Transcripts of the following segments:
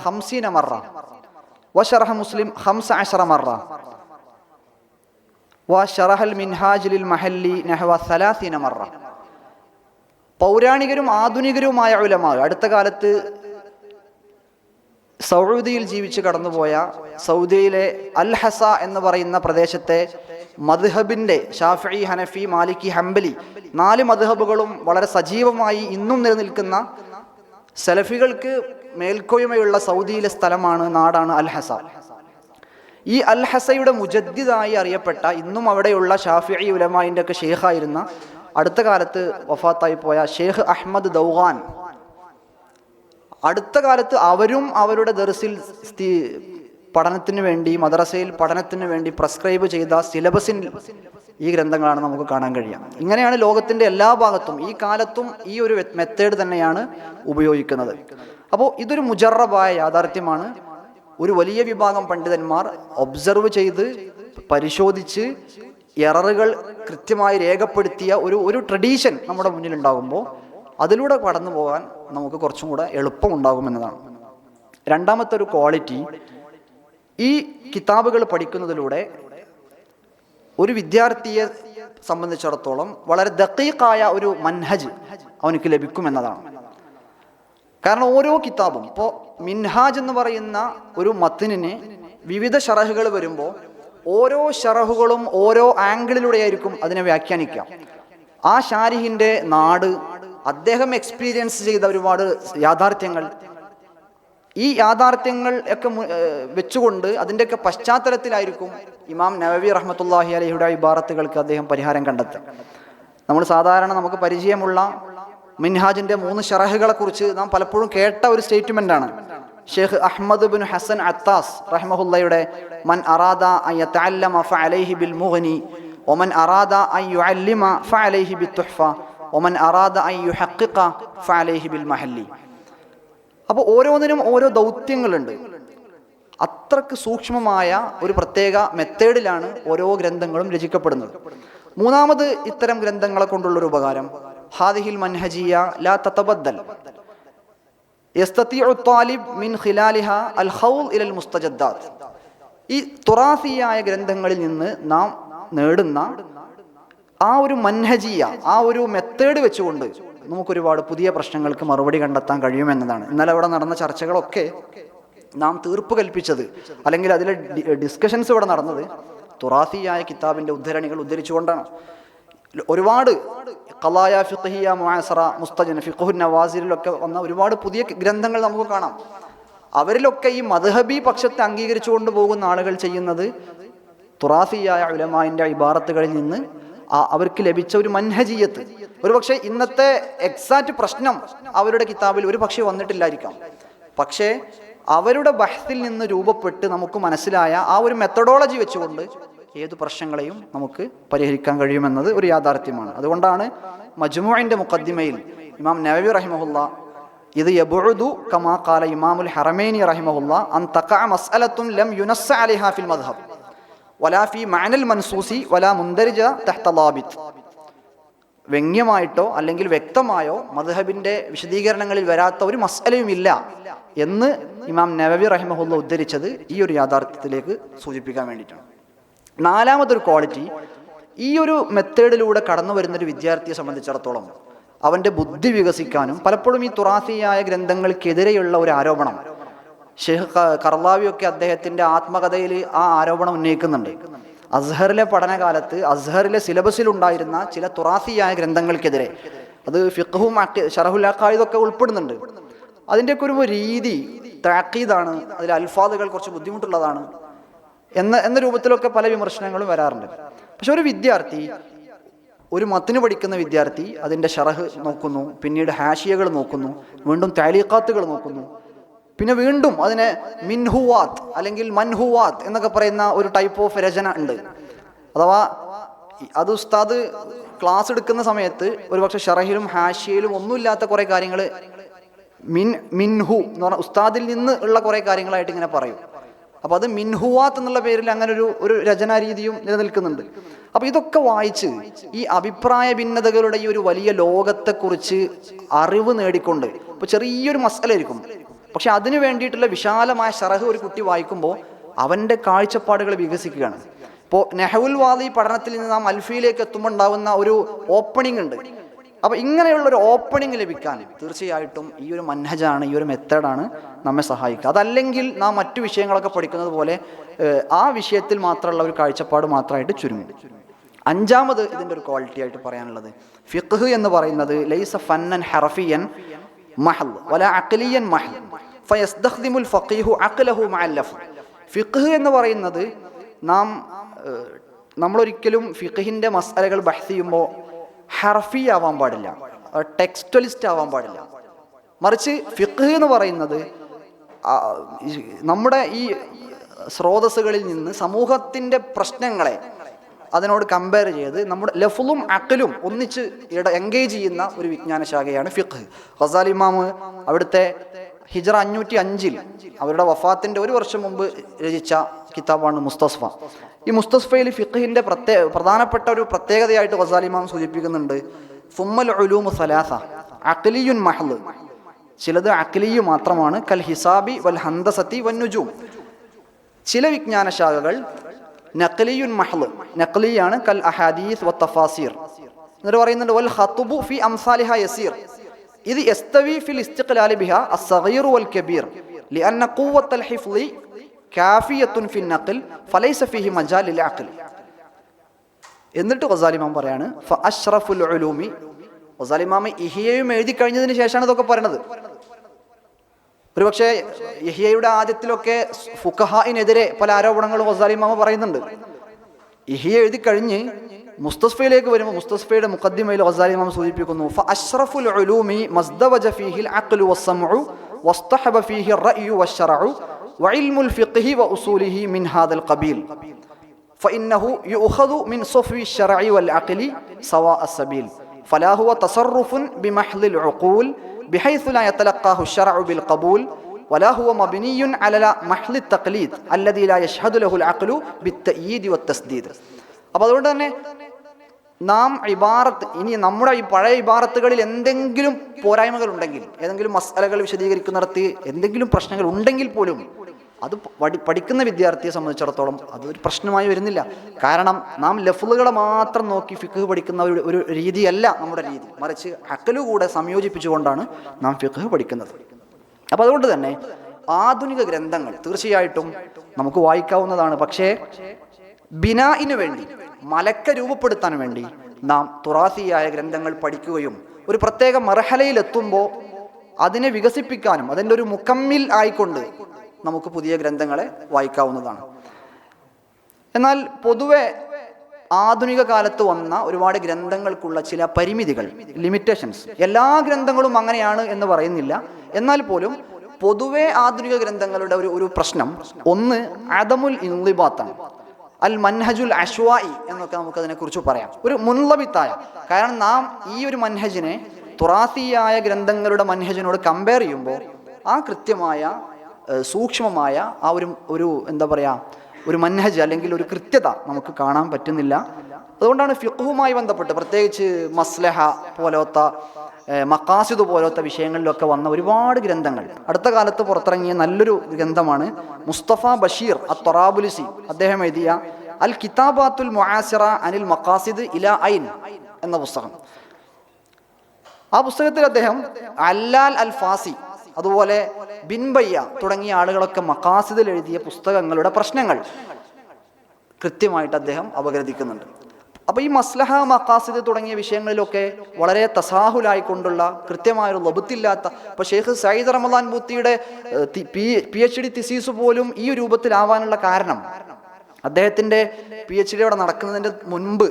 50 مرة وشرح مسلم 15 مرة وشرح المنهاج للمحلي نحو 30 مرة. പൗരാണികരും ആധുനികരുമായ ഉലമാ, അടുത്ത കാലത്ത് സൗദിയിൽ ജീവിച്ച് കടന്നുപോയ സൗദിയിലെ അൽ ഹസ എന്ന് പറയുന്ന പ്രദേശത്തെ മദ്ഹബിൻ്റെ ഷാഫിഈ, ഹനഫി, മാലിക്കി, ഹംബലി 4 മദ്ഹബുകളും വളരെ സജീവമായി ഇന്നും നിലനിൽക്കുന്ന സലഫികൾക്ക് മേൽക്കോയ്മയുള്ള സൗദിയിലെ സ്ഥലമാണ്, നാടാണ് അൽ ഹസ. ഈ അൽ ഹസയുടെ മുജദ്ദിദായി അറിയപ്പെട്ട, ഇന്നും അവിടെയുള്ള ഷാഫിഈ ഉലമായിൻ്റെ ഒക്കെ ഷെയ്ഖായിരുന്ന, അടുത്ത കാലത്ത് വഫാത്തായി പോയ ഷെയ്ഖ് അഹ്മദ് ദൗഗാൻ, അടുത്ത കാലത്ത് അവരും അവരുടെ ദർസിൽ പഠനത്തിന് വേണ്ടി, മദ്രസയിൽ പഠനത്തിന് വേണ്ടി പ്രസ്ക്രൈബ് ചെയ്ത സിലബസിൽ ഈ ഗ്രന്ഥങ്ങളാണ് നമുക്ക് കാണാൻ കഴിയുക. ഇങ്ങനെയാണ് ലോകത്തിൻ്റെ എല്ലാ ഭാഗത്തും ഈ കാലത്തും ഈ ഒരു മെത്തേഡ് തന്നെയാണ് ഉപയോഗിക്കുന്നത്. അപ്പോൾ ഇതൊരു മുജറബായ യാഥാർത്ഥ്യമാണ്. ഒരു വലിയ വിഭാഗം പണ്ഡിതന്മാർ ഒബ്സർവ് ചെയ്ത് പരിശോധിച്ച് എററുകൾ കൃത്യമായി രേഖപ്പെടുത്തിയ ഒരു ട്രഡീഷൻ നമ്മുടെ മുന്നിലുണ്ടാകുമ്പോൾ അതിലൂടെ കടന്നു പോകാൻ നമുക്ക് കുറച്ചും കൂടെ എളുപ്പമുണ്ടാകുമെന്നതാണ്. രണ്ടാമത്തെ ഒരു ക്വാളിറ്റി, ഈ കിതാബുകൾ പഠിക്കുന്നതിലൂടെ ഒരു വിദ്യാർത്ഥിയെ സംബന്ധിച്ചിടത്തോളം വളരെ ദഖീഖായ ഒരു മൻഹജ് അവനക്ക് ലഭിക്കുമെന്നതാണ്. കാരണം ഓരോ കിതാബും, ഇപ്പോൾ മിൻഹാജ് എന്ന് പറയുന്ന ഒരു മത്തിനിന് വിവിധ ഷറഹുകൾ വരുമ്പോൾ ഓരോ ഷറഹുകളും ഓരോ ആംഗിളിലൂടെയായിരിക്കും അതിനെ വ്യാഖ്യാനിക്കുക. ആ ഷാരിഹിൻ്റെ നാട്, അദ്ദേഹം എക്സ്പീരിയൻസ് ചെയ്ത ഒരുപാട് യാഥാർത്ഥ്യങ്ങൾ, ഈ യാഥാർത്ഥ്യങ്ങൾ ഒക്കെ വെച്ചുകൊണ്ട് അതിൻ്റെയൊക്കെ പശ്ചാത്തലത്തിലായിരിക്കും ഇമാം നവവി റഹ്മത്തുള്ളാഹി അലൈഹിയുടെ ഇബാറത്തുകൾക്ക് അദ്ദേഹം പരിഹാരം കണ്ടെത്തുക. നമ്മൾ സാധാരണ നമുക്ക് പരിചയമുള്ള മിൻഹാജിൻ്റെ 3 ഷറഹുകളെ കുറിച്ച് നാം പലപ്പോഴും കേട്ട ഒരു സ്റ്റേറ്റ്മെൻ്റാണ് ഷെയ്ഖ് അഹ്മദ് ബിൻ ഹസൻ അത്താസ് റഹ്മഹുള്ളയുടെ മൻ അറാദ അൻ യതഅല്ലമ ഫഅലൈഹി ബിൽ മുഗ്നി വമൻ അറാദ അൻ യുഅല്ലിമ ഫഅലൈഹി ബിത്തുഹ്ഫ വമൻ അറാദ അൻ യുഹഖിഖ ഫഅലൈഹി ബിൽ മഹല്ലി. അപ്പോൾ ഓരോന്നിനും ഓരോ ദൗത്യങ്ങളുണ്ട്. അത്രക്ക് സൂക്ഷ്മമായ ഒരു പ്രത്യേക മെത്തേഡിലാണ് ഓരോ ഗ്രന്ഥങ്ങളും രചിക്കപ്പെടുന്നത്. മൂന്നാമത് ഇത്തരം ഗ്രന്ഥങ്ങളെ കൊണ്ടുള്ളൊരു ഉപകാരം, ഹാദിഹിൽ മൻഹജിയ ലാ തതബദ്ദൽ യസ്തതിഉ ത്വാലിബ് മിൻ ഖിലാലിഹ അൽ ഖൗൽ ഇലൽ മുസ്തജദ്ദാത്ത്. ഈ തുറാസിയായ ഗ്രന്ഥങ്ങളിൽ നിന്ന് നാം നേടുന്ന ആ ഒരു മൻഹജിയ, ആ ഒരു മെത്തേഡ് വെച്ചുകൊണ്ട് നമുക്കൊരുപാട് പുതിയ പ്രശ്നങ്ങൾക്ക് മറുപടി കണ്ടെത്താൻ കഴിയുമെന്നതാണ്. ഇന്നലെ അവിടെ നടന്ന ചർച്ചകളൊക്കെ നാം തീർപ്പ് കൽപ്പിച്ചത്, അല്ലെങ്കിൽ അതിലെ ഡിസ്കഷൻസ് ഇവിടെ നടന്നത് തുറാസിയായ കിതാബിൻ്റെ ഉദ്ധരണികൾ ഉദ്ധരിച്ചുകൊണ്ടാണ്. ഒരുപാട് ഖലായ ഫിഖ്ഹിയ മുഅസറ, മുസ്തജന, ഫിഖ്ഹുൻ നവാസിറിലൊക്കെ വന്ന ഒരുപാട് പുതിയ ഗ്രന്ഥങ്ങൾ നമുക്ക് കാണാം. അവരിലൊക്കെ ഈ മദ്ഹബി പക്ഷത്തെ അംഗീകരിച്ചുകൊണ്ട് പോകുന്ന ആളുകൾ ചെയ്യുന്നത് തുറാസിയായ ഉലമായിൻ്റെ ഇബാറത്തുകളിൽ നിന്ന് അവർക്ക് ലഭിച്ച ഒരു മൻഹജിയത്ത്, ഒരുപക്ഷെ ഇന്നത്തെ എക്സാക്റ്റ് പ്രശ്നം അവരുടെ കിതാബിൽ ഒരു പക്ഷേ വന്നിട്ടില്ലായിരിക്കാം. പക്ഷേ അവരുടെ ബഹ്സിൽ നിന്ന് രൂപപ്പെട്ട് നമുക്ക് മനസ്സിലായ ആ ഒരു മെത്തഡോളജി വെച്ചുകൊണ്ട് ഏതു പ്രശ്നങ്ങളെയും നമുക്ക് പരിഹരിക്കാൻ കഴിയുമെന്നത് ഒരു യാഥാർത്ഥ്യമാണ്. അതുകൊണ്ടാണ് മജ്മൂഇൻ്റെ മുഖദ്ദിമയിൽ ഇമാം നവവി റഹിമഹുല്ല ഇത് യബുഉദു കമാ ഖാല ഇമാമുൽ ഹറമൈനി റഹിമഹുല്ല അൻ തഖഅ മസ്അലത്തുൻ ലം യുനസ്സ അലൈഹാ ഫിൽ മദ്ഹബ് വലാ ഫി മഅനൽ മൻസൂസി വലാ മുൻദരിജ തഹ്ത ളാബിത്. വ്യംഗ്യമായിട്ടോ അല്ലെങ്കിൽ വ്യക്തമായോ മദ്ഹബിൻ്റെ വിശദീകരണങ്ങളിൽ വരാത്ത ഒരു മസ്അലയുമില്ല എന്ന് ഇമാം നവവി റഹിമഹുല്ല ഉദ്ധരിച്ചത് ഈ ഒരു യാഥാർത്ഥ്യത്തിലേക്ക് സൂചിപ്പിക്കാൻ വേണ്ടിയിട്ടാണ്. നാലാമതൊരു ക്വാളിറ്റി, ഈ ഒരു മെത്തേഡിലൂടെ കടന്നു വരുന്നൊരു വിദ്യാർത്ഥിയെ സംബന്ധിച്ചിടത്തോളം അവൻ്റെ ബുദ്ധി വികസിക്കാനും, പലപ്പോഴും ഈ തുറാസിയായ ഗ്രന്ഥങ്ങൾക്കെതിരെയുള്ള ഒരു ആരോപണം, ഷെയ്ഖ് കർലാവിയൊക്കെ അദ്ദേഹത്തിൻ്റെ ആത്മകഥയിൽ ആ ആരോപണം ഉന്നയിക്കുന്നുണ്ട്. അസ്ഹറിലെ പഠനകാലത്ത് അസ്ഹറിലെ സിലബസിലുണ്ടായിരുന്ന ചില തുറാസിയായ ഗ്രന്ഥങ്ങൾക്കെതിരെ, അത് ഫിഖ്ഹും ശറഹുൽ അഖായിദൊക്കെ ഉൾപ്പെടുന്നുണ്ട്, അതിൻ്റെയൊക്കെ ഒരു രീതി തഅഖീദാണ്, അതിൽ അൽഫാദുകൾ കുറച്ച് ബുദ്ധിമുട്ടുള്ളതാണ് എന്ന രൂപത്തിലൊക്കെ പല വിമർശനങ്ങളും വരാറുണ്ട്. പക്ഷെ ഒരു വിദ്യാർത്ഥി, ഒരു മത്തിന് പഠിക്കുന്ന വിദ്യാർത്ഥി അതിൻ്റെ ഷറഹ് നോക്കുന്നു, പിന്നീട് ഹാഷിയകൾ നോക്കുന്നു, വീണ്ടും താലീഖാത്തുകൾ നോക്കുന്നു, പിന്നെ വീണ്ടും അതിനെ മിൻഹുവാത്ത് അല്ലെങ്കിൽ മൻഹുവാത്ത് എന്നൊക്കെ പറയുന്ന ഒരു ടൈപ്പ് ഓഫ് രചന ഉണ്ട്. അഥവാ അത് ഉസ്താദ് ക്ലാസ് എടുക്കുന്ന സമയത്ത് ഒരുപക്ഷെ ഷറഹിലും ഹാഷിയയിലും ഒന്നുമില്ലാത്ത കുറേ കാര്യങ്ങൾ മിൻഹു എന്ന് പറഞ്ഞാൽ ഉസ്താദിൽ നിന്ന് ഉള്ള കുറേ കാര്യങ്ങളായിട്ട് ഇങ്ങനെ പറയും. അപ്പോൾ അത് മിൻഹുവാത്ത് എന്നുള്ള പേരിൽ അങ്ങനെ ഒരു രചനാരീതിയും നിലനിൽക്കുന്നുണ്ട്. അപ്പോൾ ഇതൊക്കെ വായിച്ച് ഈ അഭിപ്രായ ഭിന്നതകളുടെ ഈ ഒരു വലിയ ലോകത്തെക്കുറിച്ച് അറിവ് നേടിക്കൊണ്ട്, ഇപ്പോൾ ചെറിയൊരു മസല ആയിരിക്കും, പക്ഷെ അതിനു വേണ്ടിയിട്ടുള്ള വിശാലമായ ശറഹ് ഒരു കുട്ടി വായിക്കുമ്പോൾ അവൻ്റെ കാഴ്ചപ്പാടുകൾ വികസിക്കുകയാണ്. ഇപ്പോൾ നെഹ്വുൽ വാദി പഠനത്തിൽ നിന്ന് നാം അൽഫിയിലേക്ക് എത്തുമ്പോൾ ഉണ്ടാകുന്ന ഒരു ഓപ്പണിംഗ് ഉണ്ട്. അപ്പോൾ ഇങ്ങനെയുള്ളൊരു ഓപ്പണിംഗ് ലഭിക്കാൻ തീർച്ചയായിട്ടും ഈ ഒരു മൻഹജാണ്, ഈ ഒരു മെത്തേഡാണ് നമ്മെ സഹായിക്കുക. അതല്ലെങ്കിൽ നാം മറ്റു വിഷയങ്ങളൊക്കെ പഠിക്കുന്നത് പോലെ ആ വിഷയത്തിൽ മാത്രമുള്ള ഒരു കാഴ്ചപ്പാട് മാത്രമായിട്ട് ചുരുങ്ങും. അഞ്ചാമത് ഇതിൻ്റെ ഒരു ക്വാളിറ്റി ആയിട്ട് പറയാനുള്ളത്, ഫിഖ്ഹ് എന്ന് പറയുന്നത് ലൈസ ഫന്നൻ ഹറഫിയൻ മഹൽ വല അഖ്ലിയൻ മഹൽ ഫയസ്തഖ്ദിമുൽ ഫഖീഹു അഖ്ലഹു മഅൽ ലഫ്. ഫിഖ്ഹ് എന്ന് പറയുന്നത് നമ്മളൊരിക്കലും ഫിഖ്ഹിൻ്റെ മസ്അലകൾ ബഹ്സ് ചെയ്യുമ്പോൾ ഹർഫി ആവാൻ പാടില്ല, ടെക്സ്റ്റലിസ്റ്റ് ആവാൻ പാടില്ല. മറിച്ച് ഫിഖ്ഹ് എന്ന് പറയുന്നത് നമ്മുടെ ഈ സ്രോതസ്സുകളിൽ നിന്ന് സമൂഹത്തിൻ്റെ പ്രശ്നങ്ങളെ അതിനോട് കമ്പയർ ചെയ്ത് നമ്മുടെ ലഫ്ളും അഖലും ഒന്നിച്ച് എൻഗേജ് ചെയ്യുന്ന ഒരു വിജ്ഞാന ശാഖയാണ് ഫിഖ്ഹ്. ഗസാലി ഇമാം അവിടുത്തെ ഹിജ്റ 505 അവരുടെ വഫാത്തിൻ്റെ 1 വർഷം മുമ്പ് രചിച്ച കിതാബാണ് മുസ്തസ്ഫ. ഈ മുസ്തസ്ഫയിൽ ഫിഖ്ഹിൻ്റെ പ്രധാനപ്പെട്ട ഒരു പ്രത്യേകതയായിട്ട് ഗസാലി ഇമാം സൂചിപ്പിക്കുന്നുണ്ട്, ഫുമ്മൽ ഉലൂമു സലാസ അഖ്ലിയുൻ മഹ്ള്. ചിലത് അഖ്ലിയു മാത്രമാണ്, കൽ ഹിസാബി വൽ ഹന്ദസതി വൻ നുജൂം. ചില വിജ്ഞാന ശാഖകൾ നഖ്ലിയുൻ മഹ്ള്, നഖ്ലിയാണ്, കൽ അഹാദീസ് വ തഫാസീർ. എന്നിട്ട് പറയുന്നുണ്ട് വൽ ഖത്ബു ഫി അംസാലിഹ യസീർ ഇത് യസ്തവി ഫിൽ ഇസ്തിഖ്ലാലി ബിഹ അസ്സഗീർ വൽ കബീർ ലിഅന്ന ഖുവ്വത്തുൽ ഹിഫ്ളി കാഫിയത്തുൻ ഫിൻ നഖൽ ഫലൈസ ഫീഹി മജാൽ ലിൽ അഖൽ. എന്നിട്ട് ഗസാലി ഇമാം പറയാണ് ഫഅശ്റഫുൽ ഉലൂമി. ഗസാലി ഇമാം ഇഹ്യയും എഴുതി കഴിഞ്ഞതിന് ശേഷമാണ് ഇതൊക്കെ പറയുന്നത്. ഒരുപക്ഷെ ഇഹ്യയുടെ ആദ്യത്തിലൊക്കെ ഫുഖഹാഇനെതിരെ പല ആരോപണങ്ങളും ഗസാലി ഇമാം പറയുന്നുണ്ട്. ഇഹ്യ എഴുതി കഴിഞ്ഞ് മുസ്തസ്ഫയിലേക്ക് വരുമ്പോൾ മുസ്തസ്ഫയുടെ മുഖദ്ദിമയിൽ ഗസാലി ഇമാം സൂചിപ്പിക്കുന്നു ഫഅശ്റഫുൽ ഉലൂമി മസ്ദവജ ഫീഹിൽ അഖ്ലു വസ്സമഉ വസ്തഹബ ഫീഹി റഅയു വശറഉ വഇൽമുൽ ഫിഖ്ഹി വഉസൂലിഹി മിൻ ഹാദൽ ഖബീൽ ഫഇന്നഹു യുഖദു മിൻ സഫ്വി ശർഇ വൽ അഖ്ലി സവാഅ സബീൽ ഫലാ ഹുവ തസറുഫുൻ ബിമഹ്ലിൽ ഉഖൂൽ ബിഹൈസു ലാ യതലഖാഹു ശർഉ ബിൽ ഖബൂൽ വലാ ഹുവ മബ്നിയുൻ അലാ മഹ്ലിൽ തഖ്ലീദ് അല്ലദീ ലാ യശ്ഹദു ലഹുൽ അഖ്ലു ബിത്തഈദ് വത്തസ്ദീദ്. അപ്പോൾ അതുകൊണ്ട് തന്നെ നാം ഇബാറത്ത്, ഇനി നമ്മുടെ ഈ പഴയ ഇബാറത്തുകളിൽ എന്തെങ്കിലും പോരായ്മകൾ ഉണ്ടെങ്കിൽ, ഏതെങ്കിലും മസ്അലകൾ വിശദീകരിക്കുന്നിടത്ത് എന്തെങ്കിലും പ്രശ്നങ്ങൾ ഉണ്ടെങ്കിൽ പോലും അത് പഠിക്കുന്ന വിദ്യാർത്ഥിയെ സംബന്ധിച്ചിടത്തോളം അതൊരു പ്രശ്നമായി വരുന്നില്ല. കാരണം നാം ലഫ്ളുകളെ മാത്രം നോക്കി ഫിഖ്ഹ് പഠിക്കുന്ന ഒരു രീതിയല്ല നമ്മുടെ രീതി, മറിച്ച് അഖ്ലു കൂടെ സംയോജിപ്പിച്ചുകൊണ്ടാണ് നാം ഫിഖ്ഹ് പഠിക്കുന്നത്. അപ്പോൾ അതുകൊണ്ട് തന്നെ ആധുനിക ഗ്രന്ഥങ്ങൾ തീർച്ചയായിട്ടും നമുക്ക് വായിക്കാവുന്നതാണ്. പക്ഷേ ബിനാഇന് വേണ്ടി, മലക്ക രൂപപ്പെടുത്താൻ വേണ്ടി നാം തുറാസിയായ ഗ്രന്ഥങ്ങൾ പഠിക്കുകയും ഒരു പ്രത്യേക മർഹലയിലെത്തുമ്പോൾ അതിനെ വികസിപ്പിക്കാനും അതിൻ്റെ ഒരു മുക്കമ്മിൽ ആയിക്കൊണ്ട് നമുക്ക് പുതിയ ഗ്രന്ഥങ്ങളെ വായിക്കാവുന്നതാണ്. എന്നാൽ പൊതുവെ ആധുനിക കാലത്ത് വന്ന ഒരുപാട് ഗ്രന്ഥങ്ങൾക്കുള്ള ചില പരിമിതികൾ, ലിമിറ്റേഷൻസ്, എല്ലാ ഗ്രന്ഥങ്ങളും അങ്ങനെയാണ് എന്ന് പറയുന്നില്ല. എന്നാൽ പോലും പൊതുവെ ആധുനിക ഗ്രന്ഥങ്ങളുടെ ഒരു പ്രശ്നം ഒന്ന് അദമുൽ ഇൻളിബാത്താണ്, അൽ മൻഹജുൽ അശ്വായി എന്നൊക്കെ നമുക്ക് അതിനെക്കുറിച്ച് പറയാം. ഒരു മുൻലബിത്തായ, കാരണം നാം ഈ ഒരു മൻഹജിനെ തുറാസിയായ ഗ്രന്ഥങ്ങളുടെ മൻഹജിനോട് കമ്പയർ ചെയ്യുമ്പോൾ ആ കൃത്യമായ സൂക്ഷ്മമായ ആ ഒരു എന്താ പറയുക, ഒരു മൻഹജ് അല്ലെങ്കിൽ ഒരു കൃത്യത നമുക്ക് കാണാൻ പറ്റുന്നില്ല. അതുകൊണ്ടാണ് ഫിഖ്ഹുമായി ബന്ധപ്പെട്ട് പ്രത്യേകിച്ച് മസ്ലഹ പോലത്തെ മഖാസിദ് പോലത്തെ വിഷയങ്ങളിലൊക്കെ വന്ന ഒരുപാട് ഗ്രന്ഥങ്ങൾ. അടുത്ത കാലത്ത് പുറത്തിറങ്ങിയ നല്ലൊരു ഗ്രന്ഥമാണ് മുസ്തഫ ബഷീർ അത്തൊറാബുലിസി അദ്ദേഹം എഴുതിയ അൽ കിതാബാത്തുൽ മുആസിറ അനിൽ മഖാസിദ് ഇലാ ഐൻ എന്ന പുസ്തകം. ആ പുസ്തകത്തിൽ അദ്ദേഹം അല്ലാൽ അൽ ഫാസി അതുപോലെ ബിൻ ബയ്യ തുടങ്ങിയ ആളുകളൊക്കെ മഖാസിദിൽ എഴുതിയ പുസ്തകങ്ങളുടെ പ്രശ്നങ്ങൾ കൃത്യമായിട്ട് അദ്ദേഹം അപഗ്രഥിക്കുന്നുണ്ട്. അപ്പോൾ ഈ മസ്ലഹ മഖാസിദ് തുടങ്ങിയ വിഷയങ്ങളിലൊക്കെ വളരെ തസാഹുലായിക്കൊണ്ടുള്ള കൃത്യമായൊരു ലബത്തില്ലാത്ത, ഇപ്പോൾ ഷെയ്ഖ് സയ്യിദ് റമദാൻ ബൂത്തിയുടെ PhD തിസീസ് പോലും ഈ രൂപത്തിലാവാനുള്ള കാരണം അദ്ദേഹത്തിൻ്റെ PhD അവിടെ നടക്കുന്നതിൻ്റെ മുൻപ്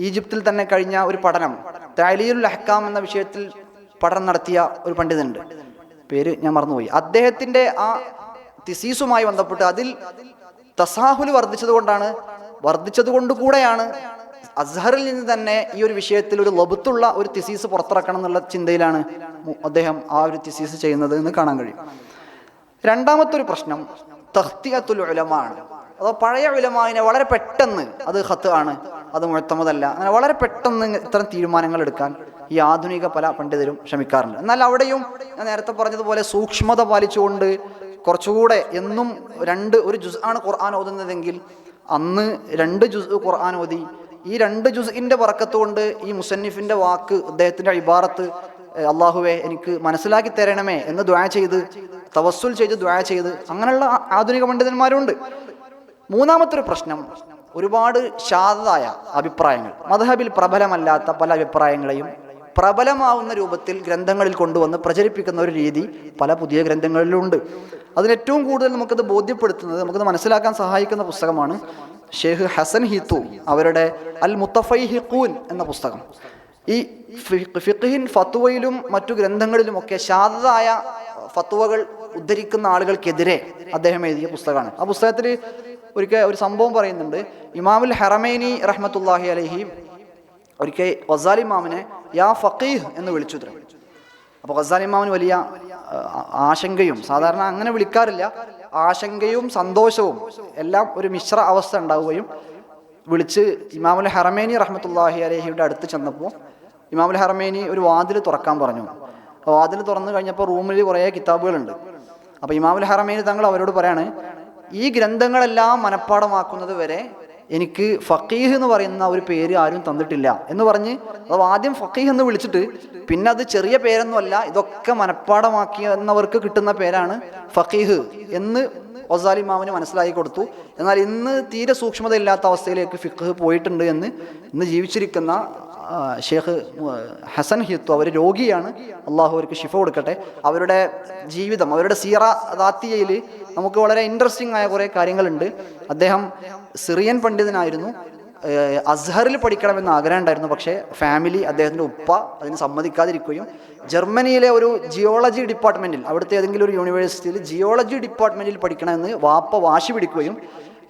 ഈജിപ്തിൽ തന്നെ കഴിഞ്ഞ ഒരു പഠനം, തഅലീലുൽ അഹ്കാം എന്ന വിഷയത്തിൽ പഠനം നടത്തിയ ഒരു പണ്ഡിതനുണ്ട്, പേര് ഞാൻ മറന്നുപോയി. അദ്ദേഹത്തിൻ്റെ ആ തിസീസുമായി ബന്ധപ്പെട്ട് അതിൽ തസാഹുൽ വർദ്ധിച്ചതുകൊണ്ട് കൂടെയാണ് അസ്ഹറിൽ നിന്ന് തന്നെ ഈ ഒരു വിഷയത്തിൽ ഒരു ലബത്തുള്ള ഒരു തിസീസ് പുറത്തിറക്കണം എന്നുള്ള ചിന്തയിലാണ് അദ്ദേഹം ആ ഒരു തിസീസ് ചെയ്യുന്നത് എന്ന് കാണാൻ കഴിയും. രണ്ടാമത്തെ ഒരു പ്രശ്നം തഖ്തിയത്തുൽ ഉലമാ ആണ്. അതോ പഴയ ഉലമാവിനെ വളരെ പെട്ടെന്ന് അത് ഖത്ത് ആണ്, അത് മുഅ്തമദല്ല, അങ്ങനെ വളരെ പെട്ടെന്ന് ഇത്തരം തീരുമാനങ്ങൾ എടുക്കാൻ ഈ ആധുനിക പല പണ്ഡിതരും ശ്രമിക്കാറുണ്ട്. എന്നാൽ അവിടെയും ഞാൻ നേരത്തെ പറഞ്ഞതുപോലെ സൂക്ഷ്മത പാലിച്ചുകൊണ്ട് കുറച്ചുകൂടെ എന്നും ഒരു ജുസ് ആണ് ഖുർആൻ ഓതുന്നതെങ്കിൽ അന്ന് 2 ജുസ് ഖുർആൻ ഓതി ഈ 2 ജുസിൻ്റെ ബറക്കത്ത് കൊണ്ട് ഈ മുസന്നിഫിൻ്റെ വാക്ക്, അദ്ദേഹത്തിൻ്റെ ഇബാറത്ത്, അള്ളാഹുവെ എനിക്ക് മനസ്സിലാക്കി തരണമേ എന്ന് ദുആ ചെയ്ത്, തവസ്സുൽ ചെയ്ത് ദുആ ചെയ്ത് അങ്ങനെയുള്ള ആധുനിക പണ്ഡിതന്മാരുണ്ട്. മൂന്നാമത്തെ ഒരു പ്രശ്നം, ഒരുപാട് ശാദായ അഭിപ്രായങ്ങൾ, മദ്ഹബിൽ പ്രബലമല്ലാത്ത പല അഭിപ്രായങ്ങളെയും പ്രബലമാവുന്ന രൂപത്തിൽ ഗ്രന്ഥങ്ങളിൽ കൊണ്ടുവന്ന് പ്രചരിപ്പിക്കുന്ന ഒരു രീതി പല പുതിയ ഗ്രന്ഥങ്ങളിലുണ്ട്. അതിനേറ്റവും കൂടുതൽ നമുക്കത് ബോധ്യപ്പെടുത്തുന്നത്, നമുക്കത് മനസ്സിലാക്കാൻ സഹായിക്കുന്ന പുസ്തകമാണ് ഷെയ്ഖ് ഹസൻ ഹീത്തു അവരുടെ അൽ മുത്തഫൈഹിഖൂൻ എന്ന പുസ്തകം. ഈ ഫിഖ്ഹിൻ ഫത്വയിലും മറ്റു ഗ്രന്ഥങ്ങളിലുമൊക്കെ ശാദായ ഫത്വകൾ ഉദ്ധരിക്കുന്ന ആളുകൾക്കെതിരെ അദ്ദേഹം എഴുതിയ പുസ്തകമാണ്. ആ പുസ്തകത്തിൽ ഒരിക്കൽ ഒരു സംഭവം പറയുന്നുണ്ട്. ഇമാമുൽ ഹറമൈനി റഹ്മത്തുള്ളാഹി അലൈഹി ഒരിക്കൽ ഗസാലി ഇമാമിനെ യാ ഫഖീഹ് എന്ന് വിളിച്ചു തരും. അപ്പോൾ ഗസാലി ഇമാമിന് വലിയ ആശങ്കയും, സാധാരണ അങ്ങനെ വിളിക്കാറില്ല, ആശങ്കയും സന്തോഷവും എല്ലാം ഒരു മിശ്ര അവസ്ഥ ഉണ്ടാവുകയും വിളിച്ച് ഇമാമുൽ ഹറമൈനി റഹ്മത്തുള്ളാഹി അലൈഹിയുടെ അടുത്ത് ചെന്നപ്പോൾ ഇമാമുൽ ഹറമൈനി ഒരു വാതിൽ തുറക്കാൻ പറഞ്ഞു. വാതിൽ തുറന്നു കഴിഞ്ഞപ്പോൾ റൂമിൽ കുറേ കിതാബുകളുണ്ട്. അപ്പോൾ ഇമാമുൽ ഹറമൈനി തങ്ങൾ അവരോട് പറയാണ്, ഈ ഗ്രന്ഥങ്ങളെല്ലാം മനഃപ്പാടമാക്കുന്നത് വരെ എനിക്ക് ഫഖീഹ് എന്ന് പറയുന്ന ഒരു പേര് ആരും തന്നിട്ടില്ല എന്ന് പറഞ്ഞ്, അത് ആദ്യം ഫഖീഹ് എന്ന് വിളിച്ചിട്ട് പിന്നെ അത് ചെറിയ പേരൊന്നുമല്ല, ഇതൊക്കെ മനഃപ്പാടമാക്കിയെന്നവർക്ക് കിട്ടുന്ന പേരാണ് ഫഖീഹ് എന്ന് ഗസാലി ഇമാമിന് മനസ്സിലാക്കി കൊടുത്തു. എന്നാൽ ഇന്ന് തീരെ സൂക്ഷ്മതയില്ലാത്ത അവസ്ഥയിലേക്ക് ഫിഖ്ഹ് പോയിട്ടുണ്ട് എന്ന് ഇന്ന് ജീവിച്ചിരിക്കുന്ന ഷെയ്ഖ് ഹസൻ ഹിത്തു, അവർ രോഗിയാണ്, അള്ളാഹു അവർക്ക് ശിഫ കൊടുക്കട്ടെ. അവരുടെ ജീവിതം, അവരുടെ സീറ ദാത്തിയയിൽ നമുക്ക് വളരെ ഇൻട്രസ്റ്റിംഗ് ആയ കുറേ കാര്യങ്ങളുണ്ട്. അദ്ദേഹം സിറിയൻ പണ്ഡിതനായിരുന്നു, അസ്ഹറിൽ പഠിക്കണമെന്ന് ആഗ്രഹം ഉണ്ടായിരുന്നു. പക്ഷേ ഫാമിലി, അദ്ദേഹത്തിൻ്റെ ഉപ്പ അതിന് സമ്മതിക്കാതിരിക്കുകയും ജർമ്മനിയിലെ ഒരു ജിയോളജി ഡിപ്പാർട്ട്മെൻറ്റിൽ, അവിടുത്തെ ഏതെങ്കിലും ഒരു യൂണിവേഴ്സിറ്റിയിൽ ജിയോളജി ഡിപ്പാർട്ട്മെൻറ്റിൽ പഠിക്കണമെന്ന് വാപ്പ വാശി പിടിക്കുകയും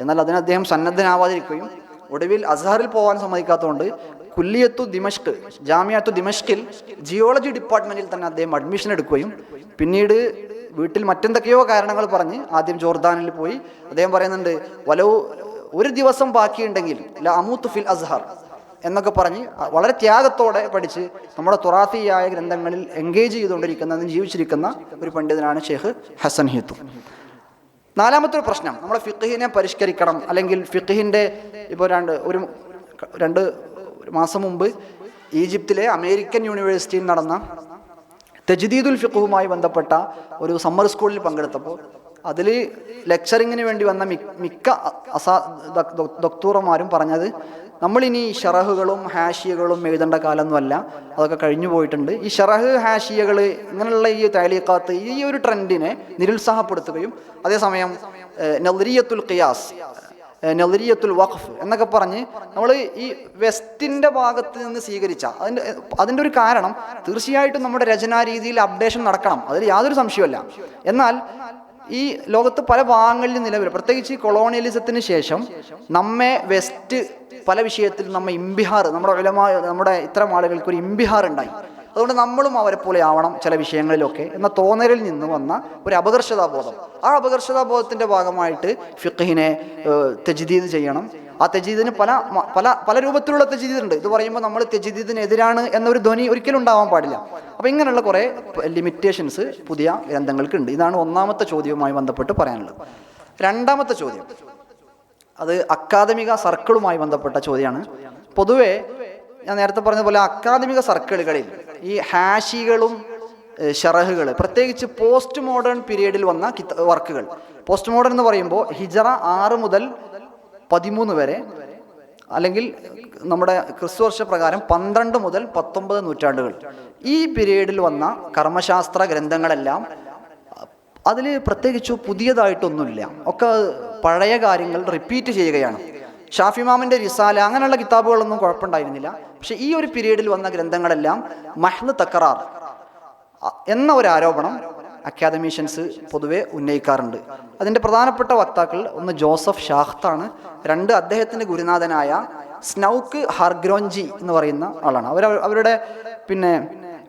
എന്നാൽ അതിന് അദ്ദേഹം സന്നദ്ധനാവാതിരിക്കുകയും ഒടുവിൽ അസ്ഹറിൽ പോകാൻ സമ്മതിക്കാത്തതുകൊണ്ട് കുല്ലിയത്തു ദിമഷ്ക്, ജാമിയത്തു ദിമഷ്കിൽ ജിയോളജി ഡിപ്പാർട്ട്മെൻറ്റിൽ തന്നെ അദ്ദേഹം അഡ്മിഷൻ എടുക്കുകയും പിന്നീട് വീട്ടിൽ മറ്റെന്തൊക്കെയോ കാരണങ്ങൾ പറഞ്ഞ് ആദ്യം ജോർദാനിൽ പോയി. അദ്ദേഹം പറയുന്നുണ്ട്, ഒരു ദിവസം ബാക്കിയുണ്ടെങ്കിൽ ല അമൂത്ത് ഫിൽ അസ്ഹർ എന്നൊക്കെ പറഞ്ഞ് വളരെ ത്യാഗത്തോടെ പഠിച്ച് നമ്മുടെ തുറാത്തിയായ ഗ്രന്ഥങ്ങളിൽ എൻഗേജ് ചെയ്തുകൊണ്ടിരിക്കുന്ന, ജീവിച്ചിരിക്കുന്ന ഒരു പണ്ഡിതനാണ് ഷെയ്ഖ് ഹസൻ ഹീത്തു. നാലാമത്തെ ഒരു പ്രശ്നം, നമ്മുടെ ഫിഖ്ഹിനെ പരിഷ്കരിക്കണം, അല്ലെങ്കിൽ ഫിഖ്ഹിൻ്റെ ഇപ്പോൾ രണ്ട് മാസം മുമ്പ് ഈജിപ്തിലെ അമേരിക്കൻ യൂണിവേഴ്സിറ്റിയിൽ നടന്ന തജ്ദീദുൽ ഫിഖ്ഹുമായി ബന്ധപ്പെട്ട ഒരു സമ്മർ സ്കൂളിൽ പങ്കെടുത്തപ്പോൾ അതിൽ ലെക്ചറിങ്ങിന് വേണ്ടി വന്ന മിക്ക ദക്തൂറമാരും പറഞ്ഞത്, നമ്മളിനി ഷറഹുകളും ഹാഷിയകളും എഴുതേണ്ട കാലമൊന്നുമല്ല, അതൊക്കെ കഴിഞ്ഞു പോയിട്ടുണ്ട്. ഈ ഷറഹ് ഹാഷിയകൾ ഇങ്ങനെയുള്ള ഈ തഅലീഖാത്ത് ഈ ഒരു ട്രെൻഡിനെ നിരുത്സാഹപ്പെടുത്തുകയും അതേസമയം നളരിയത്തുൽ ഖിയാസ്, നളരിയത്തുൽ വഖഫ് എന്നൊക്കെ പറഞ്ഞ് നമ്മൾ ഈ വെസ്റ്റിൻ്റെ ഭാഗത്ത് നിന്ന് സ്വീകരിച്ച അതിൻ്റെ ഒരു കാരണം, തീർച്ചയായിട്ടും നമ്മുടെ രചനാ രീതിയിൽ അപ്ഡേഷൻ നടക്കണം, അതിൽ യാതൊരു സംശയമല്ല. എന്നാൽ ഈ ലോകത്ത് പല ഭാഗങ്ങളിൽ നിലവിൽ, പ്രത്യേകിച്ച് കൊളോണിയലിസത്തിന് ശേഷം നമ്മെ വെസ്റ്റ് പല വിഷയത്തിൽ ഇംബിഹാർ, നമ്മുടെ ഇത്തരം ആളുകൾക്ക് ഒരു ഇംബിഹാർ ഉണ്ടായി. അതുകൊണ്ട് നമ്മളും അവരെ പോലെ ആവണം ചില വിഷയങ്ങളിലൊക്കെ എന്ന തോന്നലിൽ നിന്ന് വന്ന ഒരു അപകർഷതാബോധം, ആ അപകർഷതാബോധത്തിൻ്റെ ഭാഗമായിട്ട് ഫിഖ്ഹിനെ തജ്ദീദ് ചെയ്യണം. ആ തജ്ദീദിന് പല രൂപത്തിലുള്ള തജ്ദീദ് ഉണ്ട്. ഇത് പറയുമ്പോൾ നമ്മൾ തജ്ദീദിനെതിരാണ് എന്നൊരു ധ്വനി ഒരിക്കലും ഉണ്ടാവാൻ പാടില്ല. അപ്പോൾ ഇങ്ങനെയുള്ള കുറേ ലിമിറ്റേഷൻസ് പുതിയ ഗ്രന്ഥങ്ങൾക്ക് ഉണ്ട്. ഇതാണ് ഒന്നാമത്തെ ചോദ്യവുമായി ബന്ധപ്പെട്ട് പറയാനുള്ളത്. രണ്ടാമത്തെ ചോദ്യം, അത് അക്കാദമിക സർക്കിളുമായി ബന്ധപ്പെട്ട ചോദ്യമാണ്. പൊതുവെ ഞാൻ നേരത്തെ പറഞ്ഞതുപോലെ അക്കാദമിക സർക്കിളുകളിൽ ഈ ഹാഷികളും ഷറഹുകൾ, പ്രത്യേകിച്ച് പോസ്റ്റ് മോഡേൺ പീരീഡിൽ വന്ന വർക്കുകൾ, പോസ്റ്റ് മോഡേൺ എന്ന് പറയുമ്പോൾ ഹിജറ 6 മുതൽ 13 വരെ, അല്ലെങ്കിൽ നമ്മുടെ ക്രിസ്തുവർഷ പ്രകാരം 12 മുതൽ 19 നൂറ്റാണ്ടുകൾ, ഈ പീരീഡിൽ വന്ന കർമ്മശാസ്ത്ര ഗ്രന്ഥങ്ങളെല്ലാം അതിൽ പ്രത്യേകിച്ച് പുതിയതായിട്ടൊന്നുമില്ല, ഒക്കെ പഴയ കാര്യങ്ങൾ റിപ്പീറ്റ് ചെയ്യുകയാണ്. ഷാഫി ഇമാമിൻ്റെ റിസാല അങ്ങനെയുള്ള കിതാബുകളൊന്നും കുഴപ്പമുണ്ടായിരുന്നില്ല. പക്ഷെ ഈ ഒരു പീരീഡിൽ വന്ന ഗ്രന്ഥങ്ങളെല്ലാം മഹ്ദ് തക്റാർ എന്ന ഒരു ആരോപണം അക്കാദമീഷ്യൻസ് പൊതുവെ ഉന്നയിക്കാറുണ്ട്. അതിൻ്റെ പ്രധാനപ്പെട്ട വക്താക്കൾ ഒന്ന് ജോസഫ് ഷാഖ്താണ്, 2 അദ്ദേഹത്തിൻ്റെ ഗുരുനാഥനായ സ്നൗക്ക് ഹർഗ്രോഞ്ചി എന്ന് പറയുന്ന ആളാണ്. അവരുടെ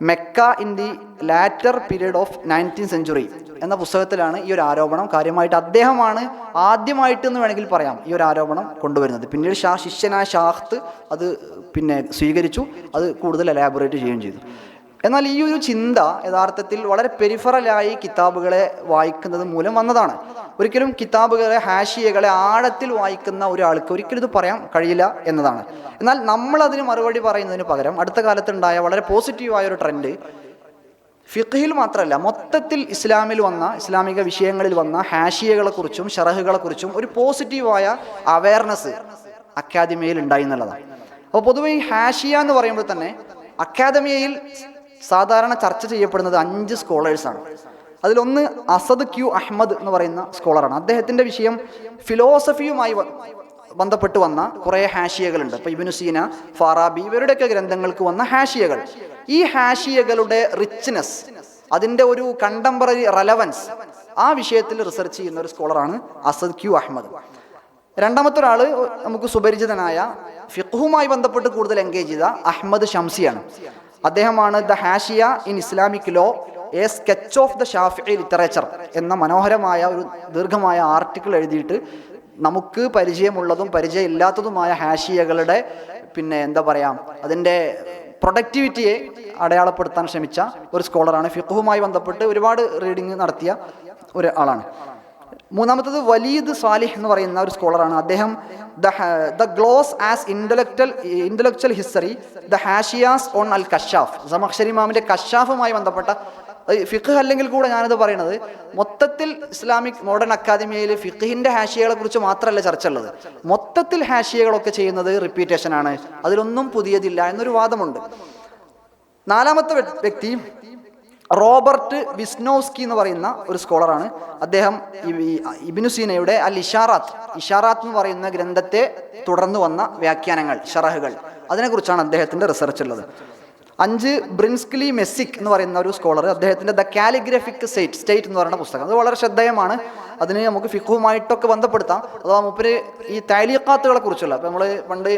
Mecca in the latter period of 19th century എന്ന പുസ്തകത്തിലാണ് ഈ ഒരു ആരോപണം കാര്യമായിട്ട് അദ്ദേഹമാണ് ആദ്യമായിട്ട് എന്ന് വേണമെങ്കിൽ പറയാം ഈ ഒരു ആരോപണം കൊണ്ടുവരുന്നത്. പിന്നീട് ശിഷ്യനായ ഷാഹ്ത്ത് അത് പിന്നെ സ്വീകരിച്ചു, അത് കൂടുതൽ എലാബറേറ്റ് ചെയ്യുകയും ചെയ്തു. എന്നാൽ ഈ ഒരു ചിന്ത യഥാർത്ഥത്തിൽ വളരെ പെരിഫറലായി കിതാബുകളെ വായിക്കുന്നത് മൂലം വന്നതാണ്. ഒരിക്കലും കിതാബുകളെ, ഹാഷിയകളെ ആഴത്തിൽ വായിക്കുന്ന ഒരാൾക്ക് ഒരിക്കലും ഇത് പറയാൻ കഴിയില്ല എന്നതാണ്. എന്നാൽ നമ്മൾ അതിന് മറുപടി പറയുന്നതിന് പകരം അടുത്ത കാലത്തുണ്ടായ വളരെ പോസിറ്റീവായ ഒരു ട്രെൻഡ് ഫിഖ്ഹിൽ മാത്രമല്ല മൊത്തത്തിൽ ഇസ്ലാമിൽ വന്ന, ഇസ്ലാമിക വിഷയങ്ങളിൽ വന്ന ഹാഷിയകളെക്കുറിച്ചും ഷറഹുകളെക്കുറിച്ചും ഒരു പോസിറ്റീവായ അവയർനെസ് അക്കാദമിയയിൽ ഉണ്ടായി എന്നുള്ളതാണ്. അപ്പോൾ പൊതുവെ ഈ ഹാഷിയ എന്ന് പറയുമ്പോൾ തന്നെ അക്കാദമിയയിൽ സാധാരണ ചർച്ച ചെയ്യപ്പെടുന്നത് 5 സ്കോളേഴ്സാണ്. അതിലൊന്ന് അസദ് ക്യു അഹ്മദ് എന്ന് പറയുന്ന സ്കോളറാണ്. അദ്ദേഹത്തിൻ്റെ വിഷയം ഫിലോസഫിയുമായി ബന്ധപ്പെട്ട് വന്ന കുറേ ഹാഷിയകളുണ്ട്. ഇപ്പോൾ ഇബ്നു സീന, ഫാറാബി ഇവരുടെയൊക്കെ ഗ്രന്ഥങ്ങൾക്ക് വന്ന ഹാഷിയകൾ, ഈ ഹാഷിയകളുടെ റിച്ച്നെസ്, അതിൻ്റെ ഒരു കണ്ടംപററി റെലവൻസ്, ആ വിഷയത്തിൽ റിസർച്ച് ചെയ്യുന്ന ഒരു സ്കോളറാണ് അസദ് ക്യു അഹ്മദ്. രണ്ടാമത്തെ ഒരാൾ നമുക്ക് സുപരിചിതനായ ഫിഖ്ഹുമായി ബന്ധപ്പെട്ട് കൂടുതൽ എൻഗേജ് ചെയ്ത അഹ്മദ് ഷംസിയാണ്. അദ്ദേഹമാണ് the Hashiya in Islamic law, a sketch of the Shafi'i literature എന്ന മനോഹരമായ ഒരു ദീർഘമായ ആർട്ടിക്കിൾ എഴുതിയിട്ട് നമുക്ക് പരിചയമുള്ളതും പരിചയമില്ലാത്തതുമായ ഹാഷിയകളുടെ പിന്നെ എന്താ പറയുക അതിൻ്റെ പ്രൊഡക്ടിവിറ്റിയെ അടയാളപ്പെടുത്താൻ ശ്രമിച്ച ഒരു സ്കോളറാണ്. ഫിഖ്ഹുമായി ബന്ധപ്പെട്ട് ഒരുപാട് റീഡിങ് നടത്തിയ ഒരാളാണ്. മൂന്നാമത്തത് വലീദ് സാലിഹ് എന്ന് പറയുന്ന ഒരു സ്കോളറാണ്. അദ്ദേഹം the gloss as intellectual history, the hashiyas on al Kashshaf, Zamakhshari ഇമാമിന്റെ കഷാഫുമായി ബന്ധപ്പെട്ട ഫിഖ് അല്ലെങ്കിൽ കൂടെ ഞാനത് പറയുന്നത് മൊത്തത്തിൽ ഇസ്ലാമിക് മോഡേൺ അക്കാദമിയയിൽ ഫിഖിന്റെ ഹാഷിയകളെ കുറിച്ച് മാത്രമല്ല ചർച്ച ഉള്ളത്, മൊത്തത്തിൽ ഹാഷിയകളൊക്കെ ചെയ്യുന്നത് റിപ്പീറ്റേഷനാണ്, അതിലൊന്നും പുതിയതില്ല എന്നൊരു വാദമുണ്ട്. നാലാമത്തെ വ്യക്തി റോബർട്ട് വിസ്നോസ്കി എന്ന് പറയുന്ന ഒരു സ്കോളറാണ്. അദ്ദേഹം ഇബ്നു സീനയുടെ അൽ ഇഷാറാത്ത് എന്ന് പറയുന്ന ഗ്രന്ഥത്തെ തുടർന്ന് വന്ന വ്യാഖ്യാനങ്ങൾ, ഷറഹുകൾ, അതിനെക്കുറിച്ചാണ് അദ്ദേഹത്തിൻ്റെ റിസർച്ച് ഉള്ളത്. 5 ബ്രിൻസ്ക്ലി മെസ്സിക് എന്ന് പറയുന്ന ഒരു സ്കോളർ, അദ്ദേഹത്തിൻ്റെ ദ കാലിഗ്രഫിക് സ്റ്റേറ്റ് എന്ന് പറയുന്ന പുസ്തകം, അത് വളരെ ശ്രദ്ധേയമാണ്. അതിന് നമുക്ക് ഫിഖുമായിട്ടൊക്കെ ബന്ധപ്പെടുത്താം. അഥവാ മൂപ്പര് ഈ താലീഖാത്തുകളെ കുറിച്ചുള്ള, ഇപ്പോൾ നമ്മൾ പണ്ട്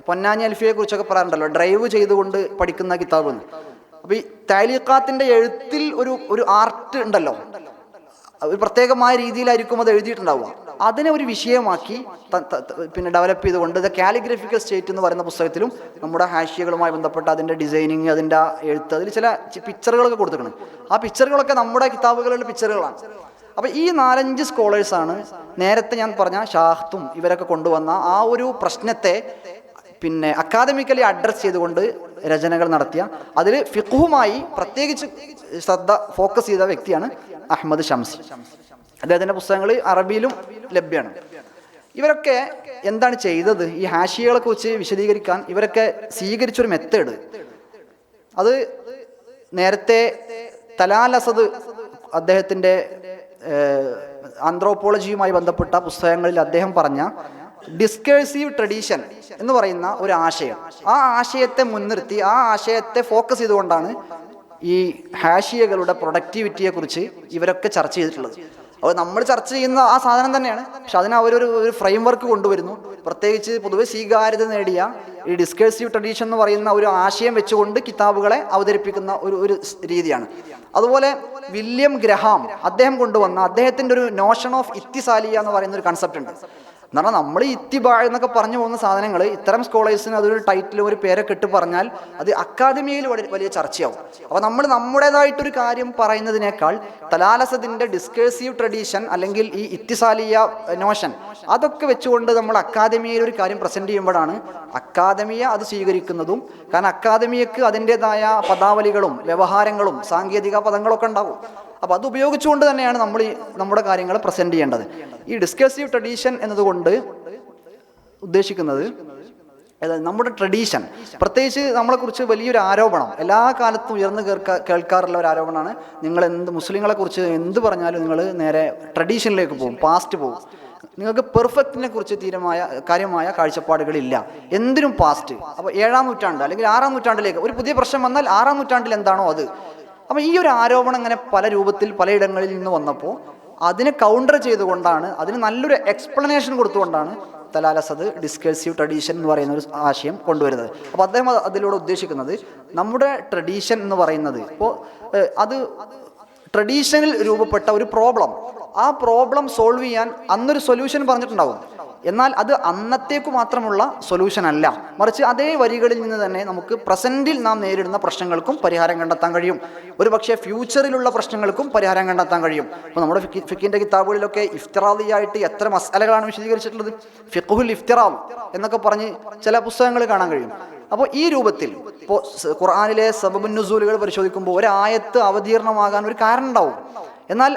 പൊന്നാനി അൽഫിയെ കുറിച്ചൊക്കെ പറയാറുണ്ടല്ലോ, ഡ്രൈവ് ചെയ്തുകൊണ്ട് പഠിക്കുന്ന കിതാബ് എന്ന്. അപ്പോൾ ഈ താലീഖാത്തിൻ്റെ എഴുത്തിൽ ഒരു ആർട്ട് ഉണ്ടല്ലോ, ഒരു പ്രത്യേകമായ രീതിയിലായിരിക്കും അത് എഴുതിയിട്ടുണ്ടാവുക. അതിനെ ഒരു വിഷയമാക്കി പിന്നെ ഡെവലപ്പ് ചെയ്തുകൊണ്ട് ദ കാലിഗ്രഫിക്കൽ സ്റ്റേറ്റ് എന്ന് പറയുന്ന പുസ്തകത്തിലും നമ്മുടെ ഹാഷിയകളുമായി ബന്ധപ്പെട്ട അതിൻ്റെ ഡിസൈനിങ്, അതിൻ്റെ എഴുത്ത്, അതിൽ ചില പിക്ചറുകളൊക്കെ കൊടുത്തിട്ടുണ്ട്. ആ പിക്ചറുകളൊക്കെ നമ്മുടെ കിതാബുകളിലുള്ള പിക്ചറുകളാണ്. അപ്പോൾ ഈ 4-5 സ്കോളേഴ്സാണ് നേരത്തെ ഞാൻ പറഞ്ഞ ഷാഹ്ത്തും ഇവരൊക്കെ കൊണ്ടുവന്ന ആ ഒരു പ്രശ്നത്തെ പിന്നെ അക്കാദമിക്കലി അഡ്രസ് ചെയ്തുകൊണ്ട് രചനകൾ നടത്തിയ, അതിൽ ഫിഖ്ഹുമായി പ്രത്യേകിച്ച് ശ്രദ്ധ ഫോക്കസ് ചെയ്ത വ്യക്തിയാണ് അഹ്മദ് ഷംസി. അദ്ദേഹത്തിൻ്റെ പുസ്തകങ്ങൾ അറബിയിലും ലഭ്യമാണ്. ഇവരൊക്കെ എന്താണ് ചെയ്തത്, ഈ ഹാഷിയകളെ കുറിച്ച് വിശദീകരിക്കാൻ ഇവരൊക്കെ സ്വീകരിച്ചൊരു മെത്തേഡ്, അത് നേരത്തെ തലാൽ അസദ് അദ്ദേഹത്തിൻ്റെ ആന്ത്രോപോളജിയുമായി ബന്ധപ്പെട്ട പുസ്തകങ്ങളിൽ അദ്ദേഹം പറഞ്ഞ ഡിസ്കേഴ്സീവ് ട്രഡീഷൻ എന്ന് പറയുന്ന ഒരു ആശയം, ആ ആശയത്തെ മുൻനിർത്തി ആ ആശയത്തെ ഫോക്കസ് ചെയ്തുകൊണ്ടാണ് ഈ ഹാഷിയകളുടെ പ്രൊഡക്ടിവിറ്റിയെ കുറിച്ച് ഇവരൊക്കെ ചർച്ച ചെയ്തിട്ടുള്ളത്. അപ്പോൾ നമ്മൾ ചർച്ച ചെയ്യുന്ന ആ സാധനം തന്നെയാണ്, പക്ഷെ അതിന് അവരൊരു ഫ്രെയിം വർക്ക് കൊണ്ടുവരുന്നു. പ്രത്യേകിച്ച് പൊതുവെ സ്വീകാര്യത നേടിയ ഈ ഡിസ്കേഴ്സീവ് ട്രഡീഷൻ എന്ന് പറയുന്ന ഒരു ആശയം വെച്ചുകൊണ്ട് കിതാബുകളെ അവതരിപ്പിക്കുന്ന ഒരു രീതിയാണ്. അതുപോലെ വില്യം ഗ്രഹാം അദ്ദേഹം കൊണ്ടുവന്ന അദ്ദേഹത്തിൻ്റെ ഒരു നോഷൻ ഓഫ് ഇത്തിസാലിയ എന്ന് പറയുന്ന ഒരു കൺസെപ്റ്റ് ഉണ്ട്. എന്ന് പറഞ്ഞാൽ നമ്മൾ ഈ ഇത്തിബാ എന്നൊക്കെ പറഞ്ഞു പോകുന്ന സാധനങ്ങൾ ഇത്തരം സ്കോളേഴ്സിന് അതൊരു ടൈറ്റിലും ഒരു പേരൊക്കെ ഇട്ട് പറഞ്ഞാൽ അത് അക്കാദമിയിൽ വലിയ ചർച്ചയാവും. അപ്പോൾ നമ്മൾ നമ്മുടേതായിട്ടൊരു കാര്യം പറയുന്നതിനേക്കാൾ തലാലസദിൻ്റെ ഡിസ്കേഴ്സീവ് ട്രഡീഷൻ അല്ലെങ്കിൽ ഈ ഇത്തിസാലിയ നോഷൻ അതൊക്കെ വെച്ചുകൊണ്ട് നമ്മൾ അക്കാദമിയിൽ ഒരു കാര്യം പ്രസൻറ്റ് ചെയ്യുമ്പോഴാണ് അക്കാദമിയ അത് സ്വീകരിക്കുന്നതും. കാരണം അക്കാദമിയക്ക് അതിൻ്റെതായ പദാവലികളും വ്യവഹാരങ്ങളും സാങ്കേതിക പദങ്ങളൊക്കെ ഉണ്ടാവും. അപ്പോൾ അത് ഉപയോഗിച്ചുകൊണ്ട് തന്നെയാണ് നമ്മൾ നമ്മുടെ കാര്യങ്ങൾ പ്രസൻറ്റ് ചെയ്യേണ്ടത്. ഈ ഡിസ്കേഴ്സീവ് ട്രഡീഷൻ എന്നതുകൊണ്ട് ഉദ്ദേശിക്കുന്നത് നമ്മുടെ ട്രഡീഷൻ, പ്രത്യേകിച്ച് നമ്മളെക്കുറിച്ച് വലിയൊരു ആരോപണം എല്ലാ കാലത്തും ഉയർന്നു കേൾക്കാറുള്ള ഒരു ആരോപണമാണ്, നിങ്ങൾ മുസ്ലിങ്ങളെ കുറിച്ച് എന്ത് പറഞ്ഞാലും നിങ്ങൾ നേരെ ട്രഡീഷനിലേക്ക് പോകും, പാസ്റ്റ് പോകും, നിങ്ങൾക്ക് പെർഫെക്റ്റിനെ കുറിച്ച് കാര്യമായ കാഴ്ചപ്പാടുകളില്ല, എന്തിനും പാസ്റ്റ്. അപ്പോൾ 7-ാം നൂറ്റാണ്ട് അല്ലെങ്കിൽ 6-ാം നൂറ്റാണ്ടിലേക്ക് ഒരു പുതിയ പ്രശ്നം വന്നാൽ 6-ാം നൂറ്റാണ്ടിൽ എന്താണോ അത്. അപ്പോൾ ഈ ഒരു ആരോപണം ഇങ്ങനെ പല രൂപത്തിൽ പലയിടങ്ങളിൽ നിന്ന് വന്നപ്പോൾ അതിനെ കൗണ്ടർ ചെയ്തുകൊണ്ടാണ്, അതിന് നല്ലൊരു എക്സ്പ്ലനേഷൻ കൊടുത്തുകൊണ്ടാണ് തലാലസദ് ഡിസ്കഴ്സീവ് ട്രഡീഷൻ എന്ന് പറയുന്ന ഒരു ആശയം കൊണ്ടുവരുന്നത്. അപ്പോൾ അദ്ദേഹം അതിലൂടെ ഉദ്ദേശിക്കുന്നത് നമ്മുടെ ട്രഡീഷൻ എന്ന് പറയുന്നത് ഇപ്പോൾ അത് ട്രഡീഷനിൽ രൂപപ്പെട്ട ഒരു പ്രോബ്ലം, ആ പ്രോബ്ലം സോൾവ് ചെയ്യാൻ അന്നൊരു സൊല്യൂഷൻ പറഞ്ഞിട്ടുണ്ടാവും. എന്നാൽ അത് അന്നത്തേക്ക് മാത്രമുള്ള സൊല്യൂഷൻ അല്ല, മറിച്ച് അതേ വരികളിൽ നിന്ന് തന്നെ നമുക്ക് പ്രസൻറ്റിൽ നാം നേരിടുന്ന പ്രശ്നങ്ങൾക്കും പരിഹാരം കണ്ടെത്താൻ കഴിയും. ഒരു പക്ഷേ ഫ്യൂച്ചറിലുള്ള പ്രശ്നങ്ങൾക്കും പരിഹാരം കണ്ടെത്താൻ കഴിയും. അപ്പോൾ നമ്മുടെ ഫിഖിൻ്റെ കിതാബുകളിലൊക്കെ ഇഫ്തിറാദിയായിട്ട് എത്ര മസലകളാണ് വിശദീകരിച്ചിട്ടുള്ളത്. ഫിഖ്ഹുൽ ഇഫ്തിറാദ് എന്നൊക്കെ പറഞ്ഞ് ചില പുസ്തകങ്ങൾ കാണാൻ കഴിയും. അപ്പോൾ ഈ രൂപത്തിൽ ഇപ്പോൾ ഖുർആനിലെ സബബുൻ നുസൂലുകൾ പരിശോധിക്കുമ്പോൾ ഒരായത്ത് അവതീർണമാകാൻ ഒരു കാരണം ഉണ്ടാവും. എന്നാൽ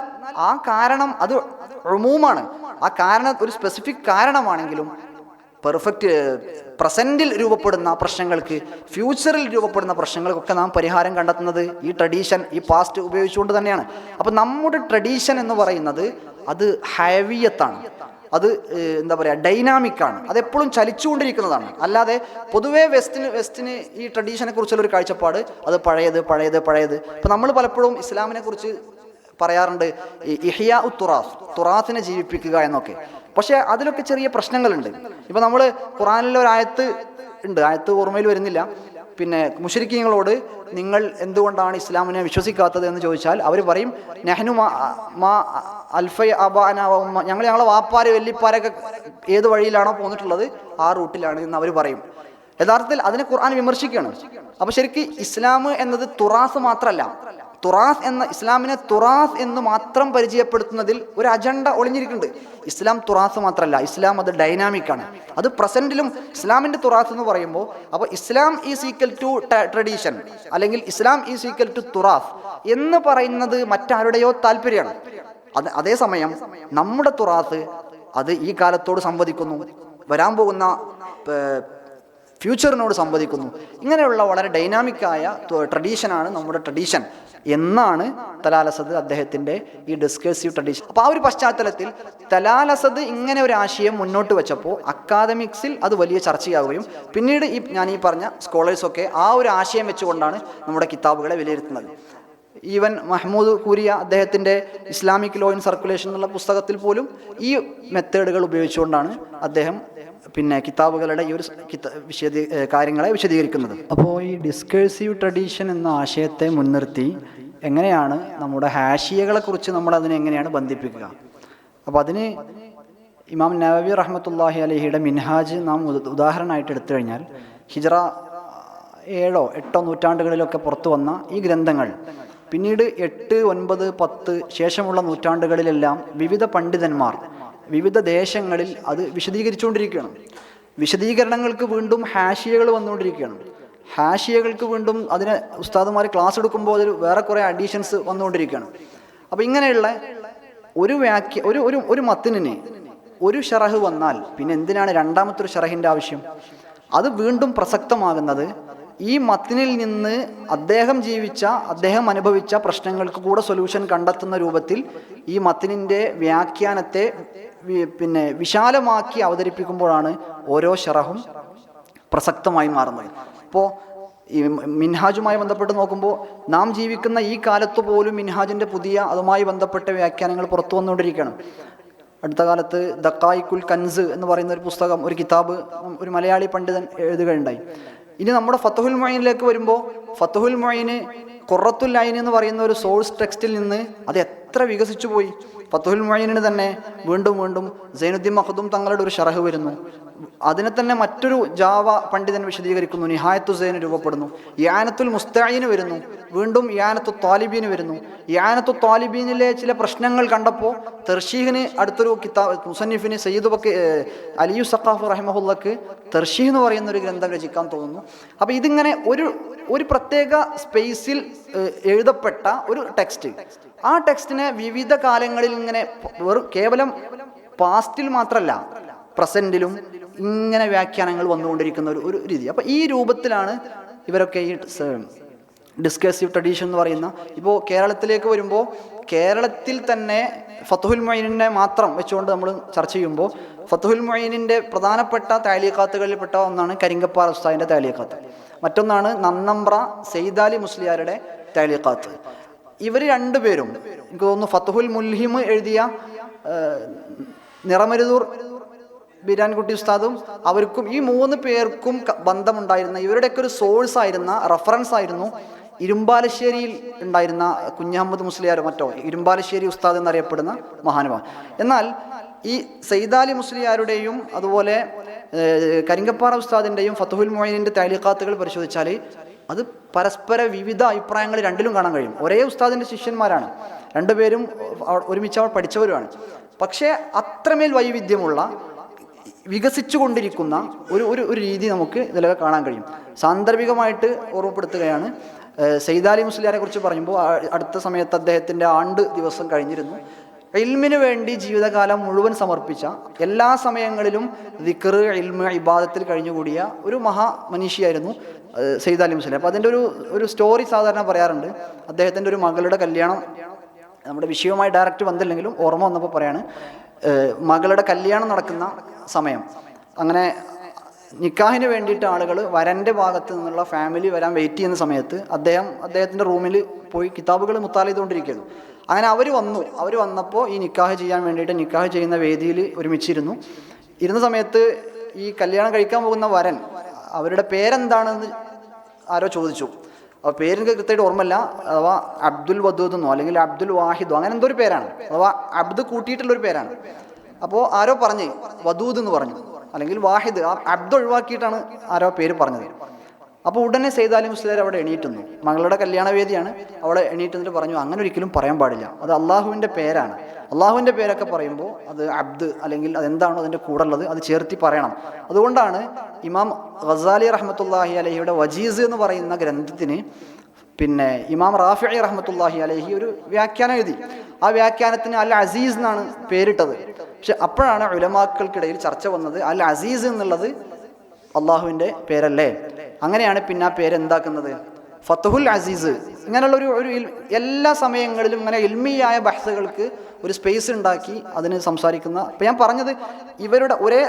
ആ കാരണം അത് ഉമൂമാണ്. ആ കാരണം ഒരു സ്പെസിഫിക് കാരണമാണെങ്കിലും പെർഫെക്റ്റ് പ്രസൻറ്റിൽ രൂപപ്പെടുന്ന പ്രശ്നങ്ങൾക്ക്, ഫ്യൂച്ചറിൽ രൂപപ്പെടുന്ന പ്രശ്നങ്ങൾക്കൊക്കെ നാം പരിഹാരം കണ്ടെത്തുന്നത് ഈ ട്രഡീഷൻ, ഈ പാസ്റ്റ് ഉപയോഗിച്ചുകൊണ്ട് തന്നെയാണ്. അപ്പം നമ്മുടെ ട്രഡീഷൻ എന്ന് പറയുന്നത് അത് ഹൈവിയത്താണ്, അത് എന്താ പറയുക, ഡൈനാമിക്കാണ്, അതെപ്പോഴും ചലിച്ചുകൊണ്ടിരിക്കുന്നതാണ്. അല്ലാതെ പൊതുവേ വെസ്റ്റിന് ഈ ട്രഡീഷനെ കുറിച്ചുള്ള ഒരു കാഴ്ചപ്പാട് അത് പഴയത്. ഇപ്പം നമ്മൾ പലപ്പോഴും ഇസ്ലാമിനെ കുറിച്ച് പറയാറുണ്ട് ഇഹ്യാ തുറാസിനെ ജീവിപ്പിക്കുക എന്നൊക്കെ. പക്ഷേ അതിലൊക്കെ ചെറിയ പ്രശ്നങ്ങളുണ്ട്. ഇപ്പം നമ്മൾ ഖുർആനിലെ ഒരു ആയത്ത് ഉണ്ട്, ആയത്ത് ഓർമ്മയിൽ വരുന്നില്ല. പിന്നെ മുശ്രിക്കീങ്ങളോട് നിങ്ങൾ എന്തുകൊണ്ടാണ് ഇസ്ലാമിനെ വിശ്വസിക്കാത്തത് എന്ന് ചോദിച്ചാൽ അവർ പറയും നെഹ്നു മാ അൽഫൈ അബാന, ഞങ്ങളെ വാപ്പാര് വല്യപ്പാരൊക്കെ ഏത് വഴിയിലാണോ പോന്നിട്ടുള്ളത് ആ റൂട്ടിലാണ് എന്ന് അവർ പറയും. യഥാർത്ഥത്തിൽ അതിനെ ഖുർആൻ വിമർശിക്കുകയാണ്. അപ്പോൾ ശരിക്കും ഇസ്ലാം എന്നത് തുറാസ് മാത്രമല്ല, ഇസ്ലാമിനെ തുറാസ് എന്ന് മാത്രം പരിചയപ്പെടുത്തുന്നതിൽ ഒരു അജണ്ട ഒളിഞ്ഞിരിക്കുന്നുണ്ട്. ഇസ്ലാം തുറാസ് മാത്രമല്ല, ഇസ്ലാം അത് ഡൈനാമിക്കാണ്, അത് പ്രസന്റിലും. ഇസ്ലാമിൻ്റെ തുറാസ് എന്ന് പറയുമ്പോൾ അപ്പോൾ Islam is equal to tradition, അല്ലെങ്കിൽ ഇസ്ലാം ഈസ് ഈക്വൽ ടു തുറാസ് എന്ന് പറയുന്നത് മറ്റാരുടെയോ താല്പര്യമാണ്. അതേസമയം നമ്മുടെ തുറാസ് അത് ഈ കാലത്തോട് സംവദിക്കുന്നു, വരാൻ പോകുന്ന ഫ്യൂച്ചറിനോട് സംവദിക്കുന്നു. ഇങ്ങനെയുള്ള വളരെ ഡൈനാമിക്കായ ട്രഡീഷനാണ് നമ്മുടെ ട്രഡീഷൻ എന്നാണ് തലാലസദ് അദ്ദേഹത്തിൻ്റെ ഈ ഡിസ്കഴ്സീവ് ട്രഡീഷൻ. അപ്പോൾ ആ ഒരു പശ്ചാത്തലത്തിൽ തലാലസദ് ഇങ്ങനെ ഒരു ആശയം മുന്നോട്ട് വെച്ചപ്പോൾ അക്കാദമിക്സിൽ അത് വലിയ ചർച്ചയാവുകയും പിന്നീട് ഞാൻ ഈ പറഞ്ഞ സ്കോളേഴ്സൊക്കെ ആ ഒരു ആശയം വെച്ചുകൊണ്ടാണ് നമ്മുടെ കിതാബുകളെ വിലയിരുത്തുന്നത്. ഈവൻ മഹ്മൂദ് കൂരിയ അദ്ദേഹത്തിൻ്റെ ഇസ്ലാമിക് ലോ ഇൻ സർക്കുലേഷൻ എന്നുള്ള പുസ്തകത്തിൽ പോലും ഈ മെത്തേഡുകൾ ഉപയോഗിച്ചുകൊണ്ടാണ് അദ്ദേഹം പിന്നെ കിതാബുകളുടെ ഈ ഒരു കാര്യങ്ങളെ വിശദീകരിക്കുന്നത്. അപ്പോൾ ഈ ഡിസ്കഴ്സീവ് ട്രഡീഷൻ എന്ന ആശയത്തെ മുൻനിർത്തി എങ്ങനെയാണ് നമ്മുടെ ഹാഷിയകളെക്കുറിച്ച് നമ്മൾ അതിനെ എങ്ങനെയാണ് ബന്ധിപ്പിക്കുക? അപ്പോൾ അതിന് ഇമാം നവവി റഹ്മത്തുള്ളാഹി അലൈഹിയുടെ മിൻഹാജ് നാം ഉദാഹരണമായിട്ട് എടുത്തു കഴിഞ്ഞാൽ ഹിജ്റ 7, 8 നൂറ്റാണ്ടുകളിലൊക്കെ പുറത്തു വന്ന ഈ ഗ്രന്ഥങ്ങൾ പിന്നീട് 8, 9, 10 ശേഷമുള്ള നൂറ്റാണ്ടുകളിലെല്ലാം വിവിധ പണ്ഡിതന്മാർ വിവിധ ദേശങ്ങളിൽ അത് വിശദീകരിച്ചുകൊണ്ടിരിക്കുകയാണ്. വിശദീകരണങ്ങൾക്ക് വീണ്ടും ഹാഷിയകൾ വന്നുകൊണ്ടിരിക്കുകയാണ്. ഹാഷിയകൾക്ക് വീണ്ടും അതിന് ഉസ്താദുമാർ ക്ലാസ് എടുക്കുമ്പോൾ അതിൽ വേറെ കുറേ അഡീഷൻസ് വന്നുകൊണ്ടിരിക്കുകയാണ്. അപ്പോൾ ഇങ്ങനെയുള്ള ഒരു മത്തിനിന് ഒരു ഷറഹ് വന്നാൽ പിന്നെ എന്തിനാണ് രണ്ടാമത്തൊരു ഷറഹിൻ്റെ ആവശ്യം? അത് വീണ്ടും പ്രസക്തമാകുന്നത് ഈ മത്തിനിൽ നിന്ന് അദ്ദേഹം അനുഭവിച്ച പ്രശ്നങ്ങൾക്ക് കൂടെ സൊല്യൂഷൻ കണ്ടെത്തുന്ന രൂപത്തിൽ ഈ മത്തിനിൻ്റെ വ്യാഖ്യാനത്തെ പിന്നെ വിശാലമാക്കി അവതരിപ്പിക്കുമ്പോഴാണ് ഓരോ ഷറഹും പ്രസക്തമായി മാറുന്നത്. ഇപ്പോൾ ഈ മിൻഹാജുമായി ബന്ധപ്പെട്ട് നോക്കുമ്പോൾ നാം ജീവിക്കുന്ന ഈ കാലത്ത് പോലും മിൻഹാജിൻ്റെ അതുമായി ബന്ധപ്പെട്ട വ്യാഖ്യാനങ്ങൾ പുറത്തു വന്നുകൊണ്ടിരിക്കുകയാണ്. അടുത്ത കാലത്ത് ദഖായിഖുൽ കൻസ് എന്ന് പറയുന്ന ഒരു പുസ്തകം, ഒരു കിതാബ് ഒരു മലയാളി പണ്ഡിതൻ എഴുതുകയുണ്ടായി. ഇനി നമ്മുടെ ഫത്ഹുൽ മുഈനിലേക്ക് വരുമ്പോൾ ഫത്ഹുൽ മുഈന് ഖുറത്തുൽ ഐൻ എന്ന് പറയുന്ന ഒരു സോഴ്സ് ടെക്സ്റ്റിൽ നിന്ന് അത് എത്ര വികസിച്ചു പോയി. ഫത്ഹുൽ മുഈനിന് തന്നെ വീണ്ടും സൈനുദ്ദീൻ മഖ്ദൂം തങ്ങളുടെ ഒരു ഷറഹ് വരുന്നു. അതിനെ തന്നെ മറ്റൊരു ജാവ പണ്ഡിതൻ വിശദീകരിക്കുന്നു. നിഹായത്തു സൈന് രൂപപ്പെടുന്നു. യാനത്തുൽ മുസ്തഈന് വരുന്നു. വീണ്ടും യാനത്തു ത്വാലിബീന് വരുന്നു. യാനത്തു ത്വാലിബീനിലെ ചില പ്രശ്നങ്ങൾ കണ്ടപ്പോൾ തെർഷീഹിന് അടുത്തൊരു കിതാബ് മുസന്നിഫിന് സയ്യിദ് അലിയു സഖാഫ് റഹിമഹുല്ലക്ക് തെർഷീഹ് എന്ന് പറയുന്ന ഒരു ഗ്രന്ഥം രചിക്കാൻ തോന്നുന്നു. അപ്പോൾ ഇതിങ്ങനെ ഒരു പ്രത്യേക സ്പേസിൽ എഴുതപ്പെട്ട ഒരു ടെക്സ്റ്റ്, ആ ടെക്സ്റ്റിനെ വിവിധ കാലങ്ങളിൽ ഇങ്ങനെ കേവലം പാസ്റ്റിൽ മാത്രമല്ല പ്രസൻറ്റിലും ഇങ്ങനെ വ്യാഖ്യാനങ്ങൾ വന്നുകൊണ്ടിരിക്കുന്ന ഒരു രീതി. അപ്പോൾ ഈ രൂപത്തിലാണ് ഇവരൊക്കെ ഈ ഡിസ്കഴ്സീവ് ട്രഡീഷൻ എന്ന് പറയുന്ന. ഇപ്പോൾ കേരളത്തിലേക്ക് വരുമ്പോൾ കേരളത്തിൽ തന്നെ ഫത്ഹുൽ മുഈനിനെ മാത്രം വെച്ചുകൊണ്ട് നമ്മൾ ചർച്ച ചെയ്യുമ്പോൾ ഫത്ഹുൽ മുഈനിൻ്റെ പ്രധാനപ്പെട്ട താലീഖാത്തുകളിൽപ്പെട്ട ഒന്നാണ് കരിങ്കപ്പാറ ഉസ്താദിൻ്റെ താലീഖാത്ത്, മറ്റൊന്നാണ് നന്നമ്പ്ര സെയ്ദാലി മുസ്ലിയാരുടെ താലീഖാത്ത്. ഇവർ രണ്ടുപേരും എനിക്ക് തോന്നുന്നു ഫത്ഹുൽ മുൽഹിം എഴുതിയ നിറമരുദൂർ ബീരാൻകുട്ടി ഉസ്താദും അവർക്കും ഈ 3 പേർക്കും ബന്ധമുണ്ടായിരുന്ന, ഇവരുടെയൊക്കെ ഒരു സോഴ്സ് ആയിരുന്ന, റെഫറൻസ് ആയിരുന്നു ഇരുമ്പാലശ്ശേരിയിൽ ഉണ്ടായിരുന്ന കുഞ്ഞഹമ്മദ് മുസ്ലിയാരോ മറ്റോ, ഇരുമ്പാലശ്ശേരി ഉസ്താദ് എന്നറിയപ്പെടുന്ന മഹാനുഭാവൻ. എന്നാൽ ഈ സയ്യിദാലി മുസ്ലിയാരുടെയും അതുപോലെ കരിങ്കപ്പാറ ഉസ്താദിൻ്റെയും ഫതുഹുൽ മുഈനിൻ്റെ തഅലീഖാത്തുകൾ പരിശോധിച്ചാൽ അത് പരസ്പര വിവിധ അഭിപ്രായങ്ങൾ രണ്ടിലും കാണാൻ കഴിയും. ഒരേ ഉസ്താദിൻ്റെ ശിഷ്യന്മാരാണ്, രണ്ടുപേരും ഒരുമിച്ച് അവർ പഠിച്ചവരുമാണ്. പക്ഷേ അത്രമേൽ വൈവിധ്യമുള്ള വികസിച്ചുകൊണ്ടിരിക്കുന്ന ഒരു രീതി നമുക്ക് ഇതിലൊക്കെ കാണാൻ കഴിയും. സാന്ദർഭികമായിട്ട് ഓർമ്മപ്പെടുത്തുകയാണ്, സയ്യിദാലി മുസ്ലിയാരെ കുറിച്ച് പറയുമ്പോൾ അടുത്ത സമയത്ത് അദ്ദേഹത്തിൻ്റെ ആണ്ട് ദിവസം കഴിഞ്ഞിരുന്നു. ഇൽമിന് വേണ്ടി ജീവിതകാലം മുഴുവൻ സമർപ്പിച്ച, എല്ലാ സമയങ്ങളിലും ദിക്ർ, ഇൽമ്, ഇബാദത്തിൽ കഴിഞ്ഞുകൂടിയ ഒരു മഹാമനീഷിയായിരുന്നു സയ്യിദാലി മുസ്ലിയാർ. അപ്പോൾ അതിൻ്റെ ഒരു സ്റ്റോറി സാധാരണ പറയാറുണ്ട്. അദ്ദേഹത്തിൻ്റെ ഒരു മകളുടെ കല്യാണം, നമ്മുടെ വിഷയവുമായി ഡയറക്റ്റ് വന്നില്ലെങ്കിലും ഓർമ്മ വന്നപ്പോൾ പറയാണ്, മകളുടെ കല്യാണം നടക്കുന്ന സമയം, അങ്ങനെ നിക്കാഹിന് വേണ്ടിയിട്ട് ആളുകൾ വരൻ്റെ ഭാഗത്ത് നിന്നുള്ള ഫാമിലി വരാൻ വെയിറ്റ് ചെയ്യുന്ന സമയത്ത് അദ്ദേഹത്തിൻ്റെ റൂമിൽ പോയി കിതാബുകൾ മുത്താല ചെയ്തുകൊണ്ടിരിക്കുന്നു. അങ്ങനെ അവർ വന്നപ്പോൾ ഈ നിക്കാഹ് ചെയ്യാൻ വേണ്ടിയിട്ട് നിക്കാഹ് ചെയ്യുന്ന വേദിയിൽ ഇരുന്ന സമയത്ത് ഈ കല്യാണം കഴിക്കാൻ പോകുന്ന വരൻ അവരുടെ പേരെന്താണെന്ന് ആരോ ചോദിച്ചു. അപ്പോൾ പേരെനിക്ക് കൃത്യമായിട്ട് ഓർമ്മയില്ല. അഥവാ അബ്ദുൽ വദൂദ് എന്നോ അല്ലെങ്കിൽ അബ്ദുൽ വാഹിദോ അങ്ങനെ എന്തോ ഒരു പേരാണ്, അഥവാ അബ്ദ് കൂട്ടിയിട്ടുള്ളൊരു പേരാണ്. അപ്പോൾ ആരോ പറഞ്ഞ് വദൂദ് എന്ന് പറഞ്ഞു, അല്ലെങ്കിൽ വാഹിദ്, ആ അബ്ദ് ഒഴിവാക്കിയിട്ടാണ് ആരോ പേര് പറഞ്ഞത്. അപ്പോൾ ഉടനെ സയ്യിദാലി മുസ്ലിയാർ അവിടെ എണീറ്റുന്നു. മകളുടെ കല്യാണവേദിയാണ്, അവിടെ എണീറ്റുന്നിട്ട് പറഞ്ഞു, അങ്ങനെ ഒരിക്കലും പറയാൻ പാടില്ല, അത് അള്ളാഹുവിൻ്റെ പേരാണ്. അള്ളാഹുവിൻ്റെ പേരൊക്കെ പറയുമ്പോൾ അത് അബ്ദ് അല്ലെങ്കിൽ അതെന്താണോ അതിൻ്റെ കൂടെ ഉള്ളത് അത് ചേർത്തി പറയണം. അതുകൊണ്ടാണ് ഇമാം ഗസാലി റഹ്മത്തുള്ളാഹി അലൈഹിയുടെ വജീസ് എന്ന് പറയുന്ന ഗ്രന്ഥത്തിന് പിന്നെ ഇമാം റാഫിഈ റഹ്മത്തുള്ളാഹി അലൈഹി ഒരു വ്യാഖ്യാനം എഴുതി. ആ വ്യാഖ്യാനത്തിന് അൽ അസീസ് എന്നാണ് പേരിട്ടത്. പക്ഷെ അപ്പോഴാണ് ഉലമാക്കൾക്കിടയിൽ ചർച്ച വന്നത്, അൽ അസീസ് എന്നുള്ളത് അള്ളാഹുവിൻ്റെ പേരല്ലേ? അങ്ങനെയാണ് പിന്നെ ആ പേരെന്താക്കുന്നത്, ഫത്തുഹുൽ അസീസ്. ഇങ്ങനെയുള്ള ഒരു എല്ലാ സമയങ്ങളിലും ഇങ്ങനെ ഇൽമിയായ ബഹ്സുകൾക്ക് ഒരു സ്പേസ് ഉണ്ടാക്കി അതിന് സംസാരിക്കുന്ന. ഇപ്പം ഞാൻ പറഞ്ഞത്, ഇവരുടെ ഒരേ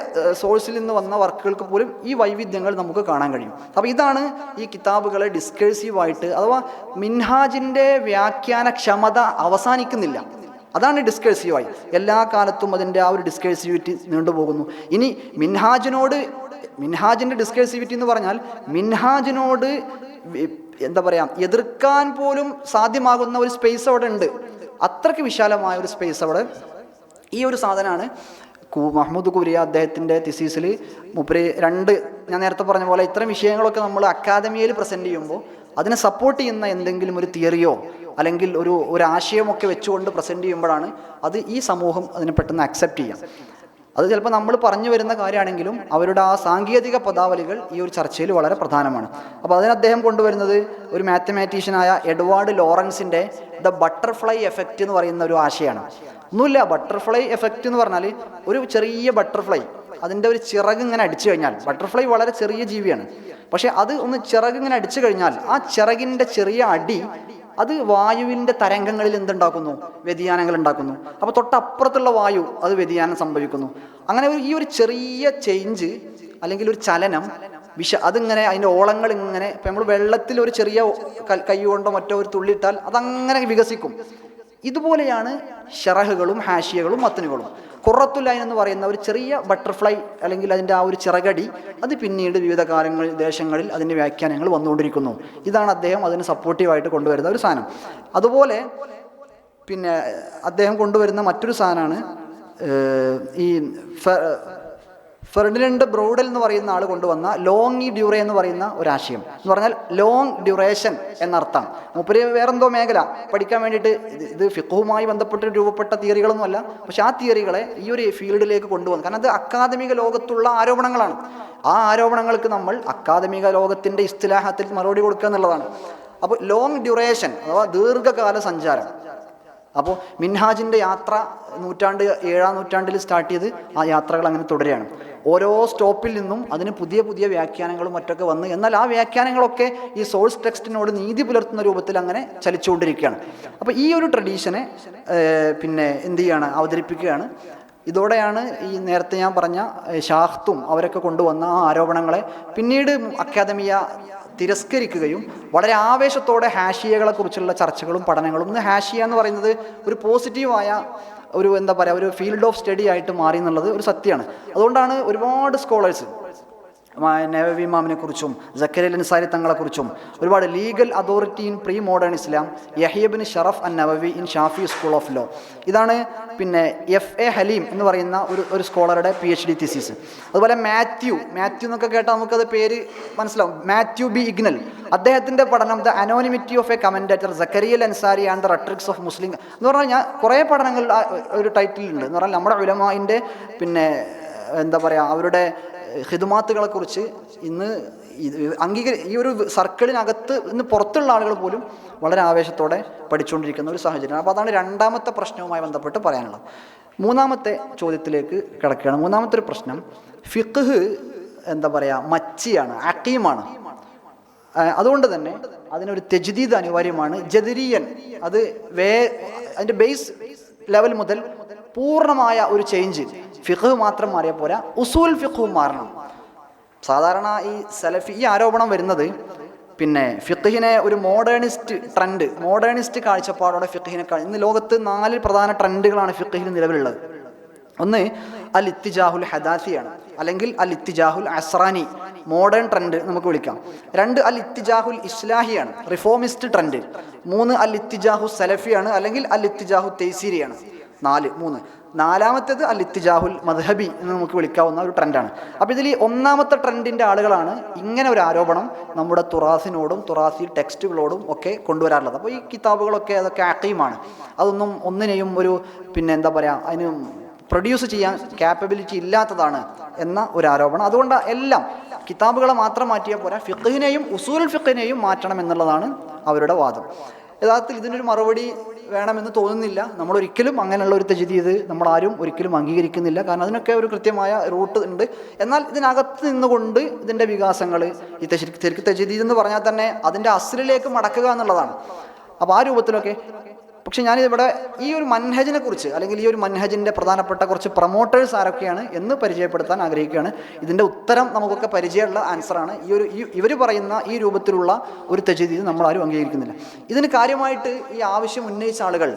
സോഴ്സിൽ നിന്ന് വന്ന വർക്കുകൾക്ക് പോലും ഈ വൈവിധ്യങ്ങൾ നമുക്ക് കാണാൻ കഴിയും. അപ്പോൾ ഇതാണ് ഈ കിതാബുകളെ ഡിസ്കഴ്സീവായിട്ട്, അഥവാ മിൻഹാജിൻ്റെ വ്യാഖ്യാന ക്ഷമത അവസാനിക്കുന്നില്ല. അതാണ് ഡിസ്കഴ്സീവായി. എല്ലാ കാലത്തും അതിൻ്റെ ആ ഒരു ഡിസ്കഴ്സീവിറ്റി നീണ്ടുപോകുന്നു. ഇനി മിൻഹാജിൻ്റെ ഡിസ്കഴ്സീവിറ്റി എന്ന് പറഞ്ഞാൽ മിൻഹാജിനോട് എന്താ പറയുക, എതിർക്കാൻ പോലും സാധ്യമാകുന്ന ഒരു സ്പേസ് അവിടെ ഉണ്ട്. അത്രയ്ക്ക് വിശാലമായ ഒരു സ്പേസ് അവിടെ. ഈ ഒരു സാധനമാണ് മഹ്മൂദ് കുരിയ അദ്ദേഹത്തിൻ്റെ തിസീസിൽ മൂപ്പര് ഞാൻ നേരത്തെ പറഞ്ഞ പോലെ ഇത്തരം വിഷയങ്ങളൊക്കെ നമ്മൾ അക്കാദമിയിൽ പ്രസൻറ്റ് ചെയ്യുമ്പോൾ അതിനെ സപ്പോർട്ട് ചെയ്യുന്ന എന്തെങ്കിലും ഒരു തിയറിയോ അല്ലെങ്കിൽ ഒരു ആശയമൊക്കെ വെച്ചുകൊണ്ട് പ്രസൻറ്റ് ചെയ്യുമ്പോഴാണ് അത് ഈ സമൂഹം അതിനെ പെട്ടെന്ന് അക്സെപ്റ്റ് ചെയ്യാം. അത് ചിലപ്പോൾ നമ്മൾ പറഞ്ഞു വരുന്ന കാര്യമാണെങ്കിലും അവരുടെ ആ സാങ്കേതിക പദാവലികൾ ഈ ഒരു ചർച്ചയിൽ വളരെ പ്രധാനമാണ്. അപ്പോൾ അതിന് അദ്ദേഹം കൊണ്ടുവരുന്നത് ഒരു മാത്തമാറ്റീഷ്യനായ എഡ്വാർഡ് ലോറൻസിൻ്റെ ദ ബട്ടർഫ്ലൈ എഫക്റ്റ് എന്ന് പറയുന്ന ഒരു ആശയമാണ്. ഒന്നുമില്ല, ബട്ടർഫ്ലൈ എഫക്റ്റ് എന്ന് പറഞ്ഞാൽ ഒരു ചെറിയ ബട്ടർഫ്ലൈ അതിൻ്റെ ഒരു ചിറക് ഇങ്ങനെ അടിച്ചു കഴിഞ്ഞാൽ, ബട്ടർഫ്ലൈ വളരെ ചെറിയ ജീവിയാണ്, പക്ഷേ അത് ഒന്ന് ചിറക് ഇങ്ങനെ അടിച്ചു കഴിഞ്ഞാൽ ആ ചിറകിൻ്റെ ചെറിയ അടി അത് വായുവിൻ്റെ തരംഗങ്ങളിൽ എന്തുണ്ടാക്കുന്നു, വ്യതിയാനങ്ങൾ ഉണ്ടാക്കുന്നു. അപ്പോൾ തൊട്ടപ്പുറത്തുള്ള വായു അത് വ്യതിയാനം സംഭവിക്കുന്നു. അങ്ങനെ ഈ ഒരു ചെറിയ ചേഞ്ച് അല്ലെങ്കിൽ ഒരു ചലനം അതിങ്ങനെ അതിൻ്റെ ഓളങ്ങൾ ഇങ്ങനെ, ഇപ്പം നമ്മൾ വെള്ളത്തിൽ ഒരു ചെറിയ കൈ കൊണ്ടോ മറ്റോ ഒരു തുള്ളിയിട്ടാൽ അതങ്ങനെ വികസിക്കും. ഇതുപോലെയാണ് ഷറഹുകളും ഹാഷിയകളും മത്തനുകളും. ഖുറത്തുൽ ഐൻ എന്ന് പറയുന്ന ഒരു ചെറിയ ബട്ടർഫ്ലൈ അല്ലെങ്കിൽ അതിൻ്റെ ആ ഒരു ചിറകടി അത് പിന്നീട് വിവിധ കാലങ്ങളിൽ ദേശങ്ങളിൽ അതിൻ്റെ വ്യാഖ്യാനങ്ങൾ വന്നുകൊണ്ടിരിക്കുന്നു. ഇതാണ് അദ്ദേഹം അതിന് സപ്പോർട്ടീവായിട്ട് കൊണ്ടുവരുന്ന ഒരു സാധനം. അതുപോലെ പിന്നെ അദ്ദേഹം കൊണ്ടുവരുന്ന മറ്റൊരു സാധനമാണ് ഈ ഫെർഡിനൻഡ് ബ്രൗഡൽ എന്ന് പറയുന്ന ആൾ കൊണ്ടുവന്ന ലോങ് ഡ്യൂറേ എന്ന് പറയുന്ന ഒരാശയം. എന്ന് പറഞ്ഞാൽ ലോങ് ഡ്യൂറേഷൻ എന്നർത്ഥം. മൂപ്പര് വേറെന്തോ മേഖല പഠിക്കാൻ വേണ്ടിയിട്ട്, ഇത് ഫിഖ്ഹുമായി ബന്ധപ്പെട്ട് രൂപപ്പെട്ട തിയറികളൊന്നുമല്ല, പക്ഷെ ആ തിയറികളെ ഈ ഒരു ഫീൽഡിലേക്ക് കൊണ്ടുവന്നു. കാരണം അത് അക്കാദമിക ലോകത്തുള്ള ആരോപണങ്ങളാണ്. ആ ആരോപണങ്ങൾക്ക് നമ്മൾ അക്കാദമിക ലോകത്തിൻ്റെ ഇസ്തിലാഹത്തിൽ മറുപടി കൊടുക്കുക എന്നുള്ളതാണ്. അപ്പോൾ ലോങ് ഡ്യൂറേഷൻ അഥവാ ദീർഘകാല സഞ്ചാരം. അപ്പോൾ മിൻഹാജിൻ്റെ യാത്ര 7-ാം നൂറ്റാണ്ടിൽ സ്റ്റാർട്ട് ചെയ്ത് ആ യാത്രകൾ അങ്ങനെ തുടരുകയാണ്. ഓരോ സ്റ്റോപ്പിൽ നിന്നും അതിന് പുതിയ പുതിയ വ്യാഖ്യാനങ്ങളും മറ്റൊക്കെ വന്ന്, എന്നാൽ ആ വ്യാഖ്യാനങ്ങളൊക്കെ ഈ സോഴ്സ് ടെക്സ്റ്റിനോട് നീതി പുലർത്തുന്ന രൂപത്തിൽ അങ്ങനെ ചലിച്ചുകൊണ്ടിരിക്കുകയാണ്. അപ്പോൾ ഈ ഒരു ട്രഡീഷനെ പിന്നെ എന്ത് ചെയ്യാണ്, അവതരിപ്പിക്കുകയാണ്. ഇതോടെയാണ് ഈ നേരത്തെ ഞാൻ പറഞ്ഞ ഷാഖ്തും അവരൊക്കെ കൊണ്ടുവന്ന ആ ആരോപണങ്ങളെ പിന്നീട് അക്കാദമിയ തിരസ്കരിക്കുകയും വളരെ ആവേശത്തോടെ ഹാഷിയകളെക്കുറിച്ചുള്ള ചർച്ചകളും പഠനങ്ങളും. ഇന്ന് ഹാഷിയ എന്ന് പറയുന്നത് ഒരു പോസിറ്റീവായ ഒരു എന്താ പറയുക ഒരു ഫീൽഡ് ഓഫ് സ്റ്റഡി ആയിട്ട് മാറി എന്നുള്ളത് ഒരു സത്യമാണ്. അതുകൊണ്ടാണ് ഒരുപാട് സ്കോളേഴ്സ് നവവി ഇമാമിനെ കുറിച്ചും സക്കരിയ അൻസാരി തങ്ങളെക്കുറിച്ചും ഒരുപാട് legal authority in pre modern Islam, Yahya bin Sharaf an Nawawi in Shafi school of law, ഇതാണ് പിന്നെ FA ഹലീം എന്ന് പറയുന്ന ഒരു സ്കോളറുടെ PhD തീസിസ്. അതുപോലെ മാത്യു എന്നൊക്കെ കേട്ടാൽ നമുക്കത് പേര് മനസ്സിലാവും. മാത്യു B. ഇഗ്നൽ, അദ്ദേഹത്തിൻ്റെ പഠനം the anonymity of a commentator Zakariya Ansari and the rhetorics of Muslim എന്ന് പറഞ്ഞാൽ ഞാൻ കുറേ പഠനങ്ങൾ ഒരു ടൈറ്റിലുണ്ട് എന്ന് പറഞ്ഞാൽ നമ്മുടെ ഉലമാഇൻ്റെ പിന്നെ എന്താ പറയുക അവരുടെ ഖിദ്മാത്തുകളെ കുറിച്ച് ഇന്ന് ഈ ഒരു സർക്കിളിനകത്ത് ഇന്ന് പുറത്തുള്ള ആളുകൾ പോലും വളരെ ആവേശത്തോടെ പഠിച്ചുകൊണ്ടിരിക്കുന്ന ഒരു സാഹചര്യം. അപ്പോൾ അതാണ് രണ്ടാമത്തെ പ്രശ്നവുമായി ബന്ധപ്പെട്ട് പറയാനുള്ളത്. മൂന്നാമത്തെ ചോദ്യത്തിലേക്ക് കിടക്കുകയാണ്. മൂന്നാമത്തെ ഒരു പ്രശ്നം, ഫിഖ്ഹ് എന്താ പറയുക മച്ചിയാണ്, അഖീമാണ്. അതുകൊണ്ട് തന്നെ അതിനൊരു തജ്ദീദ് അനിവാര്യമാണ്. ജദരിയൻ, അത് അതിൻ്റെ ബേസ് ലെവൽ മുതൽ പൂർണ്ണമായ ഒരു ചേഞ്ച്. ഫിഖ് മാത്രം മാറിയാൽ പോരാ, ഉസൂൽ ഫിഖും മാറണം. സാധാരണ ഈ സലഫി ഈ ആരോപണം വരുന്നത് പിന്നെ ഫിഖിനെ ഒരു മോഡേണിസ്റ്റ് കാഴ്ചപ്പാടോടെ ഫിഖിനെ ഇന്ന് ലോകത്ത് 4 പ്രധാന ട്രെൻഡുകളാണ് ഫിഖിൽ നിലവിലുള്ളത്. ഒന്ന് അൽ ഇത്തിജാഹുൽ ഹദാസിയാണ്, അല്ലെങ്കിൽ അൽ ഇത്തിജാഹുൽ അസ്റാനി, മോഡേൺ ട്രെൻഡ് നമുക്ക് വിളിക്കാം. 2 അൽ ഇത്തിജാഹുൽ ഇസ്ലാഹിയാണ്, റിഫോമിസ്റ്റ് ട്രെൻഡ്. 3 അൽ ഇത്തിജാഹു സലഫിയാണ്, അല്ലെങ്കിൽ അൽ ഇത്തിജാഹു തൈസീരിയാണ്. 4 നാലാമത്തേത് അൽ ഇത്തിജാഹുൽ മദ്ഹബി എന്ന് നമുക്ക് വിളിക്കാവുന്ന ഒരു ട്രെൻഡാണ്. അപ്പോൾ ഇതിൽ ഒന്നാമത്തെ ട്രെൻഡിൻ്റെ ആളുകളാണ് ഇങ്ങനെ ഒരു ആരോപണം നമ്മുടെ തുറാസിനോടും തുറാസി ടെക്സ്റ്റുകളോടും ഒക്കെ കൊണ്ടുവരാറുള്ളത്. അപ്പോൾ ഈ കിതാബുകളൊക്കെ അതൊക്കെ അഖീമാണ്, അതൊന്നും ഒന്നിനെയും ഒരു പിന്നെ എന്താ പറയുക അതിന് പ്രൊഡ്യൂസ് ചെയ്യാൻ ക്യാപ്പബിലിറ്റി ഇല്ലാത്തതാണ് എന്ന ഒരു ആരോപണം. അതുകൊണ്ട് എല്ലാം കിതാബുകളെ മാത്രം മാറ്റിയാൽ പോരാ, ഫിഖിനെയും ഉസൂൽ ഫിഖിനെയും മാറ്റണം എന്നുള്ളതാണ് അവരുടെ വാദം. യഥാർത്ഥത്തിൽ ഇതിനൊരു മറുപടി വേണമെന്ന് തോന്നുന്നില്ല. നമ്മളൊരിക്കലും അങ്ങനെയുള്ള ഒരു തജ്ദീദ് നമ്മളാരും ഒരിക്കലും അംഗീകരിക്കുന്നില്ല. കാരണം അതിനൊക്കെ ഒരു കൃത്യമായ റൂട്ട് ഉണ്ട്. എന്നാൽ ഇതിനകത്ത് നിന്നുകൊണ്ട് ഇതിൻ്റെ വികാസങ്ങൾ ഈ ശരിക്കും തജ്ദീദ് എന്ന് പറഞ്ഞാൽ തന്നെ അതിൻ്റെ അസ്ലിലേക്ക് മടക്കുക എന്നുള്ളതാണ്. അപ്പോൾ ആ രൂപത്തിലൊക്കെ പക്ഷെ ഞാനിവിടെ ഈ ഒരു മൻഹജിനെ കുറിച്ച്, അല്ലെങ്കിൽ ഈ ഒരു മൻഹജിൻ്റെ പ്രധാനപ്പെട്ട കുറച്ച് പ്രൊമോട്ടേഴ്സ് ആരൊക്കെയാണ് എന്ന് പരിചയപ്പെടുത്താൻ ആഗ്രഹിക്കുകയാണ്. ഇതിൻ്റെ ഉത്തരം നമുക്കൊക്കെ പരിചയമുള്ള ആൻസറാണ്. ഇവർ പറയുന്ന ഈ രൂപത്തിലുള്ള ഒരു തജ്ദീദ് നമ്മളാരും അംഗീകരിക്കുന്നില്ല. ഇതിന് കാര്യമായിട്ട് ഈ ആവശ്യം ഉന്നയിച്ച ആളുകൾ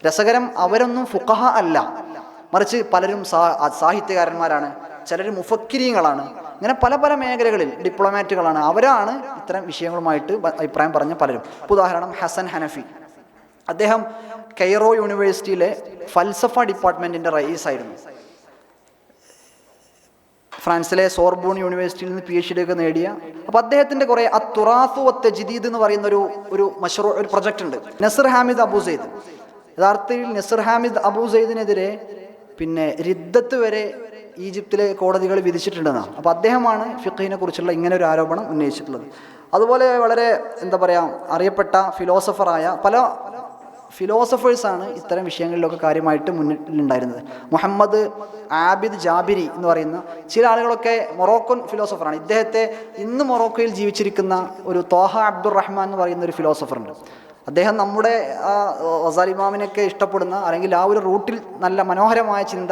രസകരം, അവരൊന്നും ഫുഖഹ അല്ല, മറിച്ച് പലരും സാഹിത്യകാരന്മാരാണ്, ചിലർ മുഫക്കിരീങ്ങളാണ്, ഇങ്ങനെ പല പല മേഖലകളിൽ ഡിപ്ലോമാറ്റുകളാണ്. അവരാണ് ഇത്തരം വിഷയങ്ങളുമായിട്ട് അഭിപ്രായം പറഞ്ഞ പലരും. ഉദാഹരണം ഹസൻ ഹനഫി, അദ്ദേഹം കൈറോ യൂണിവേഴ്സിറ്റിയിലെ ഫൽസഫ ഡിപ്പാർട്ട്മെൻറ്റിൻ്റെ റയീസായിരുന്നു. ഫ്രാൻസിലെ സോർബോൺ യൂണിവേഴ്സിറ്റിയിൽ നിന്ന് PhD ഒക്കെ നേടിയ. അപ്പോൾ അദ്ദേഹത്തിൻ്റെ കുറേ അത്തുറാസു തജ്ദീദ് എന്ന് പറയുന്ന ഒരു പ്രൊജക്റ്റ് ഉണ്ട്. നസർ ഹാമിദ് അബു സെയ്ദ്, യഥാർത്ഥത്തിൽ നസർ ഹാമിദ് അബു സെയ്ദിനെതിരെ പിന്നെ റിദ്ദത്ത് വരെ ഈജിപ്തിലെ കോടതികൾ വിധിച്ചിട്ടുണ്ടെന്നാണ്. അപ്പോൾ അദ്ദേഹമാണ് ഫിഖിനെ കുറിച്ചുള്ള ഇങ്ങനെ ഒരു ആരോപണം ഉന്നയിച്ചിട്ടുള്ളത്. അതുപോലെ വളരെ എന്താ പറയുക അറിയപ്പെട്ട ഫിലോസഫറായ പല ഫിലോസഫേഴ്സാണ് ഇത്തരം വിഷയങ്ങളിലൊക്കെ കാര്യമായിട്ട് മുന്നിലുണ്ടായിരുന്നത്. മുഹമ്മദ് ആബിദ് ജാബിരി എന്ന് പറയുന്ന ചില ആളുകളൊക്കെ മൊറോക്കൻ ഫിലോസഫറാണ്. ഇദ്ദേഹത്തെ ഇന്ന് മൊറോക്കോയിൽ ജീവിച്ചിരിക്കുന്ന ഒരു ത്വാഹ അബ്ദുറഹ്മാൻ എന്ന് പറയുന്ന ഒരു ഫിലോസഫറുണ്ട്. അദ്ദേഹം നമ്മുടെ ഗസാലി ഇമാമിനൊക്കെ ഇഷ്ടപ്പെടുന്ന, അല്ലെങ്കിൽ ആ ഒരു റൂട്ടിൽ നല്ല മനോഹരമായ ചിന്ത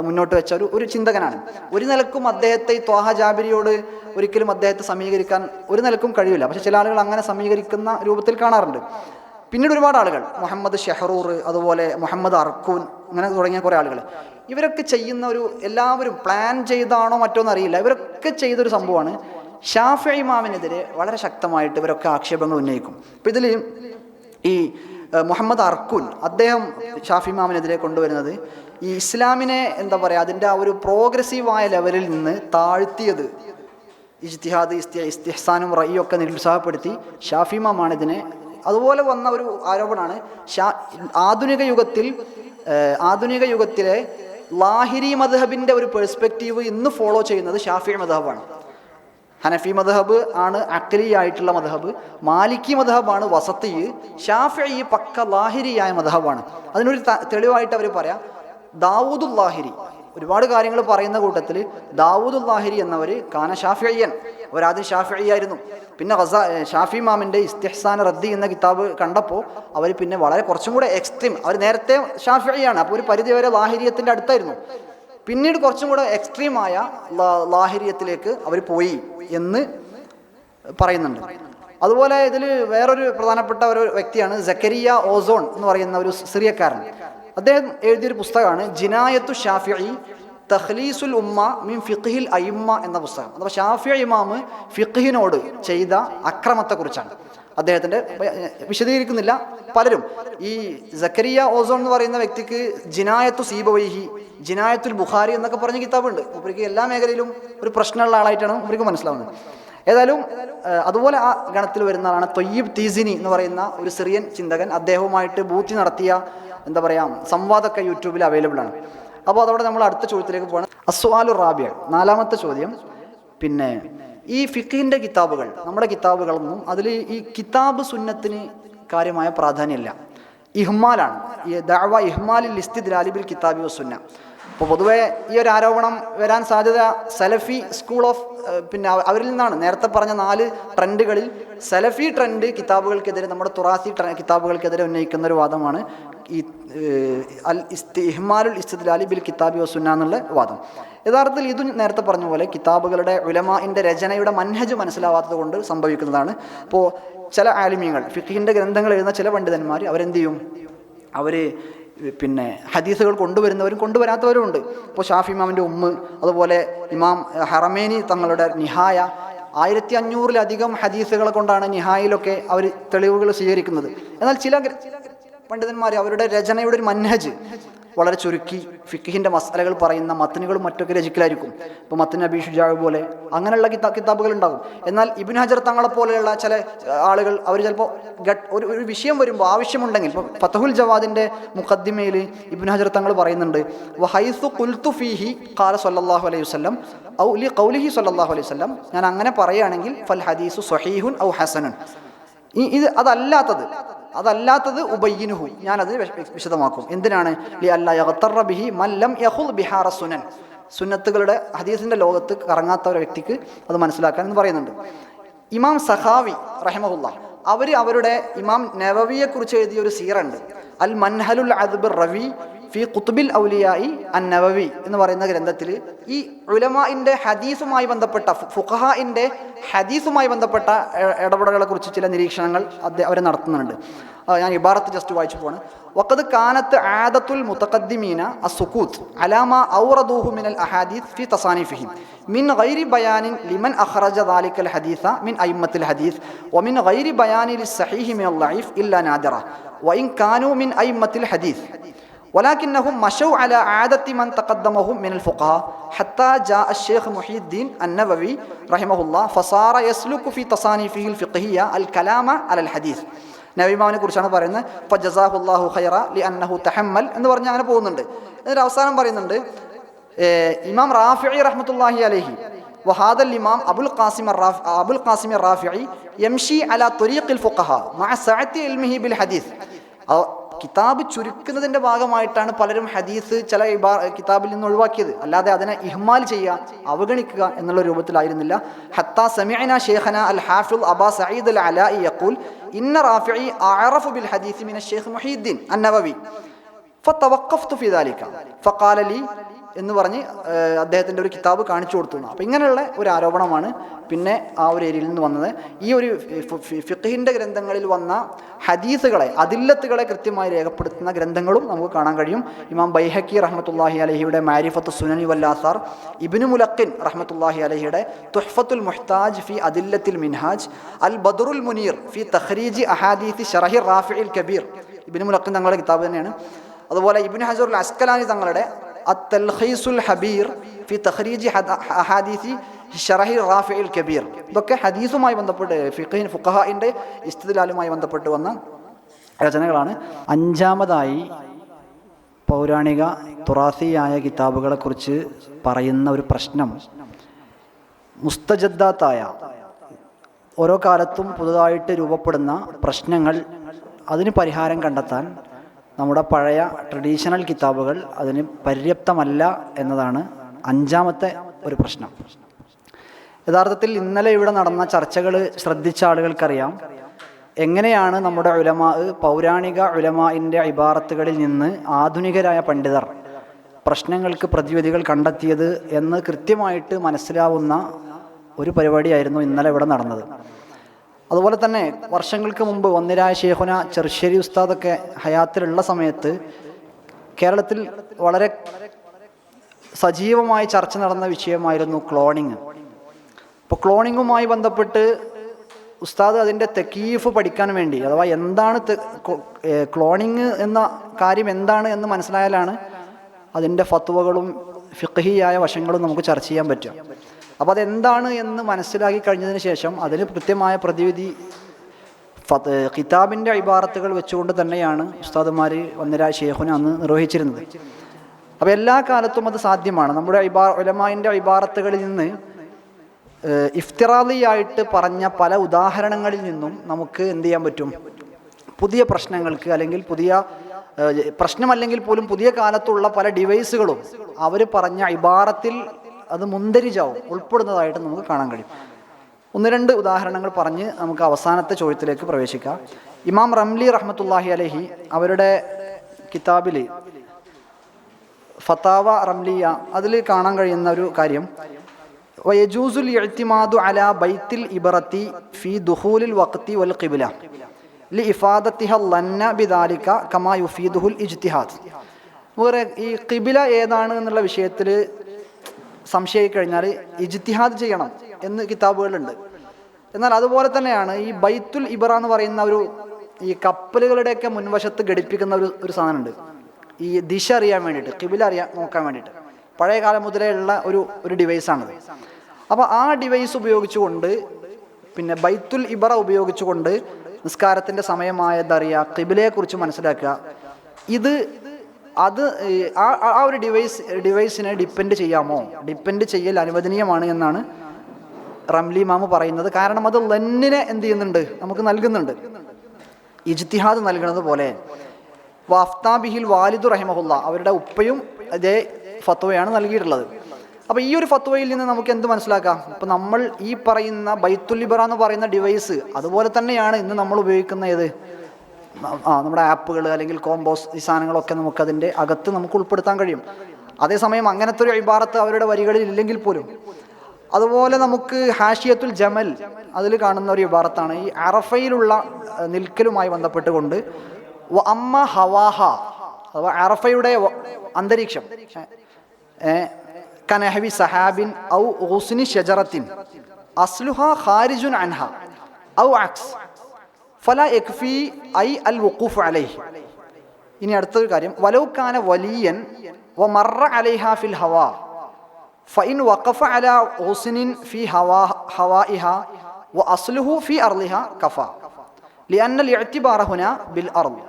മുന്നോട്ട് വെച്ച ഒരു ചിന്തകനാണ്. ഒരു നിലക്കും അദ്ദേഹത്തെ ഈ ത്വാഹ ജാബിരിയോട് ഒരിക്കലും അദ്ദേഹത്തെ സമീകരിക്കാൻ ഒരു നിലക്കും കഴിയില്ല. പക്ഷെ ചില ആളുകൾ അങ്ങനെ സമീകരിക്കുന്ന രൂപത്തിൽ കാണാറുണ്ട്. പിന്നീട് ഒരുപാട് ആളുകൾ, മുഹമ്മദ് ഷെഹറൂർ, അതുപോലെ മുഹമ്മദ് അർക്കൂൻ, അങ്ങനെ തുടങ്ങിയ കുറേ ആളുകൾ, ഇവരൊക്കെ ചെയ്യുന്ന എല്ലാവരും പ്ലാൻ ചെയ്താണോ മറ്റോന്ന് അറിയില്ല, ഇവരൊക്കെ ചെയ്തൊരു സംഭവമാണ്. ഷാഫി ഇമാമിനെതിരെ വളരെ ശക്തമായിട്ട് ഇവരൊക്കെ ആക്ഷേപങ്ങൾ ഉന്നയിക്കും. അപ്പോൾ ഇതിൽ ഈ മുഹമ്മദ് അർക്കൂൻ, അദ്ദേഹം ഷാഫി ഇമാമിനെതിരെ കൊണ്ടുവരുന്നത് ഈ ഇസ്ലാമിനെ എന്താ പറയുക അതിൻ്റെ ആ ഒരു പ്രോഗ്രസീവായ ലെവലിൽ നിന്ന് താഴ്ത്തിയത്, ഇജ്തിഹാദ് ഇസ്തിഹ്സാനും റയ്യും ഒക്കെ നിരുത്സാഹപ്പെടുത്തി ഷാഫി ഇമാമാണ് ഇതിനെ. അതുപോലെ വന്ന ഒരു ആരോപണമാണ് ആധുനിക യുഗത്തിലെ ലാഹിരി മദ്ഹബിൻ്റെ ഒരു പെർസ്പെക്റ്റീവ് ഇന്ന് ഫോളോ ചെയ്യുന്നത് ഷാഫി മദ്ഹബാണ്. ഹനഫി മദ്ഹബ് ആണ് അഖ്ലി ആയിട്ടുള്ള മദ്ഹബ്, മാലിക്കി മദ്ഹബാണ് വസത്തി, ഷാഫിഈ പക്ക ലാഹിരിയായ മദ്ഹബാണ്. അതിനൊരു തെളിവായിട്ട് അവർ പറയാം ദാവൂദുൽ ലാഹിരി. ഒരുപാട് കാര്യങ്ങൾ പറയുന്ന കൂട്ടത്തിൽ ദാവൂദുൽ ലാഹിരി എന്നവർ കാന ഷാഫിഈൻ, അവരാദ്യം ഷാഫിഈയായിരുന്നു. പിന്നെ ഷാഫി ഇമാമിൻ്റെ ഇസ്തിഹ്സാൻ റദ്ദി എന്ന കിതാബ് കണ്ടപ്പോൾ അവർ പിന്നെ വളരെ കുറച്ചും കൂടെ എക്സ്ട്രീം, അവർ നേരത്തെ ഷാഫിഈയാണ്, അപ്പോൾ ഒരു പരിധി വരെ ലാഹിരിയത്തിൻ്റെ അടുത്തായിരുന്നു. പിന്നീട് കുറച്ചും കൂടെ എക്സ്ട്രീമായ ലാഹിരിയത്തിലേക്ക് അവർ പോയി എന്ന് പറയുന്നുണ്ട്. അതുപോലെ ഇതിൽ വേറൊരു പ്രധാനപ്പെട്ട ഒരു വ്യക്തിയാണ് സക്കരിയ ഓസോൺ എന്ന് പറയുന്ന ഒരു സിറിയക്കാരൻ. അദ്ദേഹം എഴുതിയൊരു പുസ്തകമാണ് ജിനായത്തു ഷാഫിഈ തഖ്ലീസുൽ ഉമ്മ മിൻ ഫിഖ്ഹിൽ അയിമ്മ എന്ന പുസ്തകം. അഥവാ ഷാഫിഈ ഇമാം ഫിഖ്ഹിനോട് ചെയ്ത അക്രമത്തെക്കുറിച്ചാണ്. അദ്ദേഹത്തിൻ്റെ വിശദീകരിക്കുന്നില്ല. പലരും ഈ സക്കരിയ ഓസോൺ എന്ന് പറയുന്ന വ്യക്തിക്ക് ജിനായത്തു സീബവൈഹി, ജിനായത്തുൽ ബുഖാരി എന്നൊക്കെ പറഞ്ഞ കിതാബുണ്ട്. മൂപ്പർക്ക് എല്ലാ മേഖലയിലും ഒരു പ്രശ്നമുള്ള ആളായിട്ടാണ് മൂപ്പർക്ക് മനസ്സിലാവുന്നത്. ഏതായാലും അതുപോലെ ആ ഗണത്തിൽ വരുന്ന ആളാണ് തൊയ്യിബ് തീസിനി എന്ന് പറയുന്ന ഒരു സിറിയൻ ചിന്തകൻ. അദ്ദേഹവുമായിട്ട് ബൂത്തി നടത്തിയ എന്താ പറയുക സംവാദമൊക്കെ യൂട്യൂബിൽ അവൈലബിൾ ആണ്. അപ്പോൾ അതോടെ നമ്മൾ അടുത്ത ചോദ്യത്തിലേക്ക് പോകണം. അസ്വാലു റാബിയ, നാലാമത്തെ ചോദ്യം. പിന്നെ ഈ ഫിഖിൻ്റെ കിതാബുകൾ, നമ്മുടെ കിതാബുകളൊന്നും അതിൽ ഈ കിതാബ് സുന്നത്തിന് കാര്യമായ പ്രാധാന്യമില്ല. ഇഹ്മാലാണ്. ഈ ദഅവ ഇഹ്മാലിൽ ഇസ്തിദ്ലാലി ബിൽ കിതാബി വസുന്ന. അപ്പോൾ പൊതുവേ ഈ ഒരു ആരോപണം വരാൻ സാധ്യത സലഫി സ്കൂൾ ഓഫ് പിന്നെ അവരിൽ നിന്നാണ്. നേരത്തെ പറഞ്ഞ 4 ട്രെൻഡുകളിൽ സലഫി ട്രെൻഡ് കിതാബുകൾക്കെതിരെ, നമ്മുടെ തുറാസി കിതാബുകൾക്കെതിരെ ഉന്നയിക്കുന്ന ഒരു വാദമാണ് ഈ ഇഹ്മാലുൽ ഇസ്തിദ്ലാലി ബിൽ കിതാബി വസുന്ന എന്നുള്ള വാദം. യഥാർത്ഥത്തിൽ ഇതും നേരത്തെ പറഞ്ഞ പോലെ കിതാബുകളുടെ ഉലമാഇൻ്റെ രചനയുടെ മൻഹജ് മനസ്സിലാവാത്തത് കൊണ്ട് സംഭവിക്കുന്നതാണ്. ഇപ്പോൾ ചില ആലിമീങ്ങൾ, ഫിഖിൻ്റെ ഗ്രന്ഥങ്ങൾ എഴുതുന്ന ചില പണ്ഡിതന്മാർ അവരെന്ത് ചെയ്യും, അവർ പിന്നെ ഹദീസുകൾ കൊണ്ടുവരുന്നവരും കൊണ്ടുവരാത്തവരും ഉണ്ട്. ഇപ്പോൾ ഷാഫി ഇമാമിൻ്റെ അതുപോലെ ഇമാം ഹറമേനി തങ്ങളുടെ നിഹായ 1500-ലധികം ഹദീസുകളെ കൊണ്ടാണ് നിഹായിലൊക്കെ അവർ തെളിവുകൾ സ്വീകരിക്കുന്നത്. എന്നാൽ ചില പണ്ഡിതന്മാർ അവരുടെ രചനയുടെ ഒരു മൻഹജ് വളരെ ചുരുക്കി ഫിഖിൻ്റെ മസലകൾ പറയുന്ന മത്തനുകളും മറ്റൊക്കെ രചിക്കലായിരിക്കും. ഇപ്പോൾ മത്തൻ അബി ഷുജാഅ് പോലെ അങ്ങനെയുള്ള കിതാബുകൾ ഉണ്ടാകും. എന്നാൽ ഇബ്നു ഹജർ തങ്ങളെപ്പോലെയുള്ള ചില ആളുകൾ അവർ ചിലപ്പോൾ ഒരു വിഷയം വരുമ്പോൾ ആവശ്യമുണ്ടെങ്കിൽ, ഇപ്പോൾ ഫതഹുൽ ജവാദിൻ്റെ മുഖദ്ദിമയിൽ ഇബ്നു ഹജർ തങ്ങൾ പറയുന്നുണ്ട് വഹൈസു ഖുൽതു ഫീഹി ഖാല സല്ലല്ലാഹു അലൈഹി വസല്ലം ഔ ലി ഖൗലിഹി സല്ലല്ലാഹു അലൈഹി വസല്ലം, ഞാൻ അങ്ങനെ പറയുകയാണെങ്കിൽ ഫൽ ഹദീസു സ്വഹീഹുൻ ഔ ഹസനുൻ. ഇത് അതല്ലാത്തത് ഉബയ്യിനുഹു, ഞാനത് വിശദമാക്കും. എന്തിനാണ്? ലി അല്ലാ യഗ്തറ ബിഹി മൻ ലം യഖുദ് ബിഹാറ സുനൻ, സുന്നത്തുകളുടെ ഹദീസിൻ്റെ ലോകത്ത് കറങ്ങാത്ത ഒരു വ്യക്തിക്ക് അത് മനസ്സിലാക്കാൻ എന്ന് പറയുന്നുണ്ട്. ഇമാം സഖാവി റഹിമഹുല്ലാ അവരുടെ ഇമാം നവവിയെക്കുറിച്ച് എഴുതിയ ഒരു സീറുണ്ട്, അൽ മൻഹലുൽ അദ്ബിർ റവി ഫി ഖുത്ബിൽ ഔലിയായി അൻ നവവി എന്ന് പറയുന്ന ഗ്രന്ഥത്തിൽ ഈ ഉലമാഇൻ്റെ ഹദീസുമായി ബന്ധപ്പെട്ട ഫുഖഹാഇൻ്റെ ഹദീസുമായി ബന്ധപ്പെട്ട ഇടപെടലുകളെ കുറിച്ച് ചില നിരീക്ഷണങ്ങൾ അവർ നടത്തുന്നുണ്ട്. ഞാൻ ഇബാറത്ത് ജസ്റ്റ് വായിച്ചു പോവാണ്. വഖദ് കാനത്ത് ആദത്തുൽ മുതഖദ്ദിമീന അസ്സുകൂത്ത് അലാ മാ ഔറദൂഹു മിനൽ അഹാദീസ് ഫി തസാനിഫിഹിം മിൻ ഗൈരി ബയാനിൻ ലിമൻ അഖ്റജ ദാലിക്കൽ ഹദീസ മിൻ അയിമ്മത്തിൽ ഹദീസ് വമിൻ ഗൈരി ബയാനി ലിസ്സഹീഹി മിനൽ ദഈഫ് ഇല്ലാ നാദിറ വഇൻ കാനൂ മിൻ അയിമ്മത്തിൽ ഹദീസ് ولكنهم مشوا على عادة من تقدمهم من الفقهاء حتى جاء الشيخ محي الدين النووي رحمه الله فصار يسلك في تصانيفه الفقهية الكلام على الحديث. നബി ഇമാമിനെ കുറിച്ചാണ് പറയുന്നത്. ഫജസാഹുല്ലാഹു ഖൈറ ലിഅന്നഹു തഹമ്മൽ എന്ന് പറഞ്ഞ് അങ്ങനെ പോകുന്നുണ്ട്. എന്നിട്ട് അവസാനം പറയുന്നുണ്ട് ഇമാം റാഫിഈ റഹ്മത്തുള്ളാഹി അലൈഹി വഹാദൽ ഇമാം അബുൽ ഖാസിം റാഫിഈ യംശി അലാ ത്വരീഖിൽ ഫുഖഹാ മഅ സഅത്തി ഇൽമിഹി ബിൽ ഹദീസ്. കിതാബ് ചുരുക്കുന്നതിൻ്റെ ഭാഗമായിട്ടാണ് പലരും ഹദീസ് ചില കിതാബിൽ നിന്ന് ഒഴിവാക്കിയത്. അല്ലാതെ അതിനെ ഇഹ്മാൽ ചെയ്യുക, അവഗണിക്കുക എന്നുള്ള രൂപത്തിലായിരുന്നില്ല. ഹത്താ സമിഅനാ ശൈഖന അൽ ഹാഫിദ് അബാ സഈദ് അൽ അലാഇ യഖൂൽ ഇന്ന റാഫിഈ അഅറഫു ബിൽ ഹദീസ് മിന ശൈഖ് മുഹീദ്ദീൻ അൻ-നവവി ഫതവഖഫ്തു ഫി ദാലിക ഫഖാല ലി എന്ന് പറഞ്ഞ് അദ്ദേഹത്തിൻ്റെ ഒരു കിതാബ് കാണിച്ചു കൊടുത്തു. അപ്പോൾ ഇങ്ങനെയുള്ള ഒരു ആരോപണമാണ് പിന്നെ ആ ഒരു ഏരിയയിൽ നിന്ന് വന്നത്. ഈ ഒരു ഫിഖ്ഹിൻ്റെ ഗ്രന്ഥങ്ങളിൽ വന്ന ഹദീസുകളെ, അദില്ലത്തുകളെ കൃത്യമായി രേഖപ്പെടുത്തുന്ന ഗ്രന്ഥങ്ങളും നമുക്ക് കാണാൻ കഴിയും. ഇമാം ബൈഹഖി റഹ്മത്തുള്ളാഹി അലൈഹിയുടെ മാരിഫത്തു സുനനി വൽ ആസാർ, ഇബ്നു മുലഖിൻ റഹ്മത്തുള്ളാഹി അലൈഹിയുടെ തുഹ്ഫത്തുൽ മുഹ്താജ് ഫി അദില്ലത്തിൽ മിൻഹാജ്, അൽ ബദറുൽ മുനീർ ഫി തഖ്രീജി അഹാദീസി ശറഹി റാഫിഇൽ കബീർ, ഇബ്നു മുലഖിൻ തങ്ങളുടെ കിതാബ് തന്നെയാണ്. അതുപോലെ ഇബ്നു ഹജറുൽ അസ്കലാനി തങ്ങളുടെ അത്തൽഖീസുൽ ഹബീർ ഫി തഖ്രീജി അഹാദീസി ശറഹി റാഫിഇൽ കബീർ, ഇതൊക്കെ ഹദീസുമായി ബന്ധപ്പെട്ട് ഫുഖഹാഇൻ്റെ ഇസ്തിദ്ലാലുമായി ബന്ധപ്പെട്ട് വന്ന രചനകളാണ്. അഞ്ചാമതായി പൗരാണിക തുറാസിയായ കിതാബുകളെക്കുറിച്ച് പറയുന്ന ഒരു പ്രശ്നം, മുസ്തജദ്ദാത്തായ ഓരോ കാലത്തും പുതുതായിട്ട് രൂപപ്പെടുന്ന പ്രശ്നങ്ങൾ, അതിന് പരിഹാരം കണ്ടെത്താൻ നമ്മുടെ പഴയ ട്രഡീഷണൽ കിതാബുകൾ അതിന് പര്യാപ്തമല്ല എന്നതാണ് അഞ്ചാമത്തെ ഒരു പ്രശ്നം. യഥാർത്ഥത്തിൽ ഇന്നലെ ഇവിടെ നടന്ന ചർച്ചകൾ ശ്രദ്ധിച്ച ആളുകൾക്കറിയാം എങ്ങനെയാണ് നമ്മുടെ ഉലമാ, പൗരാണിക ഉലമാഇൻ്റെ ഇബാറത്തുകളിൽ നിന്ന് ആധുനികരായ പണ്ഡിതർ പ്രശ്നങ്ങൾക്ക് പ്രതിവിധികൾ കണ്ടെത്തിയത് എന്ന് കൃത്യമായിട്ട് മനസ്സിലാവുന്ന ഒരു പരിപാടിയായിരുന്നു ഇന്നലെ ഇവിടെ നടന്നത്. അതുപോലെ തന്നെ വർഷങ്ങൾക്ക് മുമ്പ് വന്നിരായ ഷേഖുന ചെറുശ്ശേരി ഉസ്താദൊക്കെ ഹയാത്തിലുള്ള സമയത്ത് കേരളത്തിൽ വളരെ സജീവമായി ചർച്ച നടന്ന വിഷയമായിരുന്നു ക്ലോണിങ്. അപ്പോൾ ക്ലോണിങ്ങുമായി ബന്ധപ്പെട്ട് ഉസ്താദ് അതിൻ്റെ തെക്കീഫ് പഠിക്കാൻ വേണ്ടി, അഥവാ എന്താണ് ക്ലോണിങ് എന്ന കാര്യം എന്താണ് എന്ന് മനസ്സിലായാലാണ് അതിൻ്റെ ഫത്വകളും ഫിഖ്ഹിയായ വശങ്ങളും നമുക്ക് ചർച്ച ചെയ്യാൻ പറ്റും. അപ്പോൾ അതെന്താണ് എന്ന് മനസ്സിലാക്കി കഴിഞ്ഞതിന് ശേഷം അതിന് കൃത്യമായ പ്രതിവിധി കിതാബിൻ്റെ ഇബാറത്തുകൾ വെച്ചുകൊണ്ട് തന്നെയാണ് ഉസ്താദുമാർ ഒന്നര ഷേഖുന അന്ന് നിർവഹിച്ചിരുന്നത്. അപ്പോൾ എല്ലാ കാലത്തും അത് സാധ്യമാണ്. നമ്മുടെ ഉലമാഇൻ്റെ ഇബാറത്തുകളിൽ നിന്ന് ഇഫ്തിറാദിയായിട്ട് പറഞ്ഞ പല ഉദാഹരണങ്ങളിൽ നിന്നും നമുക്ക് എന്ത് ചെയ്യാൻ പറ്റും, പുതിയ പ്രശ്നങ്ങൾക്ക് അല്ലെങ്കിൽ പുതിയ പ്രശ്നമല്ലെങ്കിൽ പോലും പുതിയ കാലത്തുള്ള പല ഡിവൈസുകളും അവർ പറഞ്ഞ ഇബാറത്തിൽ അത് മുന്തിരിജാവും ഉൾപ്പെടുന്നതായിട്ട് നമുക്ക് കാണാൻ കഴിയും. ഒന്ന് രണ്ട് ഉദാഹരണങ്ങൾ പറഞ്ഞ് നമുക്ക് അവസാനത്തെ ചോദ്യത്തിലേക്ക് പ്രവേശിക്കാം. ഇമാം റംലി റഹ്മത്തുള്ളാഹി അലൈഹി അവരുടെ കിതാബിൽ ഫതാവ റംലിയ അതിൽ കാണാൻ കഴിയുന്ന ഒരു കാര്യം, വയജൂസുൽ ഇഅ്തിമാദു അലാ ബൈത്തിൽ ഇബറത്തി ഫീ ദുഖൂലിൽ വഖ്തി വൽ ഖിബ്ല ലിഇഫാദത്തിഹ ലന്ന ബിദാലിക കമാ യുഫീദുൽ ഇജ്തിഹാദ്. വേറെ ഈ ഖിബ്ല ഏതാണ് എന്നുള്ള വിഷയത്തിൽ സംശയിച്ചു കഴിഞ്ഞാൽ ഇജ്തിഹാദ് ചെയ്യണം എന്ന് കിതാബുകളുണ്ട്. എന്നാൽ അതുപോലെ തന്നെയാണ് ഈ ബൈത്തുൽ ഇബറ എന്ന് പറയുന്ന ഒരു ഈ കപ്പലുകളുടെയൊക്കെ മുൻവശത്ത് ഘടിപ്പിക്കുന്ന ഒരു സാധനമുണ്ട്, ഈ ദിശ അറിയാൻ വേണ്ടിയിട്ട്, ഖിബ്ല നോക്കാൻ വേണ്ടിയിട്ട്. പഴയ കാലം മുതലേ ഉള്ള ഒരു ഡിവൈസാണത്. അപ്പോൾ ആ ഡിവൈസ് ഉപയോഗിച്ചുകൊണ്ട്, പിന്നെ ബൈത്തുൽ ഇബറ ഉപയോഗിച്ചുകൊണ്ട് നിസ്കാരത്തിൻ്റെ സമയമായതറിയുക, ഖിബ്ലയെക്കുറിച്ച് മനസ്സിലാക്കുക, അത് ആ ഒരു ഡിവൈസിനെ ഡിപ്പെൻഡ് ചെയ്യാമോ, ഡിപ്പെൻഡ് ചെയ്യൽ അനുവദനീയമാണ് എന്നാണ് റംലി ഇമാം പറയുന്നത്. കാരണം അത് ലന്നിനെ എന്ത് ചെയ്യുന്നുണ്ട്, നമുക്ക് നൽകുന്നുണ്ട്, ഇജ്തിഹാദ് നൽകുന്നത് പോലെ. വഫ്താബിഹിൽ വാലിദു റഹിമഹുല്ല, അവരുടെ ഉപ്പയും അതേ ഫത്വയാണ് നൽകിയിട്ടുള്ളത്. അപ്പോൾ ഈ ഒരു ഫത്വയിൽ നിന്ന് നമുക്ക് എന്ത് മനസ്സിലാക്കാം? ഇപ്പം നമ്മൾ ഈ പറയുന്ന ബൈത്തുൽ ഇബറ എന്ന് പറയുന്ന ഡിവൈസ് അതുപോലെ തന്നെയാണ് ഇന്ന് നമ്മൾ ഉപയോഗിക്കുന്ന നമ്മുടെ ആപ്പുകൾ അല്ലെങ്കിൽ കോമ്പോസ്, ഈ സാധനങ്ങളൊക്കെ നമുക്കതിൻ്റെ അകത്ത് നമുക്ക് ഉൾപ്പെടുത്താൻ കഴിയും. അതേസമയം അങ്ങനത്തെ ഒരു ഇബാറത്ത് അവരുടെ വരികളിൽ ഇല്ലെങ്കിൽ പോലും. അതുപോലെ നമുക്ക് ഹാഷിയത്തുൽ ജമൽ അതിൽ കാണുന്ന ഒരു ഇബാറത്താണ് ഈ അറഫയിലുള്ള നിൽക്കലുമായി ബന്ധപ്പെട്ടുകൊണ്ട് അമ്മ ഹവാഹ, അഥവാ അറഫയുടെ അന്തരീക്ഷം, കനഹവി സഹാബിൻ ഔ ഓസ്നി ഷജറത്തിൻ അസ്ലുഹ ഖാരിജുൻ അൻഹ ഔ അക്സ് ഫല യക്ഫി ഐ അൽ വഖൂഫ് അലൈഹി. ഇനി അടുത്തൊരു കാര്യം, വലൗ കാന വലിയൻ വമറ അലൈഹ ഫിൽ ഹവാ ഫഇൻ വഖഫ അലാ ഓസ്നിൻ ഫി ഹവാഇഹ വഅസ്ലുഹു ഫി അർളിഹ കഫ ലിഅന്ന അൽ-ഇഅ്തിബാറ ഹുനാ ബിൽ അർള്.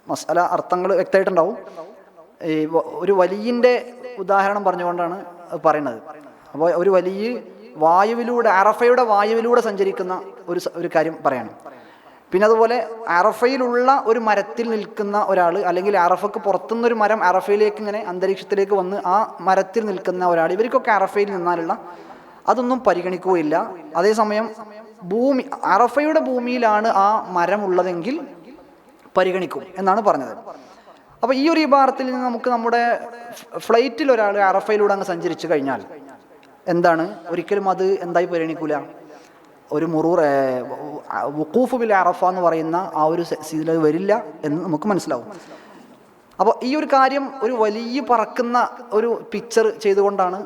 മസ്അല അർത്ഥങ്ങൾ വ്യക്തമായിട്ടുണ്ടാവും. ഈ ഒരു വലിയൻ്റെ ഉദാഹരണം പറഞ്ഞുകൊണ്ടാണ് പറയുന്നത്. അപ്പോൾ ഒരു വലിയ വായുവിലൂടെ, അറഫയുടെ വായുവിലൂടെ സഞ്ചരിക്കുന്ന ഒരു കാര്യം പറയണം. പിന്നെ അതുപോലെ അറഫയിലുള്ള ഒരു മരത്തിൽ നിൽക്കുന്ന ഒരാൾ, അല്ലെങ്കിൽ അറഫക്ക് പുറത്തുനിന്നൊരു മരം അറഫയിലേക്ക് ഇങ്ങനെ അന്തരീക്ഷത്തിലേക്ക് വന്ന് ആ മരത്തിൽ നിൽക്കുന്ന ഒരാൾ, ഇവർക്കൊക്കെ അറഫയിൽ നിന്നാലുള്ള അതൊന്നും പരിഗണിക്കുകയില്ല. അതേസമയം അറഫയുടെ ഭൂമിയിലാണ് ആ മരം ഉള്ളതെങ്കിൽ പരിഗണിക്കും എന്നാണ് പറഞ്ഞത്. അപ്പോൾ ഈ ഒരു ഇബാറത്തിൽ നിന്ന് നമുക്ക് നമ്മുടെ ഫ്ലൈറ്റിൽ ഒരാൾ അറഫയിലൂടെ അങ്ങ് സഞ്ചരിച്ചു കഴിഞ്ഞാൽ എന്താണ്, ഒരിക്കലും അത് എന്തായി പരിഗണിക്കൂല, ഒരു വുഖൂഫ് ബിൽ അറഫ എന്ന് പറയുന്ന ആ ഒരു ഇതിൽ വരില്ല എന്ന് നമുക്ക് മനസ്സിലാവും. അപ്പോൾ ഈ ഒരു കാര്യം ഒരു വലിയ പറക്കുന്ന ഒരു പിക്ചർ ചെയ്തുകൊണ്ടാണ്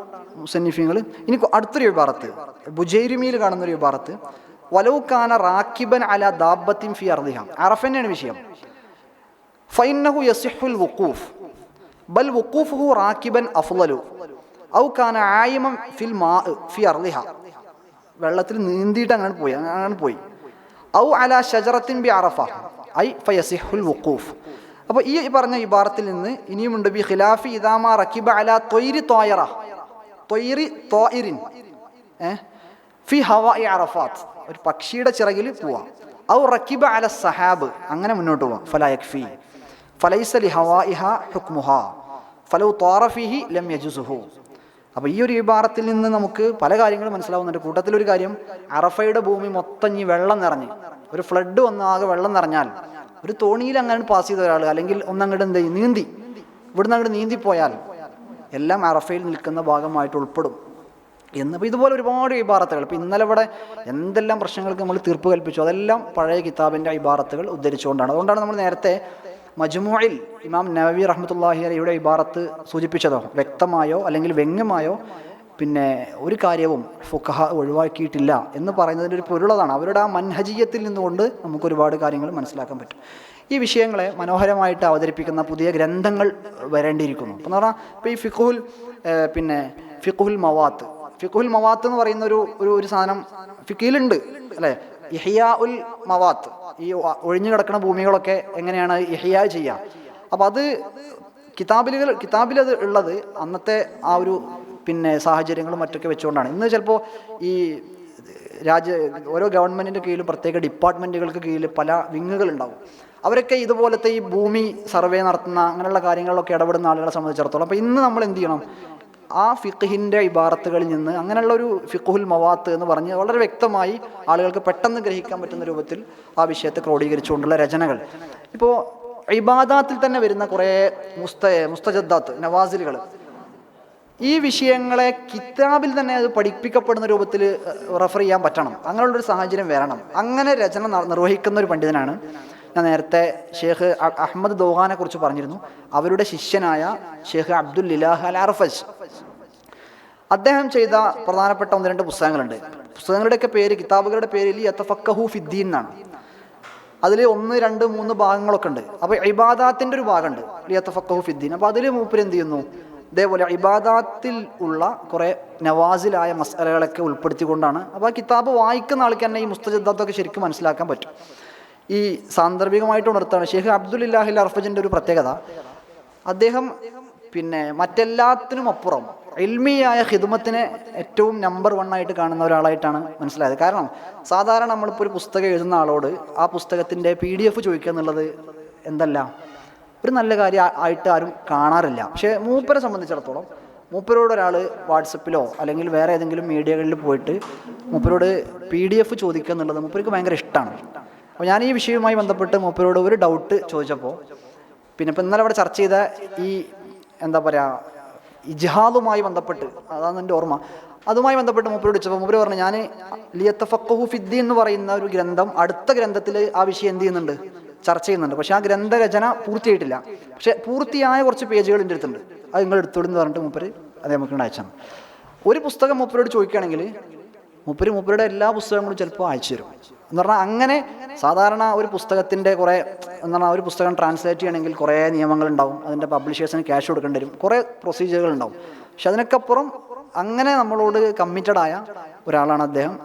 മുസന്നിഫീങ്ങൾ. ഇനി അടുത്തൊരു ഇബാറത്ത് ബുജൈരിമിയിൽ കാണുന്നൊരു ഇബാറത്ത്, വലൗ കാന റാക്കിബൻ അലാ ദാബത്തിൻ ഫി അർദിഹ. അറഫന്നെയാണ് വിഷയം. ഫഇന്നഹു യസിഹുൽ വുഖൂഫ് ബൽ വുഖൂഫുഹു റാക്കിബൻ അഫ്ളലു ഔ കാന ആയിമൻ ഫിൽ മാഇ ഫി അർദിഹ. വെള്ളത്തിൽ നീന്തിയിട്ട് അങ്ങനെ പോയി. ഔ അലാ ഷജറത്തിൻ ബി അറഫ ഐ ഫയസിഹുൽ വുഖൂഫ്. അപ്പോൾ ഈ പറഞ്ഞ ഇബാറത്തിൽ നിന്ന് ഇനിയുമുണ്ട്, ബി ഖിലാഫി ഇദാമ റക്കിബ അലാ ത്വയ്രി ത്വായിറ ത്വയ്രി ത്വായിറിൻ ഫി ഹവാഇ അറഫാത്ത്, ഒരു പക്ഷിയുടെ ചിറകിൽ പോവാം. ഔ റക്കിബ അല സഹാബ്, അങ്ങനെ മുന്നോട്ട് പോവാം. ഫലാ യക്ഫി ഫലൈസ ലി ഹവാഇഹ ഹുക്മുഹാ ഫലൗ ത്വാറ ഫീഹി ലം യജുസുഹു. അപ്പോൾ ഈ ഒരു ഇബാറത്തിൽ നിന്ന് നമുക്ക് പല കാര്യങ്ങളും മനസ്സിലാവുന്നുണ്ട്. കൂട്ടത്തിലൊരു കാര്യം, അറഫയുടെ ഭൂമി മൊത്തം ഈ വെള്ളം നിറഞ്ഞ് ഒരു ഫ്ലഡ് വന്ന് ആകെ വെള്ളം നിറഞ്ഞാൽ ഒരു തോണിയിൽ അങ്ങനെ പാസ് ചെയ്ത ഒരാൾ, അല്ലെങ്കിൽ ഒന്നങ്ങോട്ട് എന്ത് ചെയ്യും, ഇവിടുന്ന് അങ്ങോട്ട് നീന്തിപ്പോയാൽ എല്ലാം അറഫയിൽ നിൽക്കുന്ന ഭാഗമായിട്ട് ഉൾപ്പെടും എന്ന്. അപ്പോൾ ഇതുപോലെ ഒരുപാട് ഇബാറത്തുകൾ, ഇപ്പോൾ ഇന്നലെ ഇവിടെ എന്തെല്ലാം പ്രശ്നങ്ങൾക്ക് നമ്മൾ തീർപ്പ് കൽപ്പിച്ചു, അതെല്ലാം പഴയ കിതാബിൻ്റെ ഇബാറത്തുകൾ ഉദ്ധരിച്ചുകൊണ്ടാണ്. അതുകൊണ്ടാണ് നമ്മൾ നേരത്തെ മജ്മൂഇൽ ഇമാം നവവി റഹ്മത്തുള്ളാഹി അലൈഹിയുടെ ഇബാറത്ത് സൂചിപ്പിച്ചതോ വ്യക്തമായോ അല്ലെങ്കിൽ വ്യംഗ്യമായോ പിന്നെ ഒരു കാര്യവും ഫുഖഹ ഒഴിവാക്കിയിട്ടില്ല എന്ന് പറയുന്നതിൻ്റെ ഒരു പൊരുളതാണ്. അവരുടെ ആ മൻഹജിയത്തിൽ നിന്നുകൊണ്ട് നമുക്ക് ഒരുപാട് കാര്യങ്ങൾ മനസ്സിലാക്കാൻ പറ്റും. ഈ വിഷയങ്ങളെ മനോഹരമായിട്ട് അവതരിപ്പിക്കുന്ന പുതിയ ഗ്രന്ഥങ്ങൾ വരേണ്ടിയിരിക്കുന്നു. എന്ന് പറഞ്ഞാൽ ഇപ്പോൾ ഈ ഫിഖുൽ മവാത്ത് എന്ന് പറയുന്ന ഒരു സാധനം ഫിഖിലുണ്ട് അല്ലേ. ഇഹ്യാ ഉൽ മവാത്ത്, ഈ ഒഴിഞ്ഞു കിടക്കുന്ന ഭൂമികളൊക്കെ എങ്ങനെയാണ് ഇഹ്യാ ചെയ്യുക. അപ്പം അത് കിതാബിൽ അത് ഉള്ളത് അന്നത്തെ ആ ഒരു സാഹചര്യങ്ങളും മറ്റൊക്കെ വെച്ചുകൊണ്ടാണ്. ഇന്ന് ചിലപ്പോൾ ഈ ഓരോ ഗവൺമെൻറ്റിൻ്റെ കീഴിലും പ്രത്യേക ഡിപ്പാർട്ട്മെൻറ്റുകൾക്ക് കീഴിൽ പല വിങ്ങുകൾ ഉണ്ടാവും. അവരൊക്കെ ഇതുപോലത്തെ ഈ ഭൂമി സർവേ നടത്തുന്ന അങ്ങനെയുള്ള കാര്യങ്ങളിലൊക്കെ ഇടപെടുന്ന ആളുകളെ സംബന്ധിച്ചിടത്തോളം അപ്പോൾ ഇന്ന് നമ്മൾ എന്ത് ചെയ്യണം, ആ ഫിഖ്ഹിൻ്റെ ഇബാറത്തുകളിൽ നിന്ന് അങ്ങനെയുള്ള ഒരു ഫിഖുൽ മവാത്ത് എന്ന് പറഞ്ഞ് വളരെ വ്യക്തമായി ആളുകൾക്ക് പെട്ടെന്ന് ഗ്രഹിക്കാൻ പറ്റുന്ന രൂപത്തിൽ ആ വിഷയത്തെ ക്രോഡീകരിച്ചുകൊണ്ടുള്ള രചനകൾ. ഇപ്പോൾ ഇബാദാത്തിൽ തന്നെ വരുന്ന കുറേ മുസ്തജദ്ദാത്ത്, നവാസിലുകൾ, ഈ വിഷയങ്ങളെ കിതാബിൽ തന്നെ അത് പഠിപ്പിക്കപ്പെടുന്ന രൂപത്തിൽ റെഫർ ചെയ്യാൻ പറ്റണം. അങ്ങനെയുള്ളൊരു സാഹചര്യം വരണം. അങ്ങനെ രചന നിർവഹിക്കുന്ന ഒരു പണ്ഡിതനാണ്, ഞാൻ നേരത്തെ ഷേഖ് അഹമ്മദ് ദോഹാനെ കുറിച്ച് പറഞ്ഞിരുന്നു, അവരുടെ ശിഷ്യനായ ഷേഖ് അബ്ദുൽ ഇലാഹ് അൽ അർഫജ്. അദ്ദേഹം ചെയ്ത പ്രധാനപ്പെട്ട 1-2 പുസ്തകങ്ങളുണ്ട്. പുസ്തകങ്ങളുടെയൊക്കെ പേര്, കിതാബുകളുടെ പേര് യതഫഖഹു ഫിദ്ദീൻ എന്നാണ്. അതിൽ 1, 2, 3 ഭാഗങ്ങളൊക്കെ ഉണ്ട്. അപ്പോൾ ഇബാദാത്തിൻ്റെ ഒരു ഭാഗമുണ്ട്, യതഫഖഹു ഫിദ്ദീൻ. അപ്പോൾ അതിൽ മൂപ്പര് എന്ത് ചെയ്യുന്നു, ഇതേപോലെ ഇബാദാത്തിൽ ഉള്ള കുറേ നവാസിലായ മസ്അലകളൊക്കെ ഉൾപ്പെടുത്തിക്കൊണ്ടാണ്. അപ്പോൾ ആ കിതാബ് വായിക്കുന്ന ആൾക്ക് തന്നെ ഈ മുസ്തജദ്ദാത്തൊക്കെ ശരിക്കും മനസ്സിലാക്കാൻ പറ്റും. ഈ സാന്ദർഭികമായിട്ട് ഉണർത്താണ് ഷെയ്ഖ് അബ്ദുൽ ഇലാഹ് അൽ അർഫജിൻ്റെ ഒരു പ്രത്യേകത. അദ്ദേഹം മറ്റെല്ലാത്തിനും അപ്പുറം ഇൽമിയായ ഖിദ്മത്തിനെ ഏറ്റവും നമ്പർ 1 ആയിട്ട് കാണുന്ന ഒരാളായിട്ടാണ് മനസ്സിലായത്. കാരണം സാധാരണ നമ്മളിപ്പോൾ ഒരു പുസ്തകം എഴുതുന്ന ആളോട് ആ പുസ്തകത്തിൻ്റെ PDF ചോദിക്കുക എന്നുള്ളത് എന്തല്ല ഒരു നല്ല കാര്യം ആയിട്ട് ആരും കാണാറില്ല. പക്ഷേ മൂപ്പരെ സംബന്ധിച്ചിടത്തോളം മൂപ്പരോട് ഒരാൾ വാട്സപ്പിലോ അല്ലെങ്കിൽ വേറെ ഏതെങ്കിലും മീഡിയകളിൽ പോയിട്ട് മൂപ്പരോട് PDF ചോദിക്കുക എന്നുള്ളത് മൂപ്പർക്ക് ഭയങ്കര ഇഷ്ടമാണ്. അപ്പോൾ ഞാൻ ഈ വിഷയവുമായി ബന്ധപ്പെട്ട് മൂപ്പരോട് ഒരു ഡൗട്ട് ചോദിച്ചപ്പോൾ ഇപ്പം ഇന്നലെ അവിടെ ചർച്ച ചെയ്ത ഈ ഇജ്ഹാദുമായി ബന്ധപ്പെട്ട്, അതാണ് എൻ്റെ ഓർമ്മ, അതുമായി ബന്ധപ്പെട്ട് മൂപ്പരോട് ചോദിച്ചപ്പോൾ മൂപ്പര് പറഞ്ഞു, ഞാൻ ലിയതഫഖഹു ഫിദ്ദീൻ എന്ന് പറയുന്ന ഒരു ഗ്രന്ഥം അടുത്ത ഗ്രന്ഥത്തിൽ ആ വിഷയം എന്ത് ചെയ്യുന്നുണ്ട്, ചർച്ച ചെയ്യുന്നുണ്ട്. പക്ഷേ ആ ഗ്രന്ഥരചന പൂർത്തിയായിട്ടില്ല. പക്ഷേ പൂർത്തിയായ കുറച്ച് പേജുകൾ എൻ്റെ അടുത്തുണ്ട്, അത് നിങ്ങൾ എടുത്തോളൂ എന്ന് പറഞ്ഞിട്ട് മൂപ്പര് അത് നമുക്ക് അയച്ചാണ്. ഒരു പുസ്തകം മൂപ്പരോട് ചോദിക്കുകയാണെങ്കിൽ മൂപ്പരുടെ എല്ലാ പുസ്തകങ്ങളും ചിലപ്പോൾ അയച്ചു തരും എന്ന് പറഞ്ഞാൽ. അങ്ങനെ സാധാരണ ഒരു പുസ്തകത്തിൻ്റെ ഒരു പുസ്തകം ട്രാൻസ്ലേറ്റ് ചെയ്യണമെങ്കിൽ കുറേ നിയമങ്ങളുണ്ടാവും, അതിൻ്റെ പബ്ലിഷേഴ്സിന് ക്യാഷ് കൊടുക്കേണ്ടി വരും, കുറേ പ്രൊസീജിയറുകൾ ഉണ്ടാവും. പക്ഷെ അതിനൊക്കെ അപ്പുറം അങ്ങനെ നമ്മളോട് കമ്മിറ്റഡായ ഒരാളാണ് അദ്ദേഹം.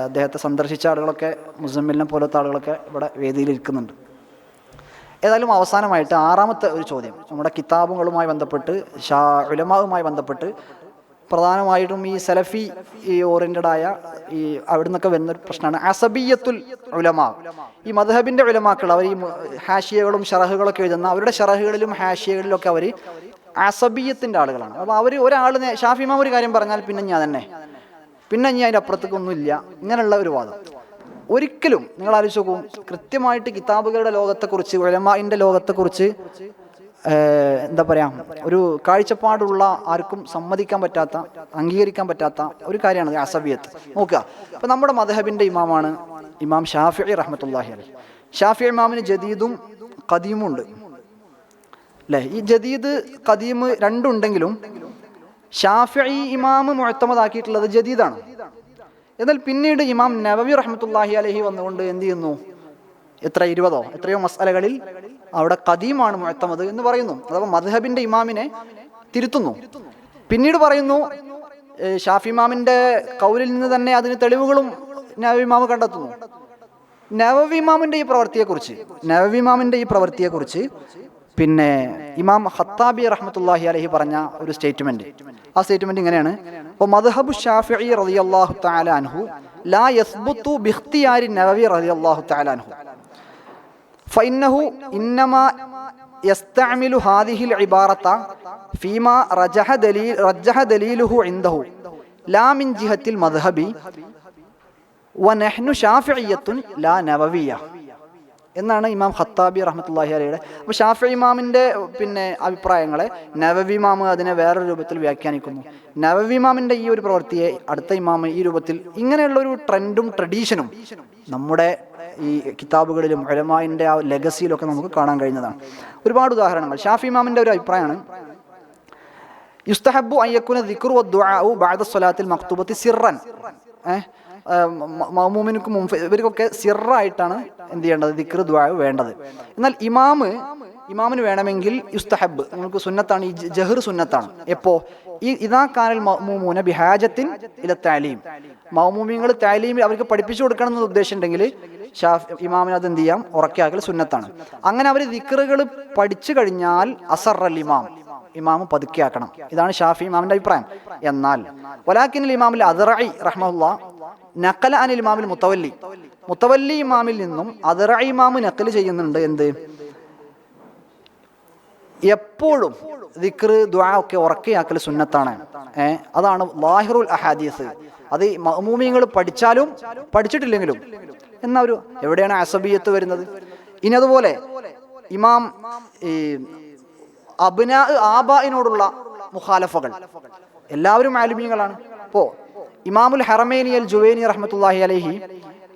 അദ്ദേഹത്തെ സന്ദർശിച്ച ആളുകളൊക്കെ, മുസമ്മിലിനെ പോലത്തെ ആളുകളൊക്കെ ഇവിടെ വേദിയിൽ ഇരിക്കുന്നുണ്ട്. ഏതായാലും അവസാനമായിട്ട് 6ാമത്തെ ഒരു ചോദ്യം, നമ്മുടെ കിതാബുകളുമായി ബന്ധപ്പെട്ട് ഉലമാവുമായി ബന്ധപ്പെട്ട് പ്രധാനമായിട്ടും ഈ സലഫി ഓറിയൻറ്റഡായ ഈ അവിടെ നിന്നൊക്കെ വരുന്നൊരു പ്രശ്നമാണ് അസബിയത്തുൽ ഉലമാ. ഈ മദ്ഹബിൻ്റെ ഉലമാക്കൾ അവർ ഈ ഹാഷിയകളും ഷറഹുകളൊക്കെ എഴുതുന്ന അവരുടെ ഷറഹുകളിലും ഹാഷിയകളിലൊക്കെ അവർ അസബിയത്തിൻ്റെ ആളുകളാണ്. അപ്പോൾ അവർ ഒരാൾ ഷാഫി ഇമാം ഒരു കാര്യം പറഞ്ഞാൽ പിന്നെ ഞാൻ തന്നെ അതിൻ്റെ അപ്പുറത്തേക്കൊന്നുമില്ല, ഇങ്ങനെയുള്ള ഒരു വാദം. ഒരിക്കലും നിങ്ങൾ ആലോചിച്ച് നോക്കൂ, കൃത്യമായിട്ട് കിതാബുകളുടെ ലോകത്തെക്കുറിച്ച്, ഉലമാഇൻ്റെ ലോകത്തെക്കുറിച്ച് ഒരു കാഴ്ചപ്പാടുള്ള ആർക്കും സമ്മതിക്കാൻ പറ്റാത്ത, അംഗീകരിക്കാൻ പറ്റാത്ത ഒരു കാര്യമാണ് അസബിയത്ത്. നോക്കുക, ഇപ്പം നമ്മുടെ മദ്ഹബിൻ്റെ ഇമാമാണ് ഇമാം ഷാഫിഈ റഹ്മത്തുള്ളാഹി അലൈഹി. ഷാഫിഈ ഇമാമിന് ജദീദും ഖദീമും ഉണ്ട് അല്ലേ. ഈ ജദീദ് ഖദീം രണ്ടുണ്ടെങ്കിലും ഷാഫിഈ ഇമാം മുഅ്തമദാക്കിയിട്ടുള്ളത് ജദീദാണ്. എന്നാൽ പിന്നീട് ഇമാം നവവി റഹ്മത്തുള്ളാഹി അലൈഹി വന്നുകൊണ്ട് എന്ത് ചെയ്യുന്നു, എത്രയോ മസ്അലകളിൽ അവിടെ ഖദീമാണ് മുഅ്തമദ് എന്ന് പറയുന്നു. അഥവാ മദ്ഹബിൻ്റെ ഇമാമിനെ തിരുത്തുന്നു. പിന്നീട് പറയുന്നു ഷാഫി ഇമാമിൻ്റെ ഖൗലിൽ നിന്ന് തന്നെ അതിന് തെളിവുകളും നവവി ഇമാം കണ്ടെത്തുന്നു. നവവി ഇമാമിൻ്റെ ഈ പ്രവൃത്തിയെക്കുറിച്ച് പിന്നെ ഇമാം ഖത്താബി റഹ്മത്തുള്ളാഹി അലൈഹി പറഞ്ഞ ഒരു സ്റ്റേറ്റ്മെന്റ്, ആ സ്റ്റേറ്റ്മെന്റ് ഇങ്ങനെയാണ്: മദ്ഹബു ഷാഫിഈ റളിയല്ലാഹു തആല അൻഹു ലാ യസ്ബുതു ബിഖ്തിയാരി നവവി റളിയല്ലാഹു തആല അൻഹു ഫഇന്നഹു ഇന്നമാ യസ്തഅമിലു ഹാദിഹിൽ ഇബാറത ഫീമാ റജഹ ദലീലുഹു ഇൻദഹു ലാ മിൻ ജിഹത്തിൽ മദ്ഹബി വനഹ്നു ഷാഫിഇയ്യത്തുൻ ലാ നവവിയ്യ എന്നാണ് ഇമാം ഖത്താബി റഹ്മത്തുള്ളാഹി അലൈഹിയുടെ. അപ്പോൾ ഷാഫി ഇമാമിൻ്റെ അഭിപ്രായങ്ങളെ നവവി ഇമാം അതിനെ വേറൊരു രൂപത്തിൽ വ്യാഖ്യാനിക്കുന്നു. നവവി ഇമാമിൻ്റെ ഈ ഒരു പ്രവൃത്തിയെ അടുത്ത ഇമാം ഈ രൂപത്തിൽ, ഇങ്ങനെയുള്ളൊരു ട്രെൻഡും ട്രഡീഷനും നമ്മുടെ ഈ കിതാബുകളിലും ഉലമാഇൻ്റെ ആ ലെഗസിയിലൊക്കെ നമുക്ക് കാണാൻ കഴിയുന്നതാണ്. ഒരുപാട് ഉദാഹരണങ്ങൾ. ഷാഫി ഇമാമിൻ്റെ ഒരു അഭിപ്രായമാണ് യുസ്തഹബ്ബു അൻ യകുന ദിക്റു വദ്ദുആഉ ബഅദ സ്വലാത്തിൽ മക്തൂബത്തി സിർറൻ. മഅ്മൂമിനു മുമ്പ് ഇവർക്കൊക്കെ സിറായിട്ടാണ് എന്ത് ചെയ്യേണ്ടത്, ദിക്ർ ദുആ വേണ്ടത്. എന്നാൽ ഇമാമിന് വേണമെങ്കിൽ യുസ്തഹബ്, നിങ്ങൾക്ക് സുന്നത്താണ്, ഈ ജഹർ സുന്നത്താണ്. എപ്പോ ഇദാ കാനൽ മഅ്മൂമൂന ബിഹാജത്തിൻ ഇല തഅലീം, മഅ്മൂമിങ്ങൾ തഅലീമിൽ അവർക്ക് പഠിപ്പിച്ചു കൊടുക്കണം എന്ന ഉദ്ദേശം ഉണ്ടെങ്കിൽ ഇമാമിന് അത് എന്ത് ചെയ്യാം, ഉറക്കെയാക്കൽ സുന്നത്താണ്. അങ്ങനെ അവർ ദിക്റുകൾ പഠിച്ചു കഴിഞ്ഞാൽ അസറൽ ഇമാം പതുക്കെ ആക്കണം. ഇതാണ് ഷാഫി ഇമാമിന്റെ അഭിപ്രായം. എന്നാൽ വലാകിനിൽ ഇമാമിൽ അദ്റഈ റഹ്മഹുല്ലാഹ് നഖല അനിൽ ഇമാമിൽ മുത്തവല്ലി ഇമാമിൽ നിന്നും അദ്റഈ ഇമാം നഖൽ ചെയ്യുന്നുണ്ട്. എന്ത്, എപ്പോഴും ദിക്ർ ദുആ ഒക്കെ ഉറക്കെയാക്കൽ സുന്നത്താണ്. അതാണ് ലാഹിറുൽ അഹാദീസ്. അത് മഅ്മൂമിങ്ങൾ പഠിച്ചാലും പഠിച്ചിട്ടില്ലെങ്കിലും എന്നാ ഒരു എവിടെയാണ് അസബിയത്ത് വരുന്നത്? ഇനി അതുപോലെ ഇമാം അബ്നാ ആബാഇനോടുള്ള മുഖാലഫകൾ, എല്ലാവരും ആലിമീങ്ങളാണ്. ഇപ്പോ ഇമാമുൽ ഹറമൈനി അൽ ജുവൈനി റഹ്മത്തുള്ളാഹി അലൈഹി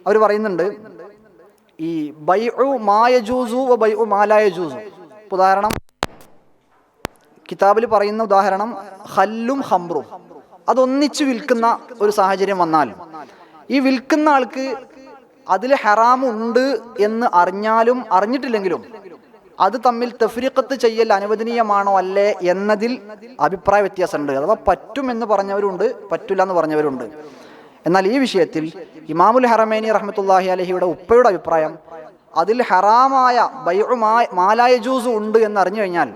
അവർ പറയുന്നുണ്ട് ഈ ബൈഉ മാ യജൂസു വ ബൈഉ മാ ലാ യജൂസു. ഉദാഹരണം കിതാബിൽ പറയുന്ന ഉദാഹരണം ഖല്ലും ഖംറും, അതൊന്നിച്ച് വിൽക്കുന്ന ഒരു സാഹചര്യം വന്നാൽ ഈ വിൽക്കുന്ന ആൾക്ക് അതിൽ ഹറാമുണ്ട് എന്ന് അറിഞ്ഞാലും അറിഞ്ഞിട്ടില്ലെങ്കിലും അത് തമ്മിൽ തഫ്രീഖത്ത് ചെയ്യൽ അനുവദനീയമാണോ അല്ലേ എന്നതിൽ അഭിപ്രായ വ്യത്യാസമുണ്ട്. അഥവാ പറ്റുമെന്ന് പറഞ്ഞവരുണ്ട്, പറ്റില്ല എന്ന് പറഞ്ഞവരുണ്ട്. എന്നാൽ ഈ വിഷയത്തിൽ ഇമാമുൽ ഹറമൈനി റഹ്മത്തുള്ളാഹി അലൈഹിയുടെ ഉപ്പയുടെ അഭിപ്രായം അതിൽ ഹറാമായ ബൈഉ മാ ലാ യജൂസു ഉണ്ട് എന്ന് അറിഞ്ഞു കഴിഞ്ഞാൽ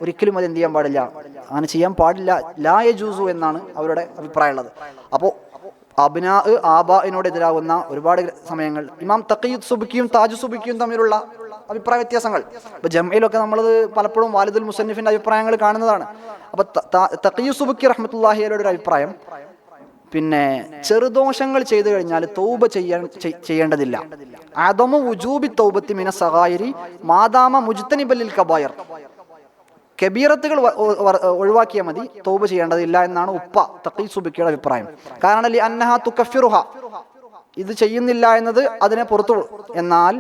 ഒരിക്കലും അത് എന്ത് ചെയ്യാൻ പാടില്ല, അങ്ങനെ ചെയ്യാൻ പാടില്ല, ലാ യജൂസു എന്നാണ് അവരുടെ അഭിപ്രായമുള്ളത്. അപ്പോൾ അബ്നാ ആബാഇനോട് എതിരാകുന്ന ഒരുപാട് സമയങ്ങൾ ഇമാം തഖിയ്യുസ് സുബ്കിയും താജു സുബ്കിയും തമ്മിലുള്ള അഭിപ്രായ വ്യത്യാസങ്ങൾ. ഇപ്പൊ ജംഇലൊക്കെ നമ്മളത് പലപ്പോഴും വാലിദുൽ മുസന്നിഫിന്റെ അഭിപ്രായങ്ങൾ കാണുന്നതാണ്. അപ്പൊ തഖിയ്യുസ് സുബ്കി റഹ്മത്തുള്ളാഹി അലൈഹിയുടെ ഒരു അഭിപ്രായം ചെറുദോഷങ്ങൾ ചെയ്തു കഴിഞ്ഞാൽ തൗബ ചെയ്യേണ്ടതില്ല. അദമു വുജൂബി തൗബത്തി മിന സഗായിരി മാദാമ മുജ്തനിബൽ ലിൽ കബായിർ, കബീറത്തുകൾ ഒഴിവാക്കിയാൽ മതി, തൗബ ചെയ്യേണ്ടതില്ല എന്നാണ് ഉപ്പ തഖിയ്യുസ് സുബ്കിയുടെ അഭിപ്രായം. കാരണം ലി അന്നഹാ തുകഫിറുഹ, ഇത് ചെയ്യുന്നില്ല എന്നത് അതിനെ പുറത്തു. എന്നാൽ